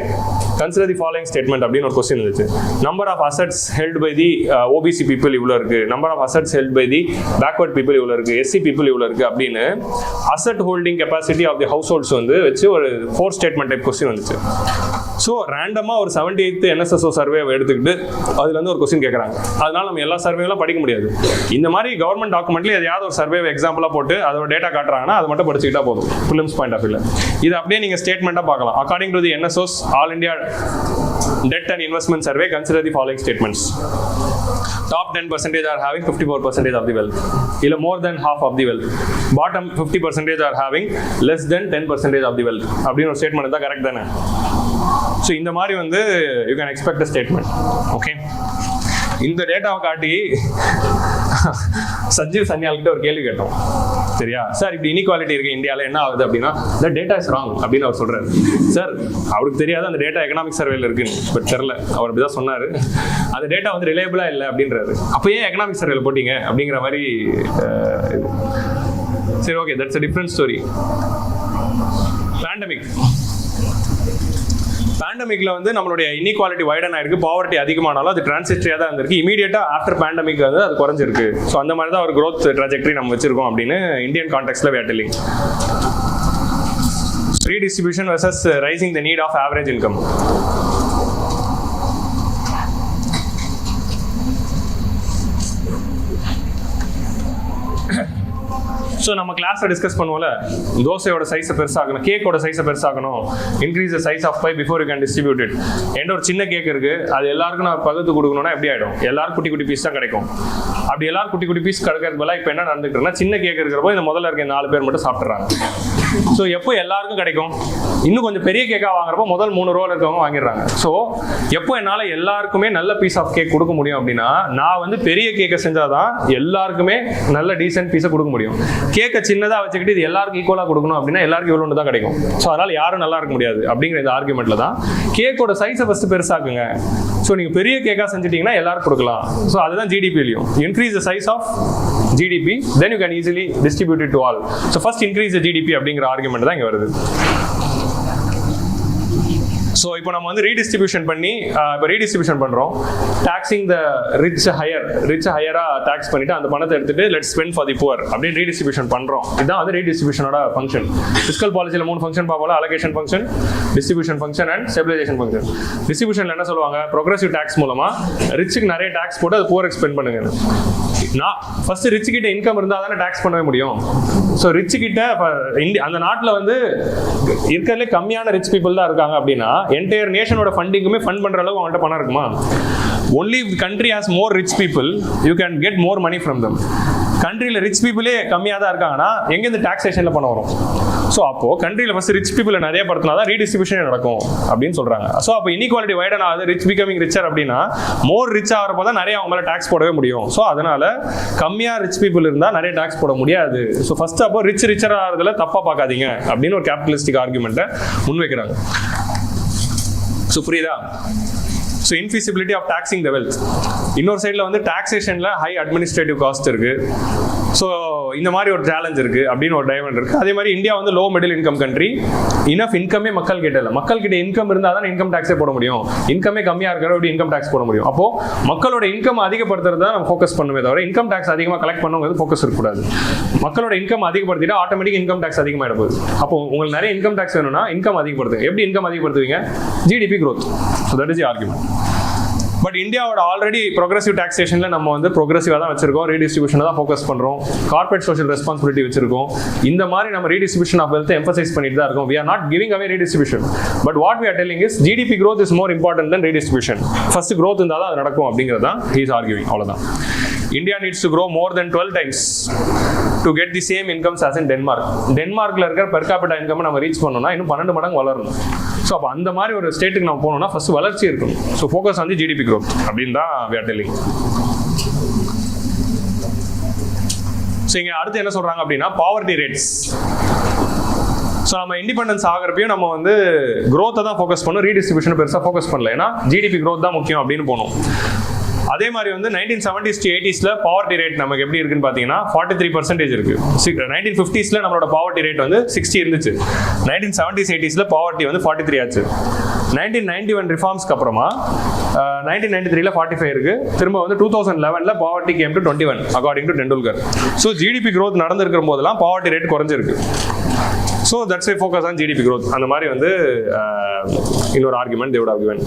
consider the following statement அப்படின்னு ஒரு கொஸ்டின் இருந்துச்சு. Number of assets held by the OBC people இவ்வளோ இருக்கு, number of assets held by the backward people இவ்வளோ இருக்கு, SC பீப்புள் இவ்வளோ இருக்கு அப்படின்னு asset holding capacity of the households வந்து வச்சு ஒரு 4 ஸ்டேட்மெண்ட் டைப் கொஸ்டின் வந்துச்சு. ஸோ ரேண்டமாக ஒரு 78th NSSO சர்வே எடுத்துக்கிட்டு அதுல இருந்து ஒரு கொஸ்டின் கேட்குறாங்க. அதனால நம்ம எல்லா சர்வேலாம் படிக்க முடியாது. இந்த மாதிரி கவர்மெண்ட் டாக்குமெண்ட்ல எதையாவது ஒரு சர்வே எக்ஸாம்பிளா போட்டு அதோட டேட்டா காட்டுறாங்கன்னா அது மட்டும் படிச்சுக்கிட்டா போதும். Prelims பாயிண்ட் ஆஃப் வியூல இது அப்படியே நீங்க ஸ்டேட்மெண்ட்டாக பார்க்கலாம். According to the NSO's all India debt and investment survey, consider the following statements. Top 10% are having 54% of the wealth, illa more than half of the wealth. Bottom 50% are having less than 10% of the wealth. அப்படின ஒரு statement இருந்தா correct தானே? So இந்த மாதிரி வந்து you can expect a statement. Okay, இந்த டேட்டாவை காட்டி சஞ்சீவ் சன்யால் கிட்ட ஒரு கேள்வி கேட்டோம். சரியா சார், இப்படி இன்இக்வாலிட்டி இருக்கு இந்தியாவில், என்ன ஆகுது அப்படின்னா இந்த டேட்டா இஸ் ராங் அப்படின்னு அவர் சொல்றாரு. சார் அவருக்கு தெரியாது அந்த டேட்டா எக்கனாமிக் சர்வேல இருக்குன்னு, பட் தெரியல, அவர் அப்படிதான் சொன்னாரு. அந்த டேட்டா வந்து ரிலையபிளா இல்லை அப்படின்றாரு. அப்போ ஏன் எக்கனாமிக் சர்வேல போட்டீங்க அப்படிங்கிற மாதிரி. சரி, okay, that's a different story. பேண்டமிக்ல வந்து நம்மளுடைய இன்இக்வாலிட்டி வைடன் ஆயிருக்கு, பாவர்ட்டி அதிகமானாலும் அது டிரான்சிஸ்டரியா தான் இருந்திருக்கு. இமீடியட்டா ஆஃப்டர் பேண்டமிக் வந்து அது குறைஞ்சிருக்கு. ஸோ அந்த மாதிரி தான் ஒரு growth trajectory நம்ம வச்சிருக்கோம் அப்படின்னு Indian கான்டெக்ட்ல we are telling. Redistribution versus rising the need of average income. So நம்ம கிளாஸில் டிஸ்கஸ் பண்ணுவோம்ல, தோசையோட சைஸை பெருசாகணும், கேக்கோட சைஸை பெருசாகணும், increase the size of pie before you can distribute it. என்கிட்ட ஒரு சின்ன கேக் இருக்கு, அது எல்லாருக்கும் நான் பகுத்து கொடுக்கணும்னா எப்படி ஆகிடும்? எல்லாரும் குட்டி குட்டி பீஸ் தான் கிடைக்கும். அப்படி எல்லாரும் குட்டி குட்டி பீஸ் கிடைக்கிறது போல இப்போ என்ன நடந்துக்கிட்டுனா, சின்ன கேக் இருக்கிறப்போ இந்த முதல்ல இருக்க 4 பேர் மட்டும் சாப்பிட்றாங்க. ஸோ எப்போ எல்லாருக்கும் கிடைக்கும்? இன்னும் கொஞ்சம் பெரிய கேக்காக வாங்குறப்போ முதல் 3 ரோல் இருக்கவங்க வாங்கிடுறாங்க. ஸோ எப்போ என்னால் எல்லாருக்குமே நல்ல பீஸ் ஆஃப் கேக் கொடுக்க முடியும் அப்படின்னா, நான் வந்து பெரிய கேக்கை செஞ்சாதான் எல்லாருக்குமே நல்ல டீசென்ட் பீஸை கொடுக்க முடியும். கேக்கை சின்னதாக வச்சுக்கிட்டு இது எல்லாருக்கும் ஈக்குவலாக கொடுக்கணும் அப்படின்னா எல்லாருக்கும் இவ்வளோ தான் கிடைக்கும். ஸோ அதனால் யாரும் நல்லா இருக்க முடியாது அப்படிங்கிற இந்த ஆர்குமெண்ட்ல தான் கேக்கோட சைஸை ஃபஸ்ட்டு பெருசாக்குங்க. ஸோ நீங்கள் பெரிய கேக்காக செஞ்சிட்டிங்கன்னா எல்லாரும் கொடுக்கலாம். ஸோ அதுதான் ஜிடிபிலையும் increase the size of GDP, then you can easily distribute it to all. So first increase the GDP அப்படிங்கிற ஆர்குமெண்ட் தான் இங்கே வருது. ஸோ இப்போ நம்ம வந்து ரீடிஸ்ட்ரிபியூஷன் பண்ணி இப்போ ரீடிஸ்ட்ரிபியூஷன் பண்ணுறோம். டாக்ஸிங் த ரிச் ஹையராக டாக்ஸ் பண்ணிட்டு அந்த பணத்தை எடுத்துட்டு let's spend for the poor அப்படின்னு ரீடிஸ்ட்ரிபியூஷன் பண்ணுறோம். இதுதான் வந்து ரீடிஸ்ட்ரிபியூஷனோட ஃபங்க்ஷன். ஃபிஸ்கல் பாலிசியில் 3 ஃபங்க்ஷன் பார்ப்போம்: allocation function, distribution function and stabilization function. டிஸ்ட்ரிபியூஷனில் என்ன சொல்லுவாங்க? ப்ரோக்ரஸிவ் டாக்ஸ் மூலமாக ரிச்சுக்கு நிறைய டாக்ஸ் போட்டு அது புவருக்கு ஸ்பெண்ட் பண்ணுங்க. நான் ஃபர்ஸ்ட் ரிச் கிட்ட இன்கம் இருந்தால் தானே டேக்ஸ் பண்ணவே முடியும். ஸோ ரிச் கிட்ட அந்த நாட்டில் வந்து இருக்கிறதுலே கம்மியான ரிச் பீப்புள் தான் இருக்காங்க அப்படின்னா என்டையர் நேஷனோட ஃபண்டிங்குமே ஃபண்ட் பண்ணுற அளவுக்கு அவங்கள்ட்ட பணம் இருக்குமா? Only country has more rich people, you can get more money from them. கண்ட்ரியில் ரிச் பீப்புளே கம்மியாக தான் இருக்காங்கன்னா எங்கேருந்து டாக்ஸேஷனில் பணம் வரும்? ஸோ அப்போது கண்ட்ரியில் ஃபஸ்ட் ரிச் பீப்புளை நிறைய படுத்தினா தான் ரீடிஸ்ட்ரிபியூஷனே நடக்கும் அப்படின்னு சொல்கிறாங்க. ஸோ அப்போ இன்இக்வாலிட்டி வைடன் ஆகுது, ரிச் பிகமிங் ரிச்சர் அப்படின்னா மோர் ரிச் ஆகிறப்போ தான் நிறைய அவங்களால டேக்ஸ் போடவே முடியும். ஸோ அதனால் கம்மியாக ரிச் பீப்புள் இருந்தால் நிறைய டேக்ஸ் போட முடியாது. ஸோ ஃபஸ்ட்டு அப்போ ரிச்சர் ஆகிறதுல தப்பாக பார்க்காதீங்க அப்படின்னு ஒரு கேபிட்டலிஸ்டிக் ஆர்குமெண்ட்டை முன்வைக்கிறாங்க. ஸோ புரியுதா? So infeasibility of taxing the wealth. இன்னொரு சைடில் வந்து டாக்ஸேஷனில் ஹை அட்மினிஸ்ட்ரேட்டிவ் காஸ்ட் இருக்குது. ஸோ இந்த மாதிரி ஒரு சேலஞ்ச் இருக்குது அப்படின்னு ஒரு டைமெண்ட் இருக்குது. அதே மாதிரி இந்தியா வந்து low middle income country. Enough இன்கமே மக்கள் கிட்ட இல்லை. மக்கள் கிட்ட இன்கம் இருந்தால் தான் இன்கம் டேக்ஸே போட முடியும். இன்கமே கம்மியாக இருக்கிற எப்படி இன்கம் டேக்ஸ் போட முடியும்? அப்போது மக்களோட இன்கம் அதிகப்படுத்துறது தான் நம்ம ஃபோக்கஸ் பண்ணுமே தவிர இன்கம் டேக்ஸ் அதிகமாக கலெக்ட் பண்ணுங்கிறது ஃபோக்கஸ் இருக்கக்கூடாது. மக்களோட இன்கம் அதிகப்படுத்திட்டா ஆட்டோமேட்டிக் இன்கம் டேக்ஸ் அதிகமாக போகுது. அப்போ உங்களுக்கு நிறைய இன்கம் டேக்ஸ் வேணும்னா இன்கம் அதிகப்படுத்துங்க. எப்படி இன்கம் அதிகப்படுத்துவீங்க? GDP growth. So that is the argument. But இந்தியாவோட ஆல்ரெடி ப்ரோக்ரஸிவ் டாக்ஸேஷனில் நம்ம வந்து ப்ரோக்ரஸிவாக தான் வச்சிருக்கோம், ரீடிஸ்ட்ரிபியூஷனை தான் ஃபோக்கஸ் பண்ணுறோம், கார்பரேட் சோஷியல் ரெஸ்பான்சிபிலிட்டி வச்சிருக்கோம். இந்த மாதிரி நம்ம ரீடிஸ்ட்ரிபியூஷன் ஆஃப் வெல்த் எம்பசைஸ் பண்ணிட்டு தான் இருக்கோம். We are not giving away redistribution. But what we are telling is GDP growth is more important than redistribution. First growth இருந்தால் தான் அது நடக்கும் அப்படிங்கிறது தான் he is arguing. அவ்வளோதான். India needs to grow more than 12 times to get the same incomes as in Denmark. டென்மார்க்கில் இருக்கிற per capita income நம்ம ரீச் பண்ணோம்னா இன்னும் 12 மடங்கு வளரணும். ஸோ அப்போ அந்த மாதிரி ஒரு ஸ்டேட்டுக்கு நம்ம போனோம்னா ஃபர்ஸ்ட் வளர்ச்சி இருக்கணும். So focus on the GDP growth அப்படின்னு தான் we are telling. ஸோ இங்கே அடுத்து என்ன சொல்கிறாங்க அப்படின்னா பாவர்ட்டி ரேட்ஸ். ஸோ நம்ம இண்டிபெண்டன்ஸ் ஆகிறப்பையும் நம்ம வந்து growth தான் ஃபோக்கஸ் பண்ணணும், ரீடிஸ்ட்ரிபியூஷன் பெருசாக ஃபோக்கஸ் பண்ணல. ஏன்னா ஜிடிபி growth தான் முக்கியம் அப்படின்னு போனோம். அதே மாதிரி வந்து 1970s to 80s poverty rate நமக்கு எப்படி இருக்குன்னு பார்த்தீங்கன்னா 43% இருக்கு. 1950s நம்மளோட பாவர்ட்டி ரேட் வந்து 60 இருந்துச்சு. 1970s 80s பாவர்ட்டி வந்து 43 ஆச்சு. 1991 ரிஃபார்ம்ஸ்க்கு அப்புறமா 1993 45 இருக்கு. திரும்ப வந்து 2011 poverty came to 21 according to Tendulkar. So GDP growth நடந்திருக்கிற போதெல்லாம் பாவர்ட்டி ரேட் குறைஞ்சிருக்கு. So that's why focus on GDP growth. அந்த மாதிரி வந்து இன்னொரு argument they would have given.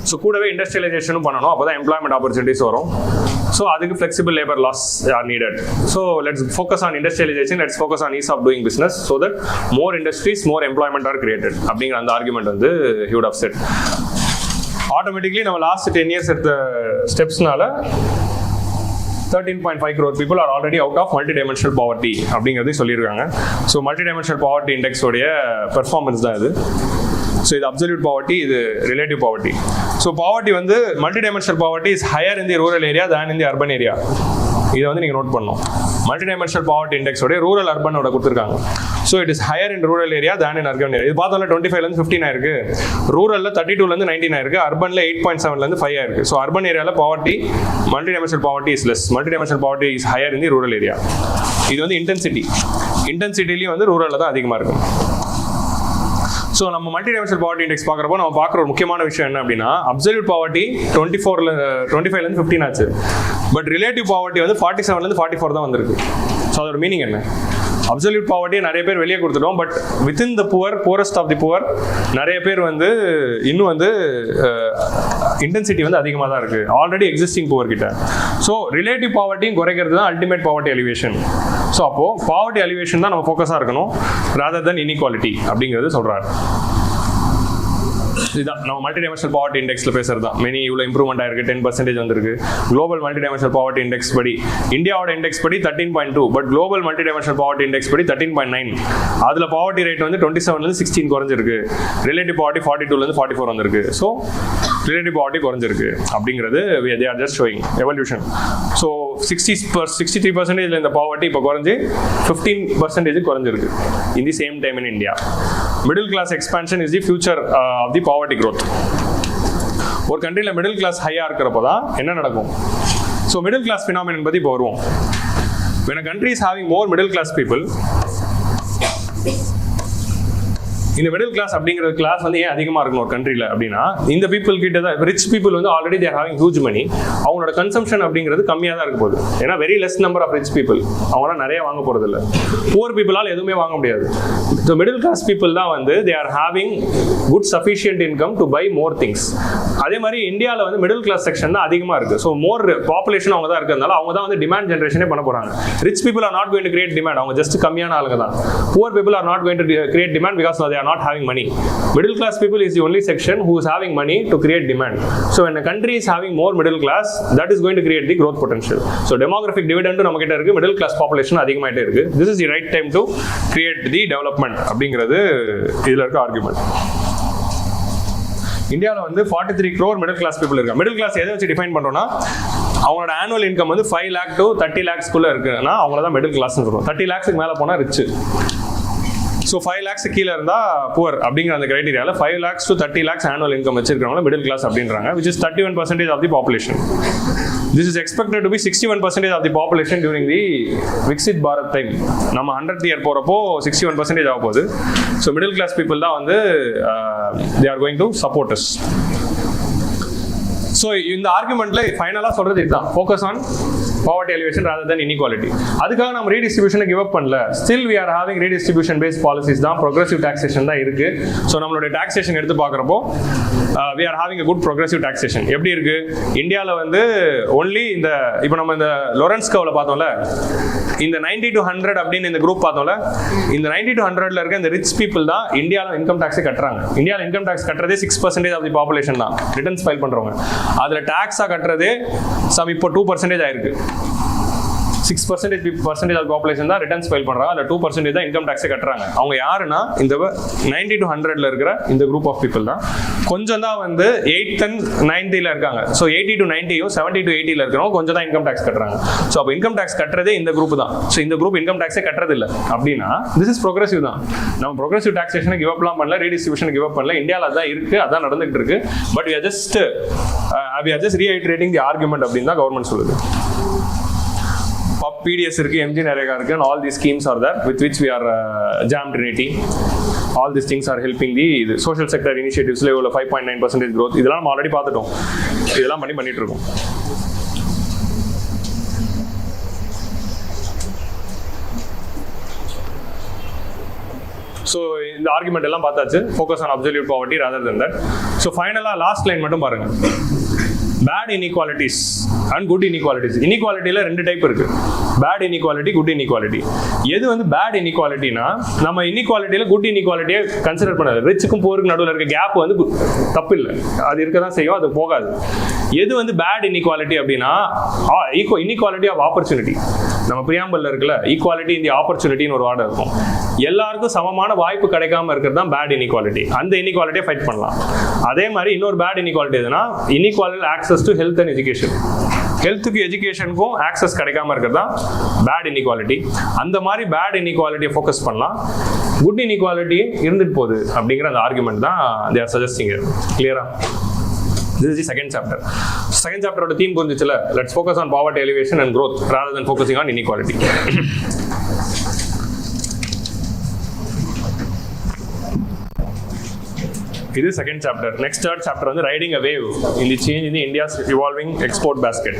So கூடவே இண்டஸ்ட்ரியலைசேஷனும் பண்ணணும், அப்போ தான் எம்ப்ளாய்மெண்ட் ஆப்பர்ச்சுனிட்டிஸ் வரும். ஸோ அதுக்கு flexible labour laws are needed. So let's focus on industrialisation, let's focus on ease of doing business so that more industries more employment are created அப்படிங்கிற அந்த argument வந்து he would have said. Automatically நம்ம last 10 years எடுத்த ஸ்டெப்ஸ்னால 13.5 crore people are already out of multidimensional poverty அப்படிங்கிறதையும் சொல்லியிருக்காங்க. So multidimensional poverty இண்டெக்ஸோடைய performance தான் இது. So இது அப்சல்யூட் பாவர்ட்டி, இது ரிலேட்டிவ் பாவர்ட்டி. ஸோ பாவர்ட்டி வந்து multidimensional poverty is higher in the rural area than in the urban area. இதை வந்து நீங்கள் நோட் பண்ணணும். மல்டிடைமென்ஷனல் பாவர்ட்டி இண்டெக்ஸோட ரூரல் அர்பனோட கொடுத்துருக்காங்க. So it is higher in rural area than in urban area. இது பார்த்தோம்னா 25 15 ஆயிருக்கு, ரூரலில் 32 19 ஆயிருக்கு, அர்பனில் 8.7 5 ஆயிருக்கு. ஸோ அர்பன் ஏரியாவில் poverty multidimensional poverty is less, multidimensional poverty is higher in the rural area. இது வந்து இன்டென்சிட்டிலையும் வந்து ரூரலில் தான் அதிகமாக இருக்கும். ஸோ நம்ம மல்டிடைமென்ஷனல் பாவர்ட்டி இண்டெக்ஸ் பார்க்குறப்போ நம்ம பார்க்குற ஒரு முக்கியமான விஷயம் என்ன அப்படின்னா அப்சல்யூட் பாவர்ட்டி 25 15 ஆச்சு. பட் ரிலேட்டிவ் பாவர்ட்டி வந்து 47 44 தான் வந்திருக்கு. ஸோ அதோட மீனிங் என்ன? அப்சல்யூட் பாவர்ட்டியை நிறைய பேர் வெளியே கொடுத்துட்டோம், but within the poorest of the poor நிறைய பேர் வந்து இன்னும் வந்து இன்டென்சிட்டி வந்து அதிகமாக தான் இருக்குது ஆல்ரெடி எக்ஸிஸ்டிங் புவர் கிட்ட. ஸோ ரிலேட்டிவ் பாவர்ட்டியும் குறைக்கிறது தான் அல்டிமேட் பாவர்ட்டி எலிவேஷன். ஸோ அப்போது பாவர்ட்டி எலிவேஷன் தான் நம்ம ஃபோக்கஸாக இருக்கணும் rather than இன்இக்வாலிட்டி அப்படிங்கிறது சொல்கிறாரு. இதுதான் நம்ம மல்டிடைமென்ஷனல் பாவர்ட்டி இண்டெக்ஸில் பேசுறது தான். மெனி இவ்வளோ இம்ப்ரூவ்மெண்ட் ஆயிருக்கு, 10% வந்திருக்கு. குளோபல் மல்டிடைமென்ஷனல் பாவர்ட்டி இண்டெக்ஸ் படி இந்தியாவோட இண்டெக்ஸ் படி 13.2, but global multidimensional poverty index படி 13.9. அதில் பாவர்ட்டி ரேட் வந்து 27 16 குறைஞ்சிருக்கு. ரிலேட்டிவ் பாவர்ட்டி 42 44 வந்திருக்கு. ஸோ ரிலேட்டிவ் பாவர்ட்டி குறைஞ்சிருக்கு அப்படிங்கிறது they are just showing evolution. So 63% இந்த பாவர்ட்டி இப்போ குறைஞ்சி 15% குறைஞ்சிருக்கு in the same time in India. Middle class expansion is the future of the poverty growth. ஒரு கண்ட்ரியில் மிடில் கிளாஸ் ஹையாக இருக்கிறப்போ தான் என்ன நடக்கும்? ஸோ மிடில் கிளாஸ் ஃபினாமினன் பற்றி இப்போ வருவோம். when a country is having more middle class people, இந்த மிடில் கிளாஸ் அப்படிங்கிற கிளாஸ் வந்து ஏன் அதிகமாக இருக்கணும் ஒரு கண்ட்ரியில் அப்படின்னா இந்த பீப்புள் கிட்ட தான் ரிச் பீப்புள் வந்து already they're having huge money, அவங்களோட கன்சம்ஷன் அப்படிங்கிறது கம்மியாக தான் இருக்க போகுது. ஏன்னா very less number of rich people, அவங்களாம் நிறைய வாங்க போகிறது இல்லை. புவர் பீப்புளால் எதுவுமே வாங்க முடியாது. ஸோ மிடில் கிளாஸ் பீப்புள் தான் வந்து they are having good sufficient income to buy more things. அதே மாதிரி இந்தியாவில் வந்து மிடில் கிளாஸ் செக்ஷன் தான் அதிகமாக இருக்குது. ஸோ மோர் பாப்புலேஷன் அவங்க தான் இருக்கிறதுனால அவங்க தான் வந்து டிமாண்ட் ஜென்ரேஷனே பண்ண போகிறாங்க. Rich people are not going to create demand, அவங்க ஜஸ்ட் கம்மியான ஆளுங்க தான். Poor people are not going to create demand because they are not having money. Middle class people is the only section who is having money to create demand. So when a country is having more middle class, that is going to create the growth potential. So demographic dividend நம்ம கிட்ட இருக்கு, middle class population அதிகமாயிட்டே இருக்கு. This is the right time to create the development அப்படிங்கிறது இதுல இருக்க argument. இந்தியாவில் வந்து 43 crore மிடில் கிளாஸ் பீப்புள் இருக்காங்க. மிடில் கிளாஸ் எதை வச்சு டிஃபைன் பண்ணுறோம்னா அவங்களோட ஆனுவல் இன்கம் வந்து 5 lakh to 30 lakhsக்குள்ள இருக்குன்னா அவங்கள தான் மிடில் கிளாஸ்னு சொல்லுவோம். 30 lakhsக்கு மேலே போனால் ரிச்சு. ஸோ 5 lakhs கீழே இருந்தால் புவர் அப்படிங்கிற அந்த கிரைட்டீரியாவில் 5 lakhs to 30 lakhs annual income வச்சிருக்கிறவங்க மிடில் கிளாஸ் அப்படின்றாங்க, which is 31% of the population. This is expected to be 61% of the population during the Viksit Bharat time. நம்ம 100th year போகிறப்போ 61% ஆக போகுது. ஸோ மிடில் கிளாஸ் பீப்புள் தான் வந்து they are going to support us. So இந்த ஆர்குமெண்ட்ல ஃபைனலாக சொல்றது இதுதான், focus on poverty alleviation rather than inequality. அதுக்காக நம்ம ரீடிஸ்ட்ரிபியூஷனை கிவ் அப் பண்ணல. Still we are having redistribution based policies தான், progressive taxation தான் இருக்கு. ஸோ நம்மளுடைய taxation எடுத்து பார்க்குறப்போ we are having a good progressive taxation. எப்படி இருக்கு இந்தியாவில் வந்து ஒன்லி இந்த இப்போ நம்ம இந்த லொரன்ஸ் கர்வ்ல பார்த்தோம்ல, இந்த 90 to 100 அப்படின்னு இந்த குரூப் பார்த்தோம்ல, இந்த 90 to 100ல இருக்க இந்த ரிச் பீப்புள் தான் இந்தியாவில் இன்கம் டாக்ஸே கட்டுறாங்க. இந்தியாவில் இன்கம் டாக்ஸ் கட்டுறதே 6% ஆஃப் தி பாப்புலேஷன் தான் ரிட்டர்ன்ஸ் ஃபைல் பண்றவங்க. அதில் டாக்ஸாக கட்டுறதே இப்போ 2% ஆயிருக்கு. 6% ஆஃப் பாப்புலேஷன் தான் ரிட்டர்ன்ஸ் ஃபைல் பண்றாங்க, அதில் 2% தான் இன்கம் டாக்ஸே கட்டுறாங்க. அவங்க யாருன்னா இந்த 90 to 100ல இருக்கிற இந்த குரூப் ஆஃப் பீப்புள் தான். கொஞ்சம் தான் வந்து 8th and 9th இருக்காங்க. ஸோ 80 to 90யும் 70 to 80ல இருக்கிறவங்க கொஞ்சம் தான் இன்கம் டாக்ஸ் கட்டுறாங்க. ஸோ அப்போ இன்கம் டாக்ஸ் கட்டுறதே இந்த குரூப் தான். ஸோ இந்த குரூப் இன்கம் டாக்ஸே கட்டுறது இல்லை அப்படின்னா திஸ் இஸ் ப்ரோக்ரஸிவ் தான். நம்ம ப்ரோக்ரஸிவ் டாக்ஸேஷனை கிவ் அப்லாம் பண்ணல, ரீடிஸ்ட்ரிபியூஷன் கிவ் அப் பண்ணல. இந்தியாவில் அதான் இருக்கு, அதான் நடந்துகிட்டு இருக்கு. But we are just reiterating the argument அப்படின்னு தான் கவர்மெண்ட் சொல்லுது. PDS இருக்கு, MG Narega இருக்கு, and all these schemes are there with which we are JAM Trinity. All these things are helping the social sector initiatives level 5.9% growth. இதெல்லாம் நம்ம already பார்த்துட்டோம், இதெல்லாம் பண்ணிட்டு இருக்கோம். ஸோ இந்த ஆர்குமெண்ட் எல்லாம் பார்த்தாச்சு. Focus on absolute poverty rather than that. So ஃபைனலாக லாஸ்ட் லைன் மட்டும் பாருங்க. Bad inequalities and good inequalities. இன்இக்வாலிட்டியில் 2 டைப் இருக்கு, பேட் இன்இக்வாலிட்டி, குட் இன்இக்வாலிட்டி. எது வந்து பேட் இன்இக்வாலிட்டினா நம்ம இன்இக்வாலிட்டியில் குட் இன்இக்வாலிட்டியை கன்சிடர் பண்ணாது. ரிச்சுக்கும் போருக்கு நடுவில் இருக்க கேப் வந்து தப்பு இல்லை, அது இருக்க தான் செய்யும், அது போகாது. எது வந்து பேட் இன்இக்வாலிட்டி அப்படின்னா இன்இக்வாலிட்டி ஆஃப் ஆப்பர்ச்சுனிட்டி. நம்ம பிரியாம்பல்ல இருக்குல்ல, ஈக்குவாலிட்டி இன் தி ஆப்பர்ச்சுனிட்டின்னு ஒரு வார்டு இருக்கும். எல்லாருக்கும் சமமான வாய்ப்பு கிடைக்காம இருக்கிறது தான் பேட் இன்இக்வாலிட்டி. அந்த இன்இக்வாலிட்டியை ஃபைட் பண்ணலாம். அதே மாதிரி இன்னொரு பேட் இன்இக்வாலிட்டி எதுனா inequality access to health and education. ஹெல்த்துக்கு எஜுகேஷனுக்கும் ஆக்சஸ் கிடைக்காம இருக்கிறது தான் பேட் இன்இக்வாலிட்டி. அந்த மாதிரி பேட் இன்இக்வாலிட்டியை ஃபோக்கஸ் பண்ணலாம். குட் இன்இக்வாலிட்டி இருந்துட்டு போகுது அப்படிங்கிற அந்த ஆர்குமெண்ட் தான் they are suggesting. கிளியரா? This is the second chapter. Second chapter oda theme புரிஞ்சிச்சுல. Let's focus on poverty alleviation and growth rather than focusing on inequality. This is second chapter. Next third chapter வந்து riding a wave in the change in the India's evolving export basket.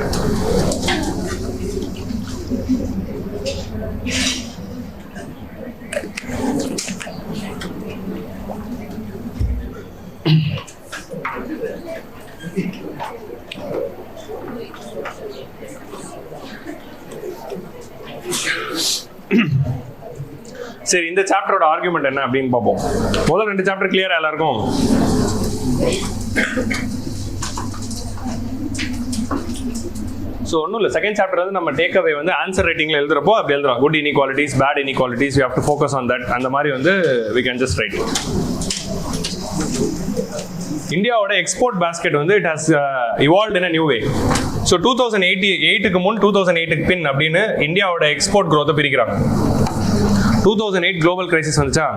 சரி, இந்த சாப்டரோட argument என்ன அப்படின்னு பார்ப்போம். முதல் 2 chapter கிளியரா எல்லாருக்கும்? So ஒன்றும் இல்லை, செகண்ட் சாப்டர் வந்து நம்ம டேக் அவே வந்து ஆன்சர் ரைட்டிங்கில் எழுதுறப்போ அப்படி எழுதுறோம். Good inequalities, bad inequalities, we have to focus on that. அந்த மாதிரி வந்து வி கேன் ஜஸ்ட் ரைட். இந்தியாவோட எக்ஸ்போர்ட் பேஸ்கெட் வந்து it has evolved in a new way. So 2008க்கு முன் 2008க்கு பின் அப்படின்னு இந்தியாவோட எக்ஸ்போர்ட் growth பிரிக்கிறாங்க. 2008 global crisis வந்துச்சா?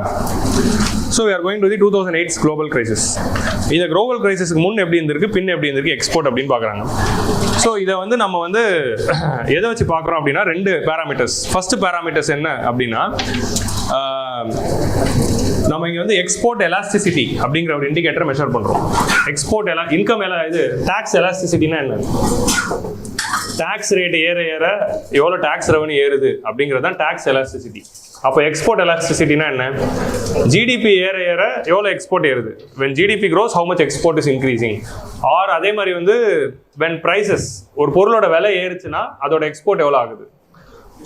So we are going to the 2008 global crisis. இந்த global crisisக்கு முன் எப்படி இருந்திருக்கு, பின் எப்படி இருந்திருக்கு எக்ஸ்போர்ட் அப்படின்னு பார்க்குறாங்க. ஸோ இதை வந்து நம்ம வந்து எதை வச்சு பார்க்குறோம் அப்படின்னா 2 பேராமீட்டர்ஸ். ஃபர்ஸ்ட் பேராமீட்டர்ஸ் என்ன அப்படின்னா நம்ம இங்கே வந்து எக்ஸ்போர்ட் எலாஸ்டிசிட்டி அப்படிங்கிற ஒரு இண்டிகேட்டரை மெஷர் பண்ணுறோம். எக்ஸ்போர்ட் இன்கம் இது டாக்ஸ் எலாஸ்டிசிட்டினா என்ன? டேக்ஸ் ரேட் ஏற ஏற எவ்வளோ டேக்ஸ் ரெவன்யூ ஏறுது அப்படிங்கிறது தான் டேக்ஸ் எலாஸ்டிசிட்டி. அப்போ எக்ஸ்போர்ட் எலாஸ்டிசிட்டினா என்ன? ஜிடிபி ஏற ஏற எவ்வளோ எக்ஸ்போர்ட் ஏறுது. When GDP grows how much export is increasing. Or அதே மாதிரி வந்து வென் ப்ரைஸஸ் ஒரு பொருளோட விலை ஏறுச்சுன்னா அதோட எக்ஸ்போர்ட் எவ்வளோ ஆகுது.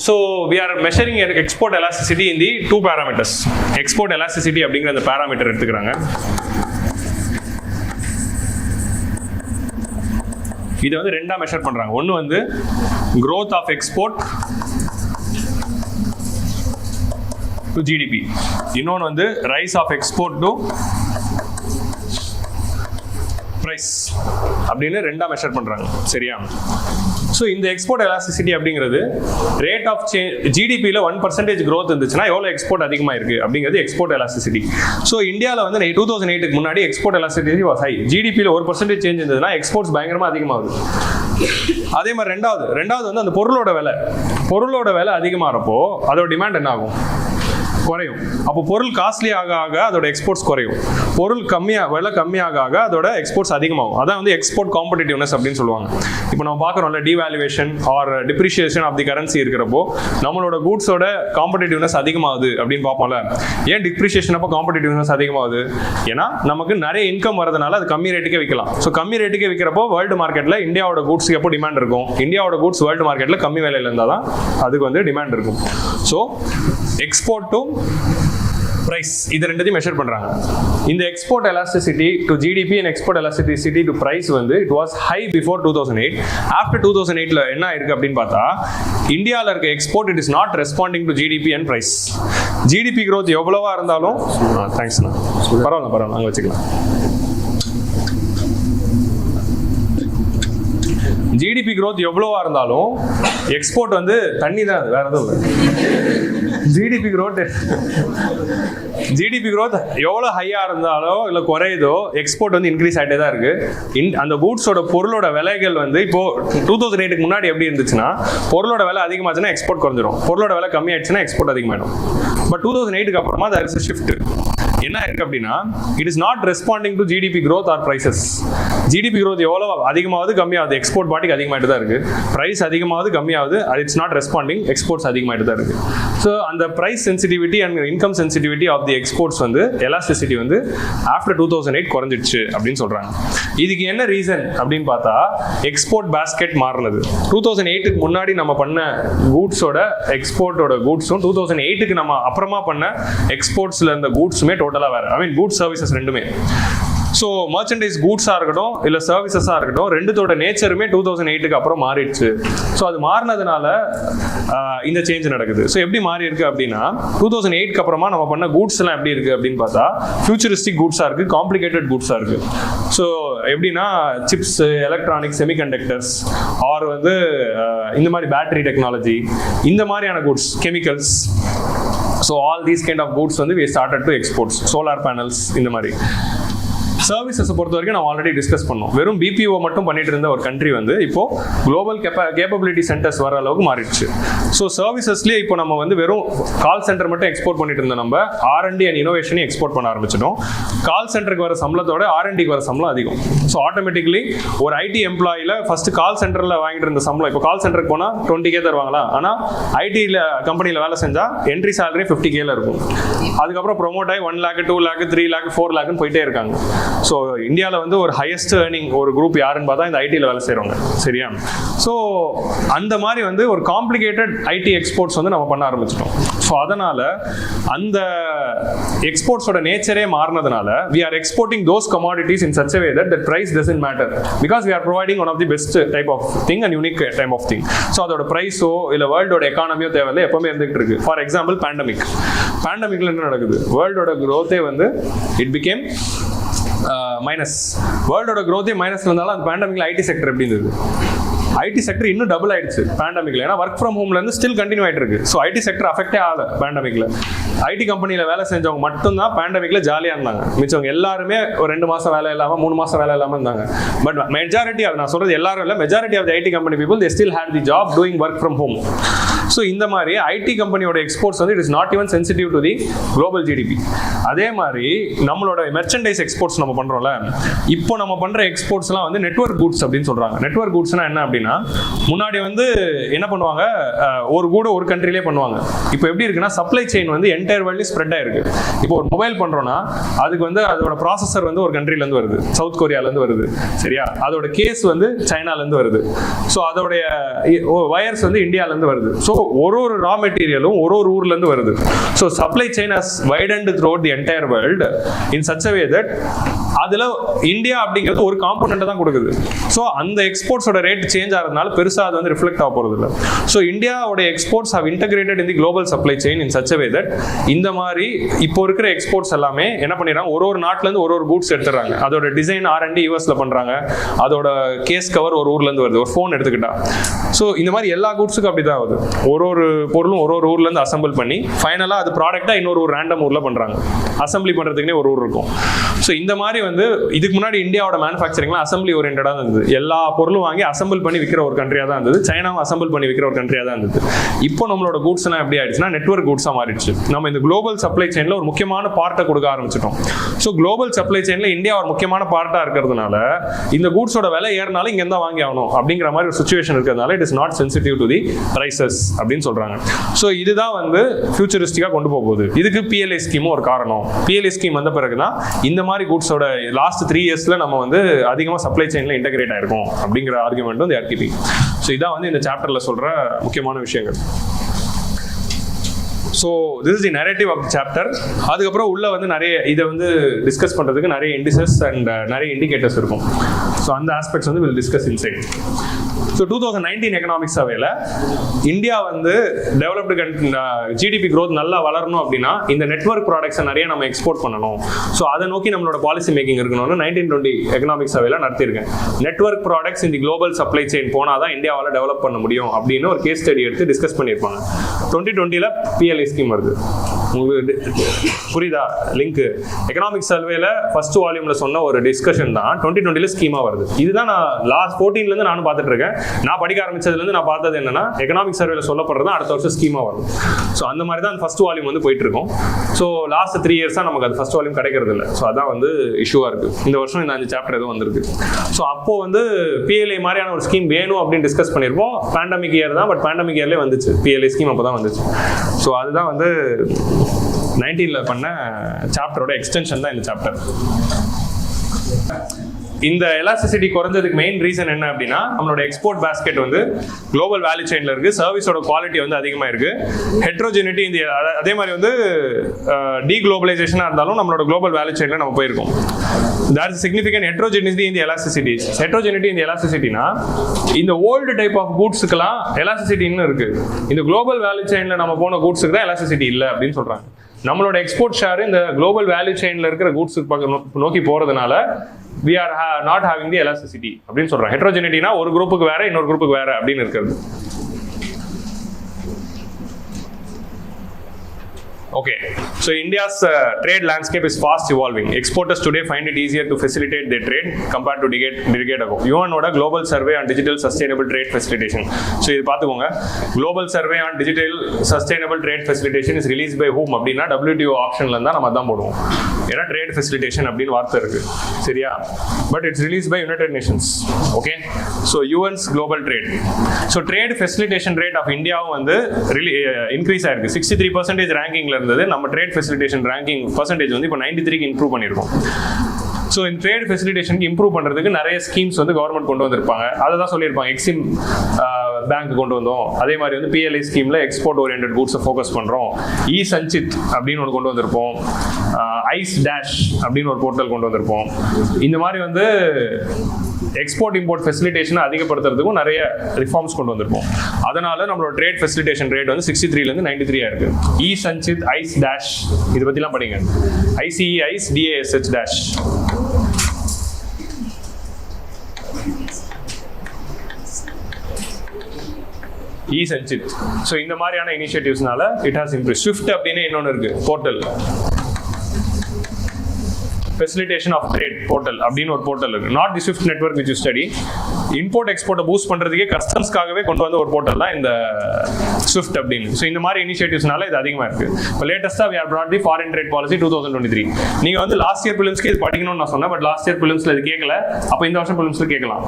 So we are measuring export elasticity in the two parameters. Export elasticity அப்படிங்கிற அந்த பாராமீட்டர் எடுத்துக்கிறாங்க. இதை வந்து ரெண்டா மெஷர் பண்றாங்க. ஒன்று வந்து growth of export to GDP. இன்னொன்று வந்து rise of export to price அப்படின்னு ரெண்டா மெஷர் பண்றாங்க. சரியா? ஸோ இந்த எக்ஸ்போர்ட் எலாஸ்டிசிட்டி அப்படிங்கிறது ரேட் ஆஃப் ஜிடிபியில் 1% growth இருந்துச்சுன்னா எவ்வளோ எக்ஸ்போர்ட் அதிகமாக இருக்குது அப்படிங்கிறது எக்ஸ்போர்ட் எலாஸ்டிசிட்டி. ஸோ இந்தியாவில் வந்து 2008க்கு முன்னாடி எக்ஸ்போர்ட் எலாஸ்டிசிட்டி வாஸ் ஹை. ஜிடிபியில் 1% சேஞ்ச் இருந்ததுன்னா எக்ஸ்போர்ட்ஸ் பயங்கரமாக அதிகமாகுது. அதே மாதிரி ரெண்டாவது வந்து அந்த பொருளோட விலை அதிகமாகிறப்போ அதோட டிமாண்ட் என்ன ஆகும்? குறையும். அப்போ பொருள் காஸ்ட்லி ஆக ஆக அதோட எக்ஸ்போர்ட்ஸ் குறையும். பொருள் விலை கம்மியாக ஆக அதோட எக்ஸ்போர்ட்ஸ் அதிகமாகும். அதான் வந்து எக்ஸ்போர்ட் காம்படிட்டிவ்னஸ் அப்படின்னு சொல்லுவாங்க. இப்போ நம்ம பார்க்குறோம்ல, devaluation or depreciation of the currency இருக்கிறப்போ நம்மளோட கூட்ஸோட காம்படிட்டிவ்னஸ் அதிகமாகுது அப்படின்னு பார்ப்போம்ல. ஏன் டிப்ரிஷியேஷன் அப்போ காம்படிட்டிவ்னஸ் அதிகமாகுது? ஏன்னா நமக்கு நிறைய இன்கம் வரதுனால அது கம்மி ரேட்டுக்கே விற்கலாம். ஸோ கம்மி ரேட்டுக்கே விற்கிறப்போ வேர்ல்டு மார்க்கெட்டில் இந்தியாவோட கூட்ஸ்க்கு எப்போ டிமாண்ட் இருக்கும்? இந்தியாவோட கூட்ஸ் வேர்ல்டு மார்க்கெட்டில் கம்மி விலையில் இருந்தால் தான் அதுக்கு வந்து டிமாண்ட் இருக்கும். ஸோ எக்ஸ்போர்ட் டு price இது ரெண்டையும் மெஷர் பண்றாங்க. இந்த export elasticity to GDP and export elasticity to price வந்து it was high before 2008. After 2008ல என்ன ஆயிருக்கு அப்படின்னு பார்த்தா, இந்தியாவில் இருக்க export it is not responding to GDP and price. GDP growth எவ்வளவா இருந்தாலும் தேங்க்ஸ்ண்ணா, பரவாயில்ல அங்கே வச்சுக்கலாம். ஜிடிபி growth எவ்வளவா இருந்தாலும் எக்ஸ்போர்ட் வந்து தண்ணி தான், வேற எதுவும் இல்லை. ஜிடிபி growth எவ்வளோ ஹையாக இருந்தாலோ இல்லை குறையுதோ எக்ஸ்போர்ட் வந்து இன்க்ரீஸ் ஆகிட்டே தான் இருக்கு. அந்த கூட்ஸோட பொருளோட விலைகள் வந்து இப்போ 2008க்கு முன்னாடி எப்படி இருந்துச்சுன்னா, பொருளோட விலை அதிகமாச்சுன்னா எக்ஸ்போர்ட் குறைஞ்சிரும், பொருளோட விலை கம்மியாயிடுச்சுன்னா எக்ஸ்போர்ட் அதிகமாயிடும். பட் 2008க்கு அப்புறமா there is a shift. என்ன இருக்கு அப்படின்னா, it is not responding to GDP growth or prices. GDP growth எவ்வளோ அதிகமாவது கம்மியாகுது, எக்ஸ்போர்ட் பாட்டிக்கு அதிகமாகிட்டு தான் இருக்கு. பிரைஸ் அதிகமாவது கம்மியாகுது, இட்ஸ் நாட் ரெஸ்பாண்டிங், எக்ஸ்போர்ட்ஸ் அதிகமாகிட்டு தான் இருக்கு. ஸோ அந்த price sensitivity and income sensitivity of the exports வந்து எலாஸ்டிசிட்டி வந்து ஆஃப்டர் 2008 குறைஞ்சிடுச்சு அப்படின்னு சொல்றாங்க. இதுக்கு என்ன ரீசன் அப்படின்னு பார்த்தா, எக்ஸ்போர்ட் பாஸ்கெட் மாறினது. 2008க்கு முன்னாடி நம்ம பண்ண கூட்ஸோட எக்ஸ்போர்ட்டோட கூட்ஸும் 2008க்கு நம்ம அப்புறமா பண்ண எக்ஸ்போர்ட்ஸ்ல இருந்த கூட்ஸுமே டோட்டலாக வேறு. ஐ மீன் கூட்ஸ் சர்வீசஸ் ரெண்டுமே. ஸோ மர்ச்சன்டைஸ் கூட்ஸாக இருக்கட்டும் இல்லை சர்வீசஸாக இருக்கட்டும், ரெண்டுத்தோட நேச்சருமே 2008க்கு அப்புறம் மாறிடுச்சு. ஸோ அது மாறினதுனால இந்த சேஞ்ச் நடக்குது. ஸோ எப்படி மாறி இருக்கு அப்படின்னா, 2008க்கு அப்புறமா நம்ம பண்ண கூட்ஸ் எல்லாம் எப்படி இருக்கு அப்படின்னு பார்த்தா, ஃபியூச்சரிஸ்டிக் கூட்ஸாக இருக்கு, காம்ப்ளிகேட்டட் கூட்ஸாக இருக்கு. ஸோ எப்படின்னா சிப்ஸ், எலக்ட்ரானிக்ஸ், செமிகண்டக்டர்ஸ் ஆர் வந்து இந்த மாதிரி பேட்டரி டெக்னாலஜி, இந்த மாதிரியான goods, chemicals. So all these kind of goods வந்து we started to export. Solar panels இந்த மாதிரி. சர்வீசஸை பொறுத்த வரைக்கும் நம்ம ஆல்ரெடி டிஸ்கஸ் பண்ணோம். வெறும் பிபிஓ மட்டும் பண்ணிட்டு இருந்த ஒரு கண்ட்ரி வந்து இப்போ குளோபல் கேப்பபிலிட்டி சென்டர்ஸ் வர அளவுக்கு மாறிடுச்சு. ஸோ சர்வீசஸ்லேயே இப்போ நம்ம வந்து வெறும் கால் சென்டர் மட்டும் எக்ஸ்போர்ட் பண்ணிட்டு இருந்தோம். நம்ம R&D அண்ட் இனோவேஷனையும் எக்ஸ்போர்ட் பண்ண ஆரம்பிச்சிட்டோம். கால் சென்டருக்கு வர சம்பளத்தோட R&Dக்கு வர சம்பளம் அதிகம். ஸோ ஆட்டோமேட்டிக்லி ஒரு ஐடி எம்ப்ளாயில ஃபர்ஸ்ட் கால் சென்டரில் வாங்கிட்டு இருந்த சம்பளம் இப்போ கால் சென்டருக்கு போனால் 20K தருவாங்களா? ஆனால் ஐடியில் கம்பெனியில் வேலை செஞ்சால் என்ட்ரி சேலரி 50K இருக்கும். அதுக்கப்புறம் ப்ரொமோட் ஆகி 1 lakh 2 lakh 3 lakh 4 lakhன்னு போயிட்டே இருக்காங்க. ஸோ இந்தியாவில் வந்து ஒரு ஹையஸ்ட் ஏர்னிங் ஒரு குரூப் யாருன்னு பார்த்தா இந்த ஐடியில் வேலை செய்கிறவங்க. சரியா? ஸோ அந்த மாதிரி வந்து ஒரு காம்ப்ளிகேட்டட் ஐடி எக்ஸ்போர்ட்ஸ் வந்து நம்ம பண்ண ஆரம்பிச்சிட்டோம். ஸோ அதனால் அந்த எக்ஸ்போர்ட்ஸோட நேச்சரே மாறினதுனால we are exporting those commodities in such a way that the price doesn't matter because we are providing one of the best type of thing and unique type of thing. So அதோட ப்ரைஸோ இல்லை வேர்ல்டோட எக்கானமியோ தேவையில்லை, எப்பவுமே இருந்துகிட்டு இருக்கு. For example பேண்டமிக்ல என்ன நடக்குது? வேர்ல்டோட growth வந்து it became minus. வேர்ல்டோட growth மைனஸ்ல இருந்தாலும் அந்த பேண்டமிக்ல ஐடி செக்டர் எப்படி இருந்தது? ஐடி செக்டர் இன்னும் டபுள் ஆயிடுச்சு பேண்டமிக்ல. ஏன்னா ஒர்க் ஃப்ரம் ஹோம்ல இருந்து ஸ்டில் கண்டினியூ ஆயிட்டு இருக்கு. ஸோ ஐடி செக்டர் அஃபெக்டே ஆகல பேண்டமிக்ல. ஐடி கம்பெனியில் வேலை செஞ்சவங்க மட்டும்தான் பேண்டமிக்ல ஜாலியாக இருந்தாங்க. மிச்சவங்க எல்லாருமே ஒரு 2 மாசம் வேலை இல்லாமல் 3 மாசம் வேலை இல்லாமல் இருந்தாங்க. பட் மெஜாரிட்டி, நான் சொல்றது எல்லாரும் இல்லை, majority of the IT company people they still had the job doing work from home. So இந்த மாதிரி ஐடி கம்பெனியோட எக்ஸ்போர்ட்ஸ் வந்து it is not even sensitive to the global GDP. அதே மாதிரி நம்மளோட மெர்ச்சன்டைஸ் எக்ஸ்போர்ட்ஸ் நம்ம பண்றோம்ல, இப்போ நம்ம பண்ற எக்ஸ்போர்ட்ஸ்லாம் வந்து நெட்வொர்க் கூட்ஸ் அப்படின்னு சொல்றாங்க. நெட்வொர்க் கூட்ஸ்னா என்ன அப்படின்னா, முன்னாடி வந்து என்ன பண்ணுவாங்க, ஒரு கூட ஒரு கண்ட்ரிலே பண்ணுவாங்க. இப்போ எப்படி இருக்குன்னா சப்ளை செயின் வந்து என்டையர் வேர்ல்ட்லயும் ஸ்ப்ரெட் ஆயிருக்கு. இப்போ ஒரு மொபைல் பண்றோம்னா அதுக்கு வந்து அதோட ப்ராசஸர் வந்து ஒரு கண்ட்ரில இருந்து வருது, சவுத் கொரியால இருந்து வருது, சரியா? அதோட கேஸ் வந்து சைனால இருந்து வருது. ஸோ அதோடைய வயர்ஸ் வந்து இந்தியால இருந்து வருது. ஸோ ஒரு ரா மெட்டீரியலும் ஒரு ஊர்ல இருந்து வருது. So supply chain has widened throughout the entire world in such a way that அதுல இந்தியா அப்படிங்கிறது ஒரு காம்போனன்ட் தான் கொடுக்குது. ஸோ அந்த எக்ஸ்போர்ட்ஸோட ரேட் சேஞ்ச் ஆகிறதுனால பெருசா அது வந்து ரிஃப்ளெக்ட் ஆக போறது இல்லை. ஸோ இந்தியாவோட exports have integrated in the global supply chain in such a way that இந்த மாதிரி இப்போ இருக்கிற எக்ஸ்போர்ட்ஸ் எல்லாமே என்ன பண்ணிடுறாங்க, ஒரு நாட்டுல இருந்து ஒரு கூட்ஸ் எடுத்துறாங்க. அதோட டிசைன் R&D யூஎஸ்ல பண்றாங்க, அதோட கேஸ் கவர் ஒரு ஊர்ல இருந்து வருது. ஒரு ஃபோன் எடுத்துக்கிட்டா ஸோ இந்த மாதிரி எல்லா கூட்ஸுக்கும் அப்படிதான் ஆகுது. ஒரு பொருளும் ஒரு ஊர்ல இருந்து அசம்பிள் பண்ணி ஃபைனலா அது ப்ராடக்டா இன்னொரு ரேண்டம் ஊர்ல பண்றாங்க. அசம்பிளி பண்றதுக்குனே ஒரு ஊர் இருக்கும். ஸோ இந்த மாதிரி வந்து இதுக்கு முன்னாடி இந்தியாவோட மேனுஃபேக்சரிங்லாம் அசம்பிளி ஓரியன்டா இருந்தது. எல்லா பொருளும் வாங்கி அசம்பிள் பண்ணி விற்கிற ஒரு கண்ட்ரியா தான் இருந்தது. சைனாவும் அசம்பிள் பண்ணி விற்கிற ஒரு கண்ட்ரியா தான் இருந்தது. இப்போ நம்மளோட கூட்ஸ் எல்லாம் எப்படி ஆயிடுச்சுன்னா நெட்வொர்க் கூட்ஸா மாறிடுச்சு. நம்ம இந்த குளோபல் சப்ளை செயின்ல ஒரு முக்கியமான பார்ட்டை கொடுக்க ஆரம்பிச்சிட்டோம். ஸோ குளோபல் சப்ளை செயின்ல இந்தியா ஒரு முக்கியமான பார்ட்டா இருக்கிறதுனால இந்த கூட்ஸோட விலை ஏறினாலும் இங்க இருந்தா வாங்கி ஆகணும் அப்படிங்கிற மாதிரி ஒரு சுச்சுவேஷன் இருக்கிறதுனால it is not sensitive to the prices அப்படின்னு சொல்றாங்க. ஸோ இதுதான் வந்து ஃபியூச்சரிஸ்டிக்கா கொண்டு போகுது. இதுக்கு PLI ஸ்கீமும் ஒரு காரணம். PLI ஸ்கீம் வந்த பிறகுதான் இந்த மாதிரி கூட்ஸோட லாஸ்ட் 3 இயர்ஸ்ல நம்ம வந்து அதிகமாக சப்ளை செயின்ல இன்டகிரேட் ஆயிருக்கும் அப்படிங்கிற ஆர்குமெண்ட் வந்து RTP. ஸோ இதான் வந்து இந்த சாப்டர்ல சொல்ற முக்கியமான விஷயங்கள். So this is the narrative of the chapter. அதுக்கப்புறம் உள்ள வந்து நிறைய இதை வந்து டிஸ்கஸ் பண்ணுறதுக்கு நிறைய இண்டிசஸ் அண்ட் நிறைய இண்டிகேட்டர்ஸ் இருக்கும். ஸோ அந்த ஆஸ்பெக்ட்ஸ் வந்து will discuss inside. So 2019 economic சர்வேல இந்தியா வந்து டெவலப்டு ஜிடிபி growth நல்லா வளரணும் அப்படின்னா இந்த நெட்வொர்க் ப்ராடக்ட்ஸை நிறைய நம்ம எக்ஸ்போர்ட் பண்ணணும். ஸோ அதை நோக்கி நம்மளோட பாலிசி மேக்கிங் இருக்கணும்னு 1920 எக்கனாமிக் சர்வேல நடத்திருக்கேன். நெட்வொர்க் ப்ராடக்ட்ஸ் இந்த குளோபல் சப்ளை செயின் போனால் தான் இந்தியாவால் டெவலப் பண்ண முடியும் அப்படின்னு ஒரு கேஸ் ஸ்டடி எடுத்து டிஸ்கஸ் பண்ணியிருப்பாங்க. 2020 PLI ஸ்கீம் வருது. உங்களுக்கு புரியுதா லிங்க்? எக்கனாமிக் சர்வேல ஃபர்ஸ்ட் வால்யூம்ல சொன்ன ஒரு டிஸ்கஷன் தான் 2020 ஸ்கீமா வருது. இதுதான் நான் லாஸ்ட் 14ல இருந்து நானும் பார்த்துட்டு இருக்கேன். நான் படிக்க ஆரம்பிச்சதுல இருந்து நான் பார்த்தது என்னன்னா எக்கனாமிக் சர்வேல சொல்லப்படுறது அடுத்த வருஷம் ஸ்கீமா வரும். ஸோ அந்த மாதிரி தான் ஃபர்ஸ்ட் வால்யூம் வந்து போயிட்டு இருக்கும். ஸோ லாஸ்ட் 3 இயர்ஸா நமக்கு அது ஃபர்ஸ்ட் வால்யூம் கிடைக்கிறது இல்லை. ஸோ அதான் வந்து இஷ்யூவா இருக்கு. இந்த வருஷம் இந்த 5 சாப்டர் எதுவும் வந்திருக்கு. ஸோ அப்போ வந்து PLI மாதிரியான ஒரு ஸ்கீம் வேணும் அப்படின்னு டிஸ்கஸ் பண்ணியிருப்போம். பேண்டமிக் இயர் தான், பட் பேண்டமிக் இயர்லேயே வந்துச்சு PLI ஸ்கீம். அப்போ தான் வந்துச்சு. ஸோ அதுதான் வந்து 19ல பண்ண சாப்டரோட எக்ஸ்டென்ஷன் தான் இந்த சாப்டர். இந்த எலாஸ்டிசிட்டி குறைஞ்சதுக்கு மெயின் ரீசன் என்ன அப்படின்னா நம்மளோட எக்ஸ்போர்ட் பாஸ்கெட் வந்து குளோபல் வேல்யூ செயின்ல இருக்கு. சர்வீஸோட குவாலிட்டி வந்து அதிகமா இருக்கு. ஹெட்ரோஜெனிட்டி இந்த அதே மாதிரி வந்து டீக்ளோபலைசேஷனா இருந்தாலும் நம்மளோட குளோபல் வேல்யூ செயின்ல நம்ம போயிருக்கோம். There is significant heterogeneity in the elasticity. Heterogeneity in the elasticity னா இந்த ஓல்டு டைப் ஆஃப் கூட்ஸுக்கெல்லாம் எலாஸ்டிசிட்டி இன்னும் இருக்கு. இந்த குளோபல் வேல்யூ செயின்ல நம்ம போன கூட்ஸுக்கு தான் எலாஸ்டிசிட்டி இல்லை அப்படின்னு சொல்றாங்க. நம்மளோட எக்ஸ்போர்ட் ஷேர் இந்த குளோபல் வேல்யூ செயின்ல இருக்கிற கூட்ஸுக்கு நோக்கி போறதுனால we are not having the elasticity அப்படின்னு சொல்றாங்க. ஹெட்ரோஜெனிட்டினா ஒரு குரூப்புக்கு வேற இன்னொரு குரூப்புக்கு வேற அப்படின்னு இருக்கிறது. Okay, so India's trade landscape is fast evolving. Exporters today find it easier to facilitate their trade compared to decade ago. UNOda Global Survey on Digital Sustainable Trade Facilitation. So இது பார்த்துக்கோங்க. Global Survey on Digital Sustainable Trade Facilitation is released by whom அப்படின்னா WTO ஆப்ஷன்ல இருந்தா நம்ம அதான் போடுவோம். ஏன்னா trade facilitation அப்படின்னு வார்த்தை இருக்கு, சரியா? But it's release by United Nations. Okay, so UN's Global Trade. So trade facilitation rate of இந்தியாவும் வந்து இன்க்ரீஸ் ஆயிருக்கு. 63% ரேங்கிங்ல இருந்தது. நம்ம ட்ரேட் ஃபெசிலிட்டேஷன் ரேங்கிங் பர்சன்டேஜ் வந்து இப்போ 93க்கு இம்ப்ரூவ் பண்ணியிருக்கோம். ஸோ இந்த ட்ரேட் ஃபெசிலிட்டேஷனுக்கு இம்ப்ரூவ் பண்ணுறதுக்கு நிறைய ஸ்கீம்ஸ் வந்து கவர்மெண்ட் கொண்டு வந்திருப்பாங்க. அதை தான் சொல்லியிருப்பாங்க. எக்ஸிம் பேங்க் கொண்டு வந்தோம். அதே மாதிரி வந்து PLI ஸ்கீமில் எக்ஸ்போர்ட் ஓரியன்ட் கூட்ஸை ஃபோக்கஸ் பண்ணுறோம். சஞ்சித் அப்படின்னு ஒன்று கொண்டு வந்திருப்போம். ஐஸ் டேஷ் அப்படின்னு ஒரு போர்ட்டல் கொண்டு வந்திருப்போம். இந்த மாதிரி வந்து எக்ஸ்போர்ட் இம்போர்ட் ஃபெசிலிட்டேஷனை அதிகப்படுத்துறதுக்கும் நிறைய ரிஃபார்ம்ஸ் கொண்டு வந்திருப்போம். அதனால நம்மளோட ட்ரேட் ஃபெசிலிட்டேஷன் ரேட் வந்து 63லேருந்து 93 இருக்கு. சஞ்சித் ஐஸ் டேஷ் இதை பற்றிலாம் படிங்க. ICE ICE DASH DASH. Sanchit. So இந்த மாதிரியான இனிஷியேட்டிவ்ஸ்னால இட் ஹாஸ் இம்ப்ரூவ். ஸ்விஃப்ட் அப்படின்னு இன்னொன்று இருக்கு portal, facilitation of trade portal அப்படின்னு ஒரு போர்ட்டல் இருக்கு. Not the SWIFT network which you study. Import எக்ஸ்போர்ட்டை பூஸ்ட் பண்ணுறதுக்கே கஸ்டம்ஸ்க்காகவே கொண்டு வந்த ஒரு போர்ட்டல் தான் இந்த ஸ்விஃப்ட் அப்படின்னு. ஸோ இந்த மாதிரி இனிஷியேட்டிவ்ஸ்னால இது அதிகமாக இருக்குது. இப்போ லேட்டஸ்ட்டாக we have brought the foreign trade policy 2023. நீங்கள் வந்து லாஸ்ட் இயர் பிலிம்ஸ்க்கு இது படிக்கணும்னு நான் சொன்னேன், பட் லாஸ்ட் இயர் பிலிம்ஸில் இது கேட்கல. அப்போ இந்த வருஷம் பிலிம்ஸில் கேட்கலாம்.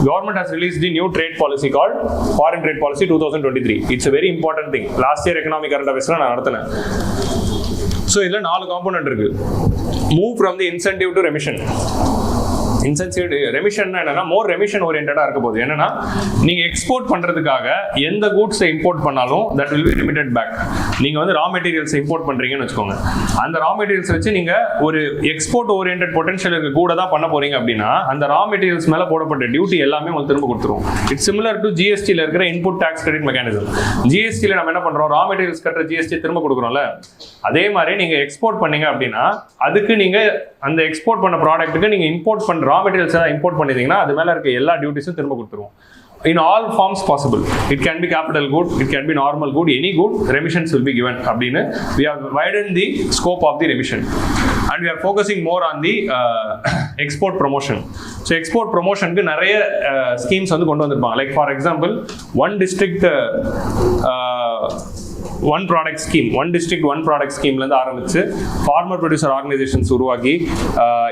Government has released the new trade policy called foreign trade policy 2023. It's a very important thing. Last year economic current அஃபேர்ஸ்ல நான் நடத்தினேன். ஸோ இதில் 4 காம்போனன்ட் இருக்கு. Move from the incentive to remission. Incentive remission என்னன்னா மோர் ரெமிஷன் ஓரியன்டா இருக்க போகுது. என்னன்னா நீங்க எக்ஸ்போர்ட் பண்றதுக்காக எந்த கூட்ஸை இம்போர்ட் பண்ணாலும் that will be limited back. நீங்க வந்து ரா மெட்டீரியல்ஸ் இம்போர்ட் பண்றீங்கன்னு வச்சுக்கோங்க, அந்த ரா மெட்டீரியல்ஸ் வச்சு நீங்க ஒரு எக்ஸ்போர்ட் ஓரியன்ட் பொட்டன்ஷியல் இருக்க கூட தான் பண்ண போறீங்க அப்படின்னா அந்த ரா மெட்டீரியல்ஸ் மேல போடப்பட்ட டியூட்டி எல்லாமே உங்களுக்கு திரும்ப கொடுத்துரும். இட்ஸ் சிமிலர் டு ஜிஎஸ்டியில் இருக்கிற இன்புட் டாக்ஸ் கிரெடிட் மெக்கானிசம். ஜிஎஸ்டியில் நம்ம என்ன பண்றோம், ரா மெட்டீரியல்ஸ் கட்டுற ஜிஎஸ்டி திரும்ப கொடுக்குறோம்ல, அதே மாதிரி நீங்க எக்ஸ்போர்ட் பண்ணீங்க அப்படின்னா அதுக்கு நீங்க அந்த எக்ஸ்போர்ட் பண்ண ப்ராடக்ட்டுக்கு நீங்க இம்போர்ட் பண்ற ரா மெட்டீரியல்ஸ் இம்போர்ட் பண்ணிட்டீங்கன்னா அது மேல இருக்க எல்லா டியூட்டிஸும் திரும்ப கொடுத்துருவோம். In all forms possible. It can be capital good, it can be normal good, any good, remissions will be given. Abdine, we have widened the scope of the remission. And we are focusing more on the export promotion. So export promotion ku nariya schemes vandu kondu vandirpaanga. Like for example, one district one product scheme, one district one product scheme la ஆரம்பிச்சு farmer producer organizations உருவாக்கி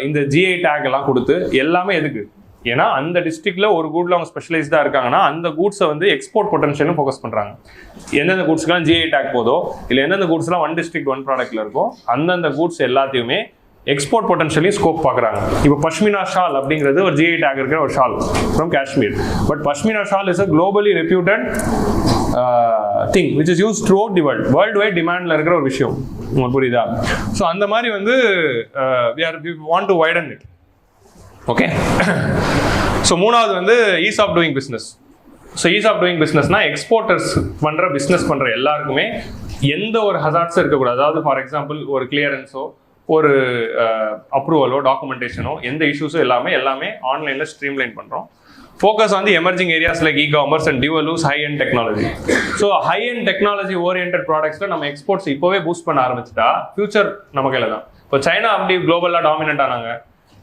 இந்த GI tag எல்லாம் கொடுத்து எல்லாமே எதுக்கு, ஏன்னா அந்த டிஸ்ட்ரிக்ட்ல ஒரு கூட்ல அவங்க ஸ்பெஷலைஸ்டா இருக்காங்கன்னா அந்த கூட்ஸை வந்து எக்ஸ்போர்ட் பொட்டன்ஷியலும் ஃபோக்கஸ் பண்றாங்க. எந்தெந்த கூட்ஸ்க்குலாம் GI tag போதோ இல்லை எந்தெந்த கூட்ஸ்லாம் ஒன் டிஸ்ட்ரிக்ட் ஒன் ப்ராடக்ட்ல இருக்கோ அந்தந்த கூட்ஸ் எல்லாத்தையுமே எக்ஸ்போர்ட் பொட்டன்ஷியலையும் ஸ்கோப் பார்க்குறாங்க. இப்போ பஷ்மினா ஷால் அப்படிங்கிறது ஒரு GI tag இருக்கிற ஒரு shawl from Kashmir. But pashmina shawl is a globally reputed thing which is use throughout the world. World wide டிமாண்டில் இருக்கிற ஒரு விஷயம், உங்களுக்கு புரியுதா? ஸோ அந்த மாதிரி வந்து we want to widen it. Okay. So மூணாவது வந்து ease of doing business. So ease of doing பிஸ்னஸ்னா எக்ஸ்போர்ட்டர்ஸ் பண்ணுற பிஸ்னஸ் பண்ணுற எல்லாருக்குமே எந்த ஒரு ஹசார்ட்ஸும் இருக்கக்கூடாது. அதாவது ஃபார் எக்ஸாம்பிள் ஒரு கிளியரன்ஸோ ஒரு அப்ரூவலோ டாக்குமெண்டேஷனோ எந்த இஷ்யூஸும் எல்லாமே ஆன்லைனில் ஸ்ட்ரீம்லைன் பண்ணுறோம். Focus on the emerging areas like e-commerce and dual use high and technology. So high and technology orient ப்ராடக்ட்ஸில் நம்ம எக்ஸ்போர்ட்ஸ் இப்போவே பூஸ்ட் பண்ண ஆரம்பிச்சிட்டா ஃபியூச்சர் நம்ம கையில் தான். இப்போ சைனா அப்படி குளோபலாக டாமினன்ட் ஆனாங்க.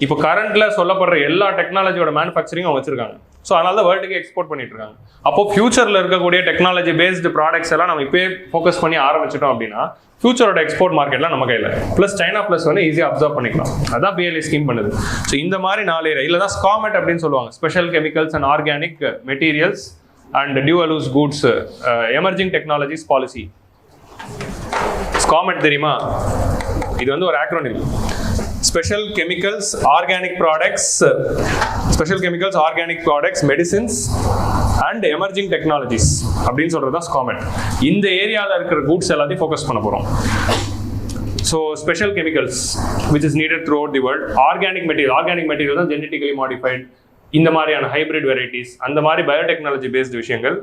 இப்போ கரண்ட்ல சொல்லப்படுற எல்லா டெக்னாலஜியோட மேனுஃபேக்சரிங் அவங்க வச்சிருக்காங்க. ஸோ அதனால தான் வேர்ல்டுக்கு எக்ஸ்போர்ட் பண்ணிட்டு இருக்காங்க. அப்போ ஃபியூச்சர்ல இருக்கக்கூடிய டெக்னாலஜி பேஸ்டு ப்ராடக்ட்ஸ் எல்லாம் நம்ம இப்போ ஃபோக்கஸ் பண்ணி ஆரம்பிச்சிட்டோம் அப்படின்னா ஃபியூச்சரோட எக்ஸ்போர்ட் மார்க்கெட்லாம் நம்ம கையில் ப்ளஸ் சைனா ப்ளஸ் வந்து ஈஸியாக அப்சர்வ் பண்ணிக்கலாம். அதான் PLI ஸ்கீம் பண்ணுது. ஸோ இந்த மாதிரி 4 ஏரியா இல்லை தான் ஸ்காமெட் அப்படின்னு சொல்லுவாங்க. Special chemicals and organic materials and dual use goods emerging technologies policy. SCOMET தெரியுமா? இது வந்து ஒரு acronym. Special chemicals, organic products, medicines and emerging technologies அப்படின்னு சொல்றது தான் ஸ்காமெட். இந்த ஏரியாவில் இருக்கிற கூட்ஸ் எல்லாத்தையும் ஃபோக்கஸ் பண்ண போகிறோம். So special chemicals which is needed throughout the world, organic material தான் ஜெனட்டிக்கலி மாடிஃபைட், இந்த மாதிரியான ஹைபிரிட் வெரைட்டிஸ், அந்த மாதிரி பயோடெக்னாலஜி பேஸ்டு விஷயங்கள்,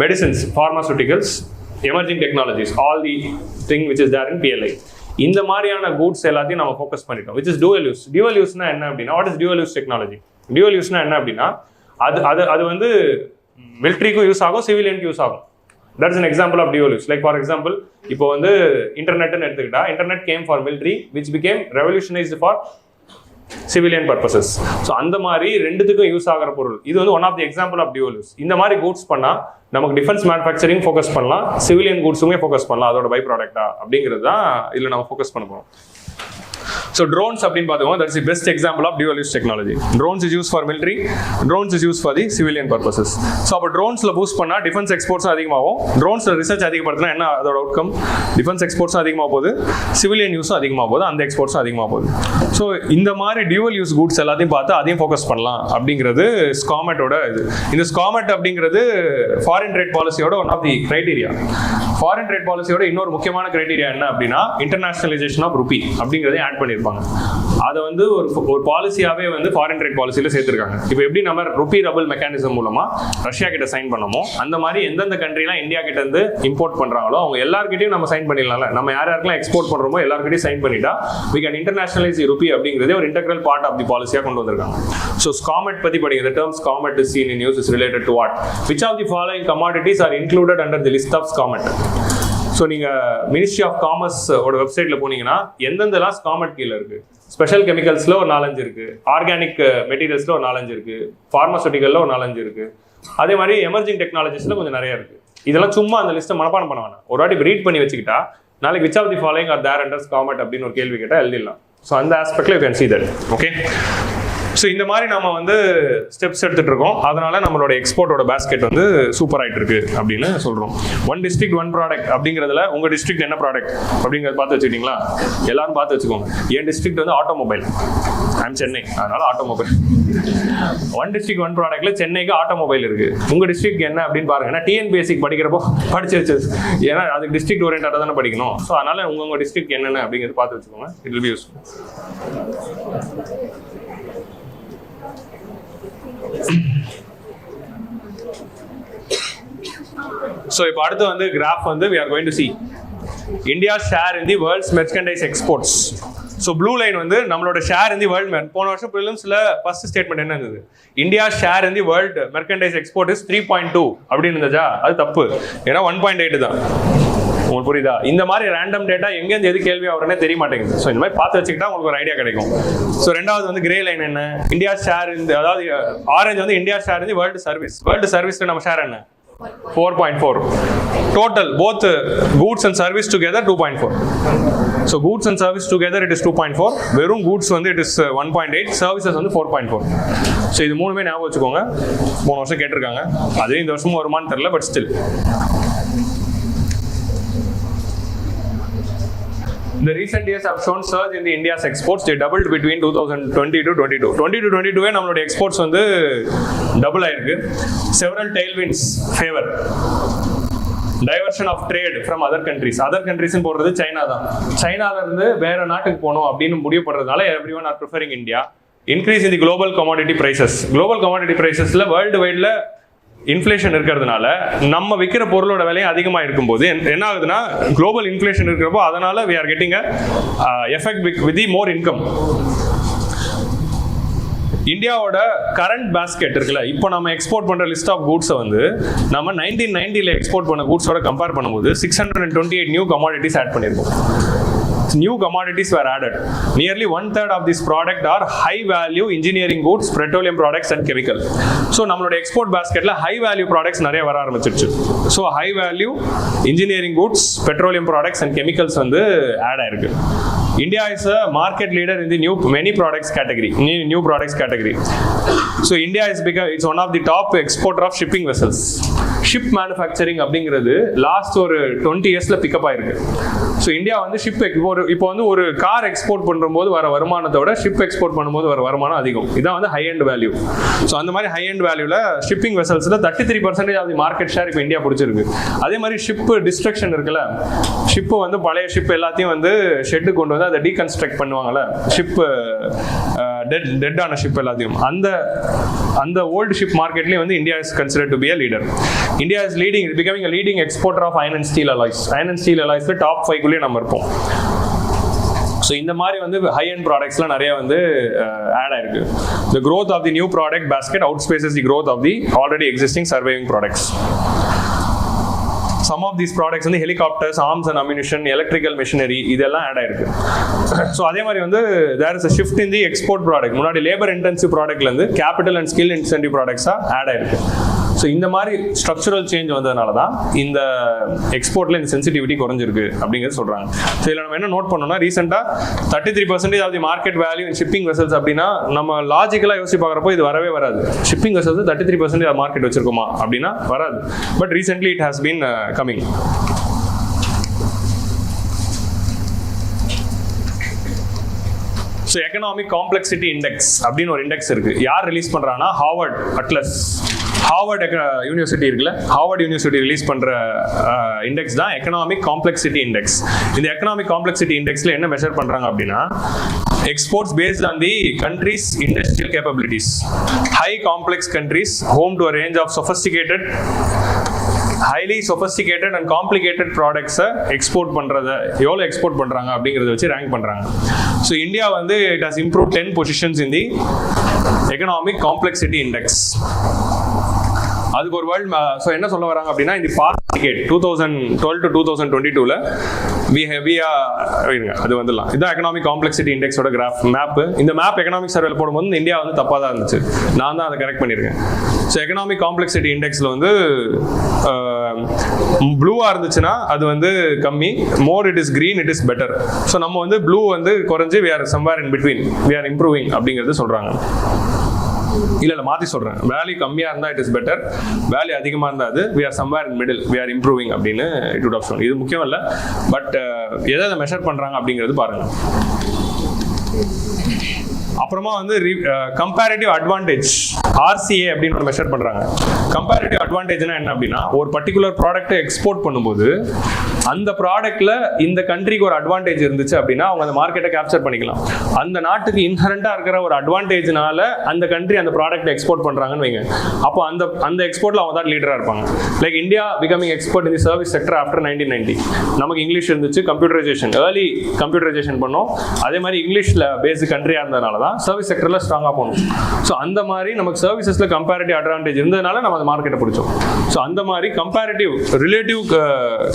medicines, pharmaceuticals, emerging technologies, all the thing which is there in PLI. இந்த மாதிரியான கூட்ஸ் எல்லாத்தையும் நம்ம ஃபோக்கஸ் பண்ணிட்டோம். Which is dual use. Dual யூஸ்னா என்ன அப்படின்னா, what is dual use technology? Dual யூஸ்னா என்ன அப்படின்னா அது வந்து மிலிட்ரிக்கும் யூஸ் ஆகும், சிவிலியனுக்கு யூஸ் ஆகும். That's an example of dual use. Like for example, இப்போ வந்து இன்டர்நெட்னு எடுத்துக்கிட்டா, internet came for military which became revolutionized for civilian purposes. So அந்த மாதிரி ரெண்டுத்துக்கும் யூஸ் ஆகிற பொருள் இது வந்து one of the example of dual use. இந்த மாதிரி கூட்ஸ் பண்ணால் நமக்கு டிஃபென்ஸ் மேனுஃபேக்சரிங் ஃபோக்கஸ் பண்ணலாம், சிவிலியன் கூட்ஸுமே ஃபோக்கஸ் பண்ணலாம், அதோட பை ப்ராடக்டா அப்படிங்கிறது தான் இதில் நம்ம ஃபோக்கஸ் பண்ண போகிறோம். So drones அப்படின்னு பார்த்தோம், that's the best example of dual use technology. Drones is used for military, drones is used for the civilian purposes. So அப்போ ட்ரோன்ஸ்ல பூஸ்ட் பண்ணா டிஃபென்ஸ் எக்ஸ்போர்ட்ஸும் அதிகமாகும். ட்ரோன்ஸ்ல ரிசர்ச் அதிகப்படுத்தினா என்ன அதோட அவுட்கம்? டிஃபென்ஸ் எக்ஸ்போர்ட்ஸும் அதிகமாக போகுது, சிவிலியன் யூஸும் அதிகமாக போகுது, அந்த எக்ஸ்போர்ட்ஸும் அதிகமாக போகுது. ஸோ இந்த மாதிரி டியூவல் யூஸ் கூட்ஸ் எல்லாத்தையும் பார்த்து அதையும் ஃபோக்கஸ் பண்ணலாம் அப்படிங்கிறது ஸ்காமெட்டோட இது. இந்த ஸ்காமெட் அப்படிங்கிறது ஃபாரின் ட்ரேட் பாலிசியோட one of the criteria. Foreign trade பாலிசியோட இன்னொரு முக்கியமான கிரைட்டீரியா என்ன அப்படின்னா இன்டர்நேஷனலைசேஷன் ஆஃப் ருபி அப்படிங்கிறதையும் ஆட் பண்ணியிருப்பாங்க. அதை வந்து ஒரு பாலிசியாவே வந்து ஃபாரின் ட்ரேட் பாலிசியில சேர்த்திருக்காங்க. இப்போ எப்படி நம்ம ருபி ரபிள் மெக்கானிசம் மூலமா ரஷ்யா கிட்ட சைன் பண்ணமோ அந்த மாதிரி எந்தெந்த கண்ட்ரிலாம் இந்தியா கிட்ட இருந்து இம்போர்ட் பண்றாங்களோ அவங்க எல்லார்கிட்டையும் நம்ம சைன் பண்ணிடலாம்ல. நம்ம யாருக்கெல்லாம் எக்ஸ்போர்ட் பண்றோமோ எல்லார்கிட்டையும் சைன் பண்ணிட்டா we can internationalize ருபி அப்படிங்கிறதே ஒரு இன்டெக்ரல் பார்ட் ஆஃப் தி பாலிசியா கொண்டு வந்திருக்காங்க. ஸோ ஸ்காமெட் பத்தி படிங்க. The term scomet is seen in use is related to what? Which of the following commodities are included under the list of scomet? So நீங்கள் ministry of commerce ஓட வெப்சைட்டில் போனீங்கன்னா எந்தெந்தெல்லாம் ஸ்காமெட் கீழே இருக்குது, ஸ்பெஷல் கெமிக்கல்ஸில் ஒரு 4-5 இருக்குது, ஆர்கானிக் மெட்டீரியல்ஸில் ஒரு 4-5 இருக்குது, ஃபார்மாசூட்டிக்கலில் ஒரு 4-5 இருக்குது, அதே மாதிரி எமர்ஜிங் டெக்னாலஜிஸில் கொஞ்சம் நிறைய இருக்குது. இதெல்லாம் சும்மா அந்த லிஸ்ட்டை மனப்பாடம் பண்ண வேணாம், ஒரு வாட்டி ரீட் பண்ணி வச்சுக்கிட்டா நாளைக்கு which of the following are there under SCOMET அப்படின்னு ஒரு கேள்வி கேட்டால் எழுதிடலாம். ஸோ அந்த ஆஸ்பெக்ட்ல you can see that. Okay, so இந்த மாதிரி நம்ம வந்து ஸ்டெப்ஸ் எடுத்துகிட்டு இருக்கோம். அதனால நம்மளோட எக்ஸ்போர்ட்டோட பேஸ்கெட் வந்து சூப்பர் ஆகிட்டு இருக்கு அப்படின்னு சொல்கிறோம். 1 district 1 ப்ராடக்ட் அப்படிங்கிறதுல உங்கள் டிஸ்ட்ரிக்ட் என்ன ப்ராடக்ட் அப்படிங்கிறத பார்த்து வச்சுக்கிட்டீங்களா? எல்லாரும் பார்த்து வச்சுக்கோங்க. என் டிஸ்ட்ரிக்ட் வந்து ஆட்டோமொபைல், ஐம் சென்னை, அதனால ஆட்டோமொபைல். 1 district 1 ப்ராடக்ட்ல சென்னைக்கு ஆட்டோமொபைல் இருக்கு. உங்கள் டிஸ்ட்ரிக்ட் என்ன அப்படின்னு பாருங்க. ஏன்னா TNPSC படிக்கிறப்போ படிச்சு வச்சு, ஏன்னா அதுக்கு டிஸ்ட்ரிக்ட் ஓரியன்டாக தானே படிக்கணும். ஸோ அதனால உங்கள் டிஸ்ட்ரிக்ட் என்னென்ன அப்படிங்கிறது பார்த்து வச்சுக்கோங்க. It will be useful. So இப்போ அடுத்து வந்து கிராஃப் வந்து we are going to see India's share in the world's merchandise exports. So blue line வந்து நம்மளோட share in the world. போன வருஷம் Prelimsல ஃபர்ஸ்ட் ஸ்டேட்மெண்ட் என்ன இருந்தது? India's share in the world merchandise export is 3.2 அப்படின்னு இருந்துச்சா? அது தப்பு. ஏன்னா 1.8 தான். உங்களுக்கு புரியுதா? இந்த மாதிரி ரேண்டம் டேட்டா எங்கேருந்து எது கேள்வி ஆகுறனே தெரிய மாட்டேங்குது. ஸோ இந்த மாதிரி பார்த்து வச்சுக்கிட்டா உங்களுக்கு ஒரு ஐடியா கிடைக்கும். ஸோ ரெண்டாவது வந்து கிரே லைன் என்ன? இந்தியா ஷேர் இந்த, அதாவது ஆரஞ்சு வந்து இந்தியா ஷேர் இந்த வேர்ல்டு சர்வீஸ். வேர்ல்டு சர்வீஸ்ல நம்ம ஷேர் என்ன? 4.4. Total both goods and service together 2.4. So goods and service together it is 2.4. வெறும் goods வந்து it is 1.8, services வந்து 4.4. ஸோ இது மூணுமே ஞாபகம் வச்சுக்கோங்க. போன வருஷம் கேட்டிருக்காங்க, அதே இந்த வருஷமும் வருமானு தெரியல, but still. The recent years have shown surge in the India's exports. They doubled between 2020 to 22. 20 to 22 நம்மளோட exports வந்து double ஆயிருக்கு. Several tailwinds favor diversion of trade from other countries. Other countries போடுறது சைனா தான். சைனால இருந்து வேற நாட்டுக்கு போகணும் அப்படின்னு முடிவு பண்றதுனால everyone are preferring India. Increase in the global commodity prices. Global commodity prisesல வேர்ல்டு வைட்ல இன்ஃப்ளேஷன் இருக்கிறதுனால நம்ம விற்கிற பொருளோட விலையும் அதிகமாக இருக்கும்போது என்ன ஆகுதுன்னா, குளோபல் இன்ஃப்ளேஷன் இருக்கிறப்போ அதனால we are getting a effect with the more income. இந்தியாவோட கரண்ட் பேஸ்கெட் இருக்குல்ல, இப்போ நம்ம எக்ஸ்போர்ட் பண்ற லிஸ்ட் ஆஃப் கூட்ஸை வந்து நம்ம 1990ல எக்ஸ்போர்ட் பண்ண கூட்ஸோட கம்பேர் பண்ணும்போது 628 நியூ கமாடிட்டிஸ் ஆட் பண்ணியிருக்கோம். New commodities were added. Nearly 1/3 of this product are high value engineering goods, petroleum products and chemical. So நம்மளோட export basketல high value products நிறைய வர ஆரம்பிச்சிருச்சு. So high value engineering goods, petroleum products and chemicals வந்து add ஆயிருக்கு. India is a market leader in the many products category, new products category. So India is it's one of the top exporter of shipping vessels. Ship manufacturing அப்படிங்கிறது last ஒரு 20 இயர்ஸ்ல pickup ஆயிருக்கு. So India வந்து இப்போ வந்து ஒரு car export பண்ணும்போது வர வருமானத்தோட ஷிப் எக்ஸ்போர்ட் பண்ணும்போது வர வருமானம் அதிகம். இதான் வந்து ஹை அண்ட் வேல்யூ. ஸோ அந்த மாதிரி ஹை அண்ட் வேல்யூல ஷிப்பிங் வெசல்ஸ்ல 33% ஆஃப் தி மார்க்கெட் ஷேர் இப்போ இந்தியா பிடிச்சிருக்கு. அதே மாதிரி ஷிப் டிஸ்ட்ரக்ஷன் இருக்குல்ல, ஷிப்பு வந்து பழைய ஷிப் எல்லாத்தையும் வந்து ஷெட்டு கொண்டு வந்து அதை டீகன்ஸ்ட்ரக்ட் பண்ணுவாங்கல்ல, ஷிப் டெட் ஆன ஷிப் எல்லாத்தையும், அந்த ஓல்டு ஷிப் மார்க்கெட்லேயும் வந்து India is considered to be a leader. India is becoming a leading exporter of iron and steel alloys. Iron and steel alloys top 5 குள்ளே நம்ம இருப்போம். ஸோ இந்த மாதிரி வந்து ஹை அண்ட் ப்ராடக்ட்ஸ்லாம் நிறைய வந்து ஆட் ஆயிருக்கு. The growth of the new product basket outspaces the growth of the already existing surviving products. Some of these products வந்து helicopters, arms and ammunition, electrical machinery இதெல்லாம் ஆட் ஆயிருக்கு. So அதே மாதிரி வந்து there is a shift in the export product. முன்னாடி labour intensive ப்ராடக்ட்லேருந்து capital and skill incentive ப்ராடக்ட்ஸாக add ஆயிருக்கு. ஸோ இந்த மாதிரி ஸ்ட்ரக்சரல் சேஞ்ச் வந்ததுனால தான் இந்த எக்ஸ்போர்ட்டில் இந்த சென்சிட்டிவிட்டி குறைஞ்சிருக்கு அப்படிங்கிறது சொல்கிறாங்க. ஸோ இதில் நம்ம என்ன நோட் பண்ணோம்னா, ரீசெண்டாக 33% of the market value in shipping vessels அப்படின்னா நம்ம லாஜிக்கலாக யோசிச்சு பார்க்குறப்போ இது வரவே வராது. ஷிப்பிங் வெசல்ஸ் 33% ஆஃப் மார்க்கெட் வச்சிருக்கோமா அப்படின்னா வராது. But recently it has been coming. So economic complexity index அப்படின்னு ஒரு இண்டெக்ஸ் இருக்கு. யார் ரிலீஸ் பண்றாங்கன்னா, ஹார்வர்ட் அட்லஸ், ஹார்வர்ட் யூனிவர்சிட்டி இருக்குல்ல, ஹார்வர்ட் யூனிவர்சிட்டி ரிலீஸ் பண்ற இண்டெக்ஸ் தான் எக்கனாமிக் காம்ப்ளெக்சிட்டி இண்டெக்ஸ். இந்த எக்கனாமிக் காம்ப்ளெக்சிட்டி இண்டெக்ஸ்ல என்ன மெஷர் பண்றாங்க அப்படின்னா, exports based on the country's industrial capabilities. High complex countries home to a range of highly sophisticated and complicated products export பண்றத எவ்வளவு export பண்றாங்க அப்படிங்கறத வச்சு ரேங்க் பண்றாங்க. ஸோ இந்தியா வந்து it has improved 10 positions in the economic complexity index. அதுக்கு ஒரு world. So என்ன சொல்ல வராங்க அப்படின்னா, இந்த பாஸ்ட் டிகேட் 2012 to 2022ல அது வந்துடலாம். இதுதான் எக்கனாமிக் காம்ப்ளெக்சிட்டி இண்டெக்ஸோட கிராஃப் மேப். இந்த மேப் எக்கனாமிக் சர்வேல போடும்போது இந்தியா வந்து தப்பாக தான் இருந்துச்சு. நான் தான் அதை கரெக்ட் பண்ணியிருக்கேன். ஸோ எக்கனாமிக் காம்ப்ளெக்சிட்டி இண்டெக்ஸில் வந்து ப்ளூவாக இருந்துச்சுன்னா அது வந்து கம்மி, மோர் it is green it is better. So நம்ம வந்து ப்ளூ வந்து குறைஞ்சி we are somewhere in between, we are improving அப்படிங்கிறது சொல்கிறாங்க. இல்லை மாற்றி சொல்கிறேன், வேல்யூ கம்மியாக இருந்தால் இட் இஸ் பெட்டர், வேல்யூ அதிகமாக இருந்தால் அது we are somewhere in middle, we are improving அப்படின்னு இட் வுட் ஹவ் ஷோன். இது முக்கியம் இல்லை, பட் எதை மெஷர் பண்ணுறாங்க அப்படிங்கிறது பாருங்கள். அப்புறமா வந்து கம்பேரிட்டிவ் அட்வான்டேஜ் RCA அப்படின்னு ஒரு மெஷர் பண்ணுறாங்க. கம்பேரிட்டிவ் அட்வான்டேஜ்னா என்ன அப்படின்னா, ஒரு பர்டிகுலர் ப்ராடக்ட்டை எக்ஸ்போர்ட் பண்ணும்போது அந்த ப்ராடக்ட்ல இந்த கண்ட்ரிக்கு ஒரு அட்வான்டேஜ் இருந்துச்சு அப்படின்னா அவங்க அந்த மார்க்கெட்டை கேப்சர் பண்ணிக்கலாம். அந்த நாட்டுக்கு இன்ஹரண்டா இருக்கிற ஒரு அட்வான்டேஜ்னால அந்த கண்ட்ரி அந்த ப்ராடக்ட்டை எக்ஸ்போர்ட் பண்றாங்கன்னு வைங்க. அப்போ அந்த எக்ஸ்போர்ட்ல அவங்க தான் லீடரா இருப்பாங்க. லைக் இந்தியா பிகமிங் எக்ஸ்போர்ட் இன் தி சர்வீஸ் செக்டர் ஆஃப்டர் 1990. நமக்கு இங்கிலீஷ் இருந்துச்சு, கம்ப்யூட்டரைசேஷன் ஏர்லி கம்ப்யூட்டரைசேஷன் பண்ணோம். அதே மாதிரி இங்கிலீஷ்ல பேசிக் கண்ட்ரியா இருந்ததுனால தான் சர்வீஸ் செக்டர்ல ஸ்ட்ராங்கா போகணும். ஸோ அந்த மாதிரி நமக்கு சர்வீசஸ்ல கம்பேரிட்டிவ் அட்வான்டேஜ் இருந்ததுனால நம்ம அந்த மார்க்கெட்டை பிடிச்சோம். ஸோ அந்த மாதிரி comparative relative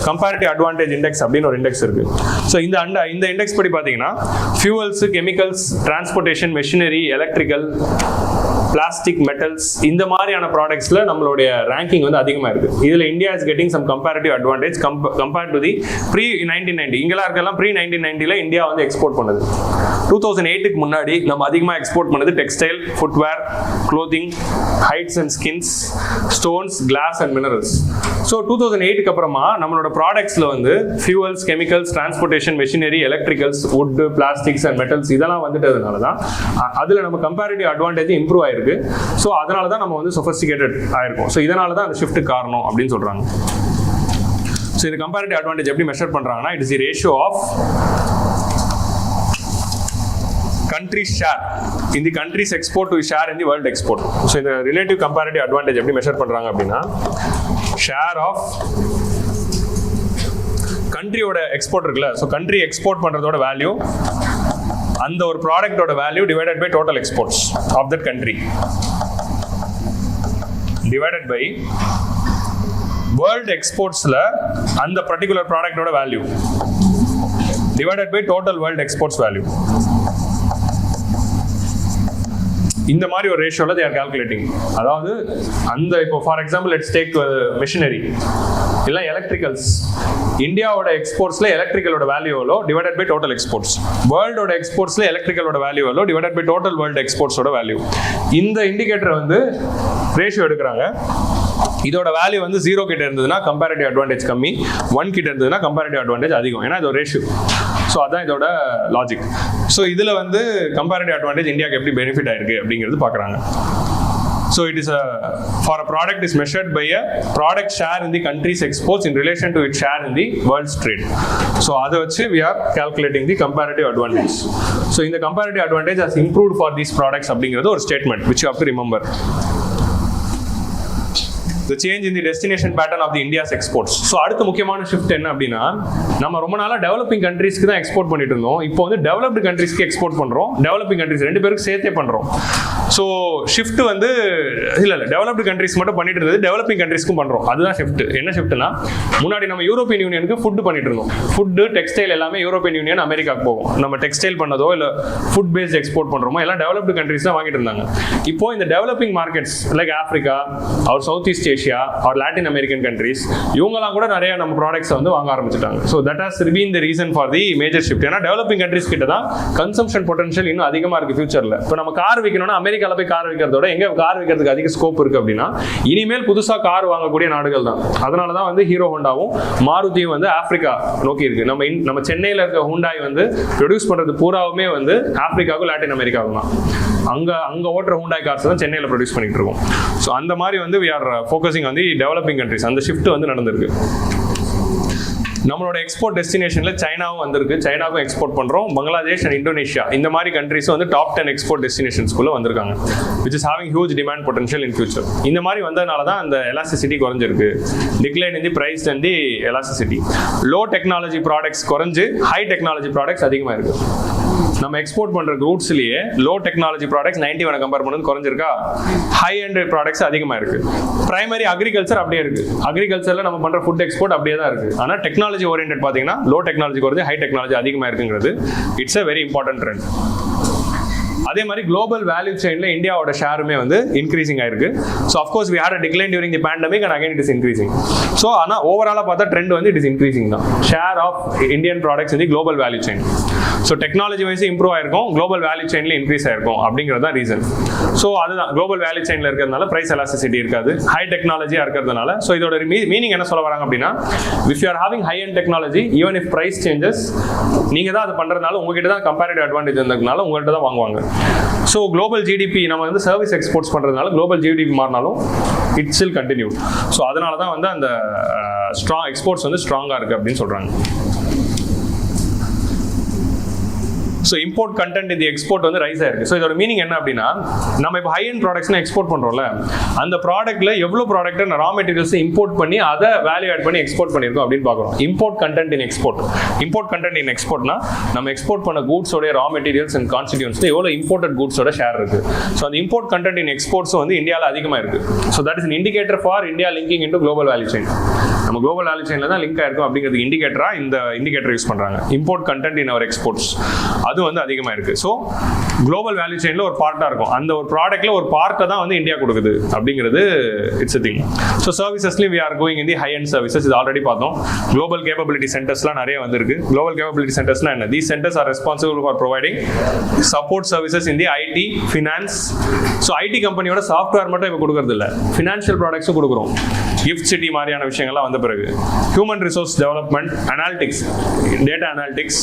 comparative advantage index அப்படின்னு ஒரு இண்டெக்ஸ் இருக்கு. ஸோ இந்த இண்டெக்ஸ் படி பார்த்தீங்கன்னா fuels, chemicals, transportation, machinery, electrical, plastic, metals, இந்த மாதிரியான ப்ராடக்ட்ஸ்ல நம்மளுடைய ரேங்கிங் வந்து அதிகமாக இருக்கு. இதுல India is getting some comparative advantage compared to the pre 1990. இங்கெல்லாம் இருக்கலாம் ப்ரீ 1990ல இந்தியா வந்து எக்ஸ்போர்ட் பண்ணது. 2008க்கு முன்னாடி நம்ம அதிகமாக எக்ஸ்போர்ட் பண்ணது textile, footwear, clothing, hides and skins, stones, glass and minerals. So 2008க்கு அப்புறமா நம்மளோட ப்ராடக்ட்ஸ்ல வந்து fuels, chemicals, transportation, machinery, electricals, would, plastics and metals இதெல்லாம் வந்துட்டதுனால தான் அதுல நம்ம கம்பேரிட்டிவ் அட்வான்டேஜ் இம்ப்ரூவ் ஆயிருக்கு. ஸோ அதனால தான் நம்ம வந்து சொஃபஸ்டிகேட்டட் ஆயிருக்கும். ஸோ இதனால தான் அந்த ஷிஃப்ட் காரணம் அப்படின்னு சொல்றாங்க. ஸோ இது கம்பேரிட்டிவ் அட்வான்டேஜ் எப்படி மெஷர் பண்றாங்கன்னா, it is the ratio of country share in the country's export to share in the world export. So இந்த relative comparative advantage எப்படி மெஷர் பண்றாங்க அப்படின்னா, share of கண்ட்ரியோட எக்ஸ்போர்ட் இருக்குல்ல, ஸோ கண்ட்ரி எக்ஸ்போர்ட் பண்றதோட value அந்த ஒரு ப்ராடக்டோட value divided by total exports of that country divided by world எக்ஸ்போர்ட்ஸ்ல அந்த பர்டிகுலர் ப்ராடக்டோட value divided by total world exports value. இந்த மாதிரி ஒரு ரேஷியோல they are calculating. அதாவது அந்த இப்போ for example let's take machinery இல்ல எலக்ட்ரிக்கல்ஸ். இந்தியாவோட எக்ஸ்போர்ட்ஸ்ல எலக்ட்ரிக்கலோட வேல்யூ எவ்வளோ டிவைடட் பை டோட்டல் எக்ஸ்போர்ட்ஸ், வேர்ல்டோட எக்ஸ்போர்ட்ஸ்ல எலக்ட்ரிக்கலோட வேல்யூ எவ்வளோ டிவைடட் பை டோட்டல் வேர்ல்டு எக்ஸ்போர்ட்ஸோட வேல்யூ. இந்த இண்டிகேட்டர் வந்து ரேஷியோ எடுக்கிறாங்க. இதோட வேல்யூ வந்து 0 கிட்ட இருந்ததுன்னா கம்பேரிட்டிவ் அட்வான்டேஜ் கம்மி, 1 கிட்ட இருந்ததுன்னா கம்பேரிட்டிவ் அட்வான்டேஜ் அதிகம். ஏன்னா இது ஒரு ரேஷியோ. ஸோ அதான் இதோட லாஜிக். ஸோ இதில் வந்து கம்பேரிட்டிவ் அட்வான்டேஜ் இந்தியாவுக்கு எப்படி பெனிஃபிட் ஆயிருக்கு அப்படிங்கிறது பார்க்குறாங்க. So it is for a product is measured by a product share in the country's exports in relation to its share in the world's trade. So அதை வச்சு we are calculating the comparative advantage. So இந்த comparative advantage has improved for these products அப்படிங்கிறது ஒரு statement which you have to remember. The change in the destination pattern of the India's exports. So அடுத்த முக்கியமான shift என்ன அப்படின்னா, நம்ம ரொம்ப நாளா டெவலப்பிங் கண்ட்ரீஸ்க்கு தான் எக்ஸ்போர்ட் பண்ணிட்டு இருந்தோம். இப்போ வந்து டெவலப்டு கண்ட்ரீஸ்க்கு எக்ஸ்போர்ட் பண்றோம். டெவலப்பிங் கண்ட்ரீஸ் ரெண்டு பேருக்கு சேர்த்தே பண்றோம். ஸோ ஷிஃப்ட் வந்து இல்லை டெவலப்டு கண்ட்ரீஸ் மட்டும் பண்ணிட்டு இருந்தது, டெவலப்பிங் கண்ட்ரீஸ்க்கும் பண்றோம். அதுதான் ஷிஃப்ட். என்ன ஷிஃப்ட்னா, முன்னாடி நம்ம யூரோப்பியன் யூனியனுக்கு ஃபுட் பண்ணிட்டு இருந்தோம். ஃபுட்டு, டெக்ஸ்டைல் எல்லாமே யூரோப்பியன் யூனியன் அமெரிக்காவுக்கு போகும். நம்ம டெக்ஸ்டைல் பண்ணதோ இல்லை ஃபுட் பேஸ்ட் எக்ஸ்போர்ட் பண்றோமோ எல்லாம் டெவலப்டு கண்ட்ரீஸ் தான் வாங்கிட்டு இருந்தாங்க. இப்போ இந்த developing markets like Africa or South East Asia or Latin American countries இவங்கெல்லாம் கூட நிறைய நம்ம ப்ராடக்ட்ஸ் வந்து வாங்க ஆரம்பிச்சிட்டாங்க. So that has been the reason for the major shift. ஏன்னா டெவலப்பிங் கண்ட்ரீஸ் கிட்ட தான் கன்சம்ஷன் பொட்டன்ஷியல் இன்னும் அதிகமாக இருக்கு ஃபியூச்சர்ல. இப்போ நம்ம கார் விற்கணும்னா அமெரிக்காவில் போய் கார் விற்கிறதோட எங்க கார் விற்கிறதுக்கு அதிக ஸ்கோப் இருக்கு அப்படின்னா இனிமேல் புதுசாக கார் வாங்கக்கூடிய நாடுகள் தான். அதனால தான் வந்து ஹீரோ ஹோண்டாவும் மாருதியும் வந்து ஆப்பிரிக்கா நோக்கி இருக்கு. நம்ம சென்னையில் இருக்க ஹூண்டாய் வந்து ப்ரொடியூஸ் பண்றது பூராவுமே வந்து ஆப்பிரிக்காவுக்கும் லாட்டின் அமெரிக்காவுக்கும் தான். அங்க ஓட்டுற ஹூண்டாய் கார்ஸ் தான் சென்னையில் ப்ரொடியூஸ் பண்ணிட்டு இருக்கோம். ஸோ அந்த மாதிரி வந்து we are focusing on the developing countries. அந்த ஷிஃப்ட் வந்து நடந்திருக்கு. நம்மளோட எக்ஸ்போர்ட் டெஸ்டினேஷன்ல சைனாவும் வந்திருக்கு. சைனாவுக்கும் எக்ஸ்போர்ட் பண்றோம். பங்களாதேஷ் அண்ட் இந்தோனேஷியா இந்த மாதிரி கண்ட்ரீஸ் வந்து டாப் 10 எக்ஸ்போர்ட் டெஸ்டினேஷன்ஸ்குள்ள வந்திருக்காங்க. which is having huge demand potential in future. இந்த மாதிரி வந்ததுனால தான் அந்த எலாஸ்டிசிட்டி குறைஞ்சிருக்கு. Decline in the price and the elasticity. Low technology products குறைஞ்சு ஹை டெக்னாலஜி ப்ராடக்ட்ஸ் அதிகமாக இருக்கு. நம்ம எக்ஸ்போர்ட் பண்ற கூட்ஸ்லயே லோ டெக்னாலஜி ப்ராடக்ட்ஸ் 91 கம்பேர் பண்ணது குறைஞ்சிருக்கா, ஹை எண்ட் ப்ராடக்ட்ஸ் அதிகமாக இருக்கு. பிரைமரி அக்ரிகல்ச்சர் அப்படியே இருக்கு, அக்ரிகல்ச்சர்ல நம்ம பண்ற ஃபுட் எக்ஸ்போர்ட் அப்படியே தான் இருக்கு. ஆனால் டெக்னாலஜி ஓரியன்ட் பார்த்தீங்கன்னா லோ டெக்னாலஜி குறைஞ்சு ஹை டெக்னாலஜி அதிகமாக இருக்குங்கிறது it's a very important trend. அதே மாதிரி குளோபல் வேல்யூ செயின்ல இந்தியாவோட ஷேருமே வந்து இன்க்ரீசிங் ஆயிருக்கு. So of course we had a decline during the pandemic and again it is increasing. So ஆனால் ஓவராலாக பார்த்தா ட்ரெண்ட் வந்து இட் இஸ் இன்க்ரீசிங் தான். ஷேர் ஆஃப் இந்தியன் ப்ராடக்ட்ஸ் இந்த குளோபல் வேல்யூ செயின். ஸோ டெக்னாலஜி வைஸ் இம்ப்ரூவ் ஆயிருக்கும், குளோபல் வேல்யூ செயின்ல increase ஆயிருக்கும் அப்படிங்கிறது தான் ரீசன். ஸோ அதுதான் குளோபல் வேல்யூ செயின்ல இருக்கிறதுனால பிரைஸ் எலாஸ்டிசிட்டி இருக்காது, ஹை டெக்னாலஜியா இருக்கிறதுனால. ஸோ இதோட மீனிங் என்ன சொல்ல வராங்க அப்படின்னா, if you are having high and technology even if price changes, நீங்க தான் அதை பண்றதுனால உங்ககிட்ட தான் கம்பேரிட்டிவ் அட்வான்டேஜ் இருந்ததுனால உங்கள்கிட்ட தான் வாங்குவாங்க. ஸோ குளோபல் ஜிடிபி நம்ம வந்து சர்வீஸ் எக்ஸ்போர்ட்ஸ் பண்றதுனால குளோபல் ஜிடிபி மாறினாலும் இட் ஸ்டில் கண்டினியூ. ஸோ அதனால தான் வந்து அந்த ஸ்ட்ராங் எக்ஸ்போர்ட்ஸ் வந்து ஸ்ட்ராங்கா இருக்கு அப்படின்னு சொல்றாங்க. ஸோ இம்போர்ட் கண்டென்ட் இந்த எக்ஸ்போர்ட் வந்து ரைஸ் ஆயிருக்கு. ஸோ இதோட மீனிங் என்ன அப்படின்னா, நம்ம இப்போ ஹை அண்ட் ப்ராடக்ட்ஸ்னா எக்ஸ்போர்ட் பண்றோம்ல, அந்த ப்ராடக்ட்ல எவ்வளோ ப்ராடக்ட் ரா மெட்டீரியல்ஸ் இம்போர்ட் பண்ணி அதை வேல்யூ ஆட் பண்ணி எக்ஸ்போர்ட் பண்ணியிருக்கோம் அப்படின்னு பார்க்குறோம். Import content in export. Import content in எக்ஸ்போர்ட்னா நம்ம எக்ஸ்போர்ட் பண்ண கூட்ஸோட ரா மெட்டீரியல்ஸ் அண்ட் கான்ஸ்டிடியூன்ஸ் எவ்வளோ இம்போர்ட்டட் கூட்ஸோட ஷேர் இருக்கு. ஸோ அந்த இம்போர்ட் கண்டென்ட் இன் எக்ஸ்போர்ட்ஸ் வந்து இந்தியாவில் அதிகமாக இருக்கு. So that is indicator for India linking into global value chain. நம்ம குளோபல் வேல்யூ செயின்ல தான் லிங்க் ஆயிருக்கும் அப்படிங்கிறது இண்டிகேட்டரா இந்த இண்டிகேட்டர் யூஸ் பண்றாங்க. Import content in our exports அது வந்து அதிகமாக இருக்கு. ஸோ குளோபல் வேல்யூ செயின்ல ஒரு பார்ட்டா இருக்கும், அந்த ஒரு ப்ராடக்ட்ல ஒரு பார்ட்டை தான் வந்து இந்தியா கொடுக்குது அப்படிங்கிறது இட்ஸ் a thing. ஸோ சர்வீசஸ்லயும் we are going in the high end services. இது ஆல்ரெடி பார்த்தோம். குளோபல் கேப்பபிலிட்டி சென்டர்ஸ்லாம் நிறைய வந்திருக்கு. குளோபல் கேப்பபிலிட்டி சென்டர்ஸ்னா என்ன? These centers are responsible for providing support services in the IT, finance. So IT கம்பெனியோட software மட்டும் இப்போ கொடுக்கறது இல்லை, ஃபினான்ஷியல் ப்ராடக்ட்ஸும் கொடுக்குறோம். கிஃப்ட் சிட்டி மாதிரியான விஷயங்கள்லாம் வந்த பிறகு human resource development, analytics, data analytics,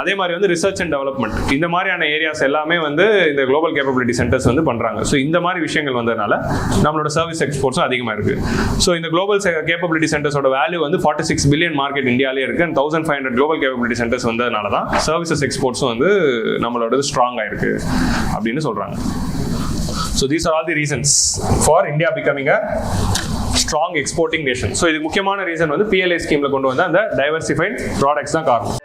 அதே மாதிரி வந்து ரிசர்ச் அண்ட் டெவலப்மெண்ட், இந்த மாதிரியான ஏரியாஸ் எல்லாமே வந்து இந்த குளோபல் கேப்பபிலிட்டி சென்டர்ஸ் வந்து பண்றாங்க. ஸோ இந்த மாதிரி விஷயங்கள் வந்ததுனால நம்மளோட சர்வீஸ் எக்ஸ்போர்ட்ஸும் அதிகமாக இருக்கு. ஸோ இந்த குளோபல் கேப்பபிலிட்டி சென்டர்ஸோட வேல்யூ வந்து 46 பில்லியன் மார்க்கெட் இந்தியாவிலே இருக்கு. அண்ட் 1500 குளோபல் கேப்பபிலிட்டி சென்டர்ஸ் வந்ததுனால தான் சர்வீசஸ் எக்ஸ்போர்ட்ஸும் வந்து நம்மளோட ஸ்ட்ராங் ஆயிருக்கு அப்படின்னு சொல்றாங்க. So these are all the reasons for India becoming a strong exporting nation. So இதுக்கு முக்கியமான ரீசன் வந்து PLI ஸ்கீம்ல கொண்டு வந்த அந்த டைவர்சிஃபைட் ப்ராடக்ட்ஸ் தான் காரணம்.